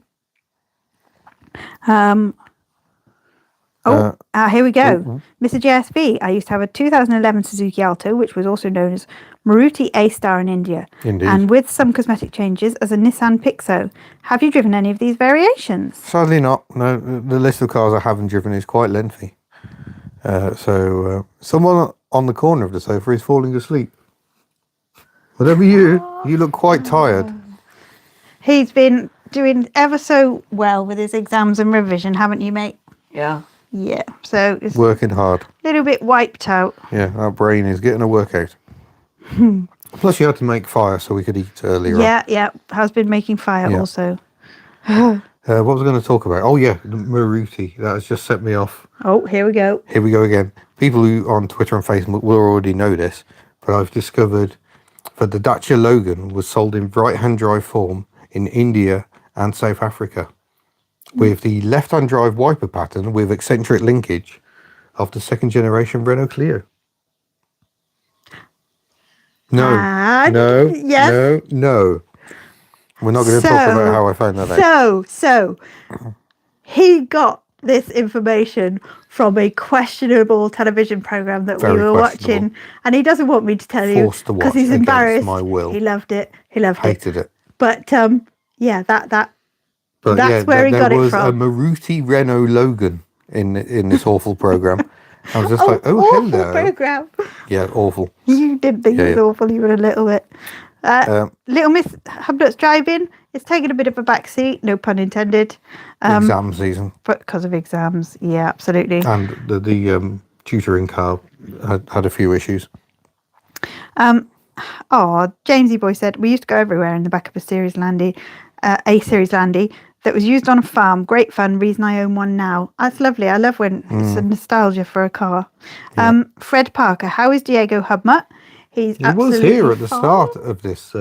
Here we go. Mr. JSB, I used to have a 2011 Suzuki Alto, which was also known as Maruti A-Star in India. Indeed. And with some cosmetic changes as a Nissan Pixo. Have you driven any of these variations? sadly not. No, the list of cars I haven't driven is quite lengthy. So someone on the corner of the sofa is falling asleep. Whatever you look quite tired. He's been doing ever so well with his exams and revision, haven't you, mate? Yeah. Yeah, so it's Working hard. a little bit wiped out. Yeah, our brain is getting a workout. Plus you had to make fire so we could eat earlier on. Yeah, has been making fire Yeah. also. What was I going to talk about? Oh yeah, the Maruti. That has just set me off. Oh, here we go. Here we go again. People who on Twitter and Facebook will already know this, but I've discovered that the Dacia Logan was sold in right-hand drive form in India and South Africa, with the left-hand drive wiper pattern with eccentric linkage of the second generation Renault Clio. And No. We're not going to talk about how I found that out. So he got this information from a questionable television program that Very we were questionable. watching, and he doesn't want me to tell you Forced to because watch he's against embarrassed. my will. He loved it. He loved Hated it. But yeah, that But that's yeah, where he got there it was from. a Maruti Renault Logan in this awful program. I was just awful hello. program. Yeah, awful. You didn't think it was awful, you were a little bit. Little Miss Hubnut's driving is taking a bit of a back seat, no pun intended. Exam season. But because of exams, yeah, absolutely. And the tutoring car had a few issues. Jamesy Boy said, we used to go everywhere in the back of a Series Landy that was used on a farm. Great fun. Reason I own one now. That's lovely. I love when it's a nostalgia for a car. Yeah. Fred Parker, how is Diego HubNut? He was here at the start of this.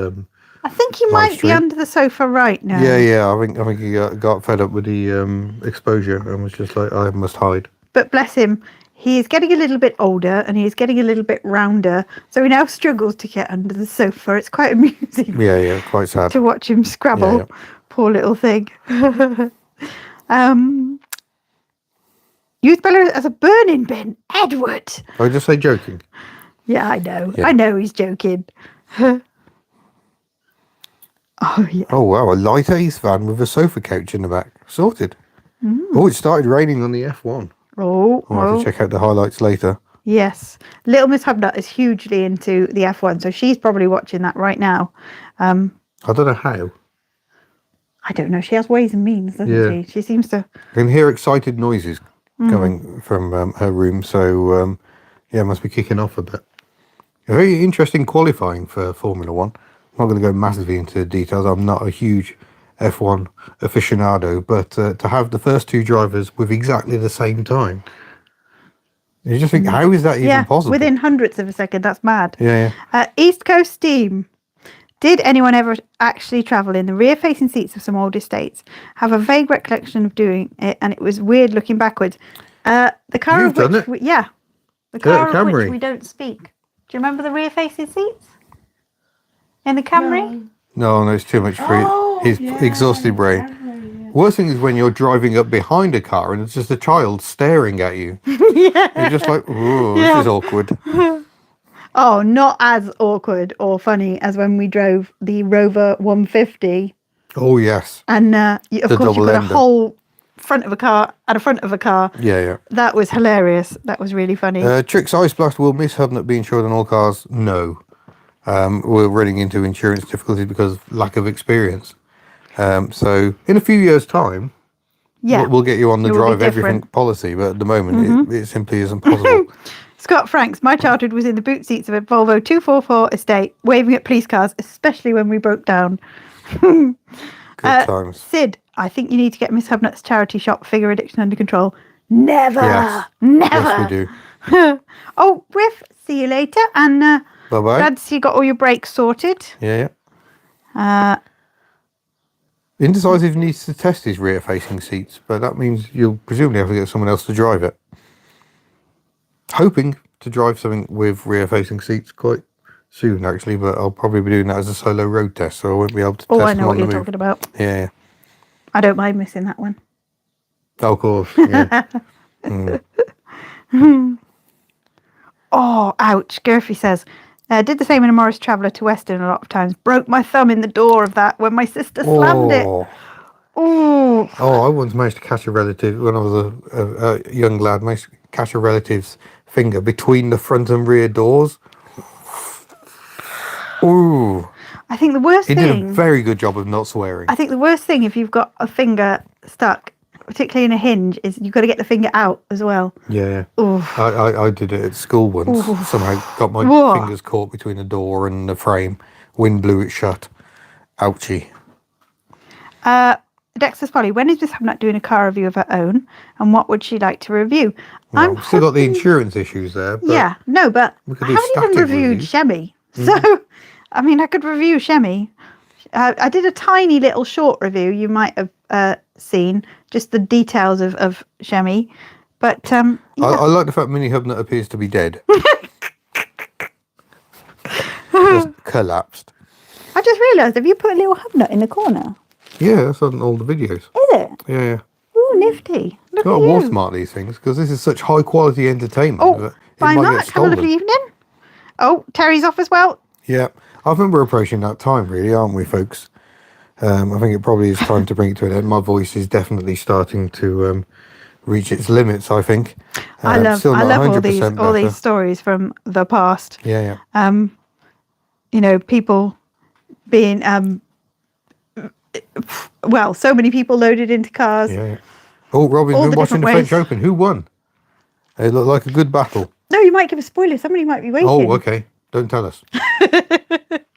I think he might be stream. under the sofa right now. Yeah. I think he got fed up with the exposure and was just like, I must hide. But bless him, he is getting a little bit older and he is getting a little bit rounder. So he now struggles to get under the sofa. It's quite amusing. Yeah, quite sad. To watch him scrabble. Yeah. Poor little thing. Use Bella as a burning bin. Edward. I just say joking. Yeah, I know. Yeah. I know he's joking. Oh, yeah. Oh, wow. A light Ace van with a sofa couch in the back. Sorted. Oh, it started raining on the F1. I'll have to check out the highlights later. Yes. Little Miss Hubnut is hugely into the F1, so she's probably watching that right now. I don't know how. I don't know. She has ways and means, doesn't she? She seems to... I can hear excited noises coming from her room, so it must be kicking off a bit. A very interesting qualifying for Formula One. I'm not going to go massively into details. I'm not a huge F1 aficionado, but to have the first two drivers with exactly the same time, you just think, how is that even possible? Within hundredths of a second. That's mad. Yeah. East Coast Steam. Did anyone ever actually travel in the rear-facing seats of some old estates? Have a vague recollection of doing it, and it was weird looking backwards. The car You've of done which it. the car of Camry. which we don't speak. Do you remember the rear-facing seats in the Camry? No, it's too much for his exhausted brain. Camry, Worst thing is when you're driving up behind a car and it's just a child staring at you. You're just like, ooh, this is awkward. Oh, not as awkward or funny as when we drove the Rover 150. Oh, yes. And of course, you've got a double-ender. whole front of a car and a front of a car. Yeah. That was hilarious. That was really funny. Tricks Ice Blast will miss HubNut being insured on all cars. No. We're running into insurance difficulties because of lack of experience. So in a few years' time, we'll get you on the It will be drive everything different. policy. But at the moment, it simply isn't possible. Scott Franks, my childhood was in the boot seats of a Volvo 244 estate, waving at police cars, especially when we broke down. Good times. Sid, I think you need to get Miss Hubnut's charity shop figure addiction under control. Never. Yes. Never. Yes, we do. Oh, Griff, see you later. And Bye-bye. glad to see you got all your brakes sorted. Yeah. Uh, Indecisive needs to test his rear-facing seats, but that means you'll presumably have to get someone else to drive it. Hoping to drive something with rear-facing seats quite soon, actually, but I'll probably be doing that as a solo road test, so I won't be able to test I them know what on you're the move. talking about. Yeah. I don't mind missing that one. Oh, of course. Yeah. Oh, ouch. Gerfy says, did the same in a Morris Traveller to Western a lot of times. Broke my thumb in the door of that when my sister slammed it. Oh, Oh, I once managed to catch a relative when I was a young lad. Managed to catch a relative's finger between the front and rear doors. Ooh. I think the worst He thing... did a very good job of not swearing. I think the worst thing if you've got a finger stuck, particularly in a hinge, is you've got to get the finger out as well. Yeah. Oof. I did it at school once. Oof. Somehow got my Whoa. fingers caught between the door and the frame. Wind blew it shut. Ouchie. Dexter's Polly, when is Miss Hubnut doing a car review of her own, and what would she like to review? Well, we've still got the insurance issues there. But Yeah, no, but we I could do haven't even static reviewed reviews. Shemmy. So, I mean, I could review Shemmy. I did a tiny little short review you might have seen, just the details of Shemmy. But, yeah. I like the fact Mini HubNut appears to be dead. Just collapsed. I just realised, have you put a little Hubnut in the corner? Yeah, that's on all the videos. Is it? Yeah. Ooh, nifty. Look Got at to you. watermark these things because this is such high quality entertainment. Oh, that it bye, might Mark. get Have a stolen. lovely evening. Oh, Terry's off as well. Yeah, I think we're approaching that time, really, aren't we, folks? I think it probably is time to bring it to an end. My voice is definitely starting to reach its limits, I think. I love still not all 100% these better. stories from the past. Yeah. You know, people being well, so many people loaded into cars. Yeah. Oh, Robin's All been the watching the different French Open. Who won? It looked like a good battle. No, you might give a spoiler. Somebody might be waiting. Oh, okay. Don't tell us.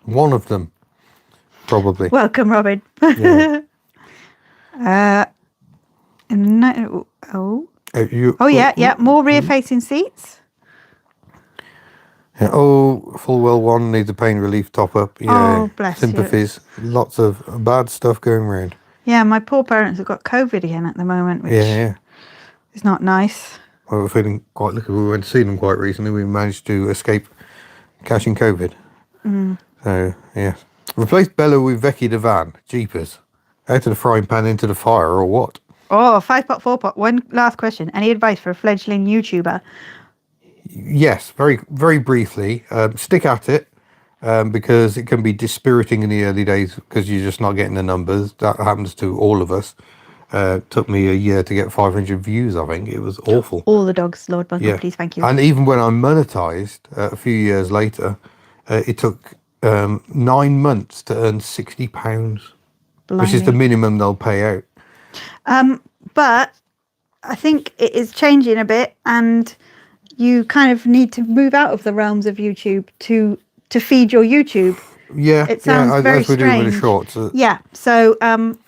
One of them, probably. Welcome, Robin. Yeah. No, You, more rear-facing seats. Yeah, Fullwell 1 needs a pain relief top-up. Yeah, Oh, bless you. sympathies. Lots of bad stuff going around. Yeah, my poor parents have got COVID again at the moment, which Yeah. is not nice. Well, we're feeling quite lucky. We went to see them quite recently. We managed to escape catching COVID. So, yeah. Replaced Bella with Becky the van. Jeepers. Out of the frying pan into the fire, or what? Oh, 5-pot, 4-pot. One last question. Any advice for a fledgling YouTuber? Yes, very, very briefly. Stick at it, because it can be dispiriting in the early days because you're just not getting the numbers. That happens to all of us. Took me a year to get 500 views, I think. It was awful. All the dogs, Lord Bungle, Yeah. please, thank you. And even when I monetized a few years later, it took 9 months to earn £60, which is the minimum they'll pay out. But I think it is changing a bit, and you kind of need to move out of the realms of YouTube to feed your YouTube. Yeah, It sounds very as we do with the strange. shorts. Yeah, so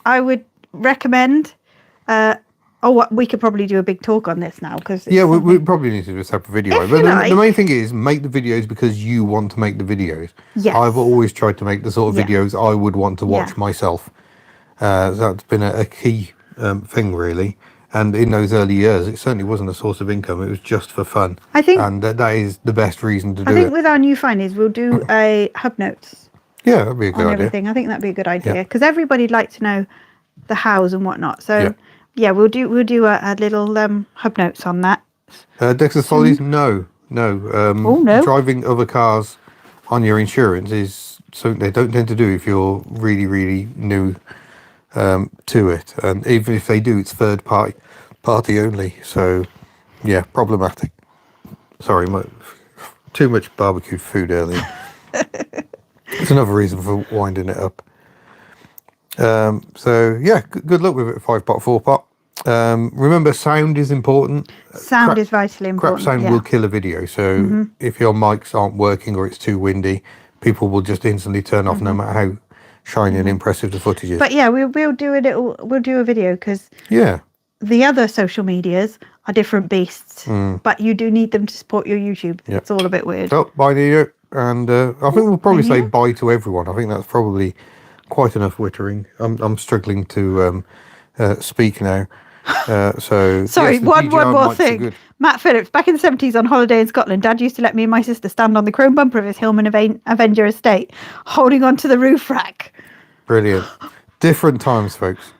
I would recommend. We could probably do a big talk on this now because Yeah, we probably need to do a separate video. If But you like. the main thing is make the videos because you want to make the videos. Yes. I've always tried to make the sort of Yeah. videos I would want to watch Yeah. myself. That's been a key thing, really. And in those early years, it certainly wasn't a source of income. It was just for fun. I think- and that is the best reason to do I think it. with our new findings, we'll do a hub notes Yeah, that'd be a good on idea. everything. I think that'd be a good idea Yeah. because everybody'd like to know the hows and whatnot. So Yeah. yeah, we'll do a little hub notes on that. Dexter's Follies, no. Oh, no. Driving other cars on your insurance is something they don't tend to do if you're really, really new to it. And even if they do, it's third party only. So, yeah, problematic. Sorry, too much barbecued food earlier. It's another reason for winding it up. So, yeah, good luck with it, 5-pot, 4-pot. Remember, sound is important. Sound is vitally important. Crap sound yeah. will kill a video. So if your mics aren't working or it's too windy, people will just instantly turn off no matter how shiny and impressive the footage is. But yeah, we'll do a video because Yeah. the other social medias are different beasts, but you do need them to support your YouTube. Yeah. It's all a bit weird. Oh, bye, Nino. And I think we'll probably say Nino? bye to everyone. I think that's probably quite enough wittering. I'm struggling to speak now. So Sorry, yes, the one DJI more mics are thing. good. Matt Phillips, back in the 70s on holiday in Scotland, Dad used to let me and my sister stand on the chrome bumper of his Hillman Avenger estate, holding onto the roof rack. Brilliant. Different times, folks.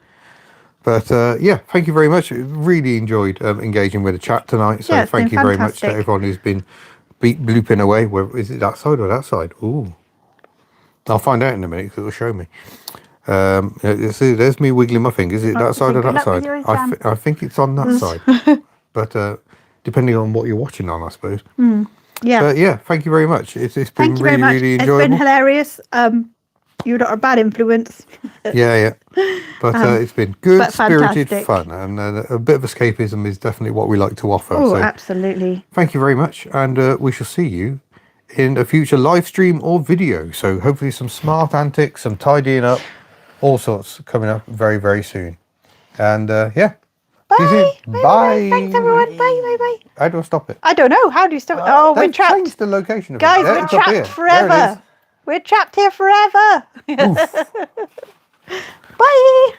But yeah, thank you very much. Really enjoyed engaging with the chat tonight. So Yeah, it's thank been you very much to fantastic. everyone who's been blooping away. Is it that side or that side? Ooh. I'll find out in a minute because it'll show me. See, there's me wiggling my fingers. Is it that side or good that luck with side? your exam. I think it's on that side. But depending on what you're watching on, I suppose. Yeah. But yeah, thank you very much. It's been Thank you really, very much. really It's enjoyable. been hilarious. You're not a bad influence. Yeah. But it's been good, but spirited fantastic. fun. And a bit of escapism is definitely what we like to offer. Oh, so absolutely. thank you very much. And we shall see you in a future live stream or video. So hopefully some smart antics, some tidying up, all sorts coming up very, very soon. And yeah. See you Bye. soon. Bye. Thanks, everyone. Bye. How do I stop it? I don't know. How do you stop it? Oh, we're They've trapped. changed the location of Guys, it. There, we're it's up here. trapped There it forever. We're trapped here forever. is. Oof. Bye.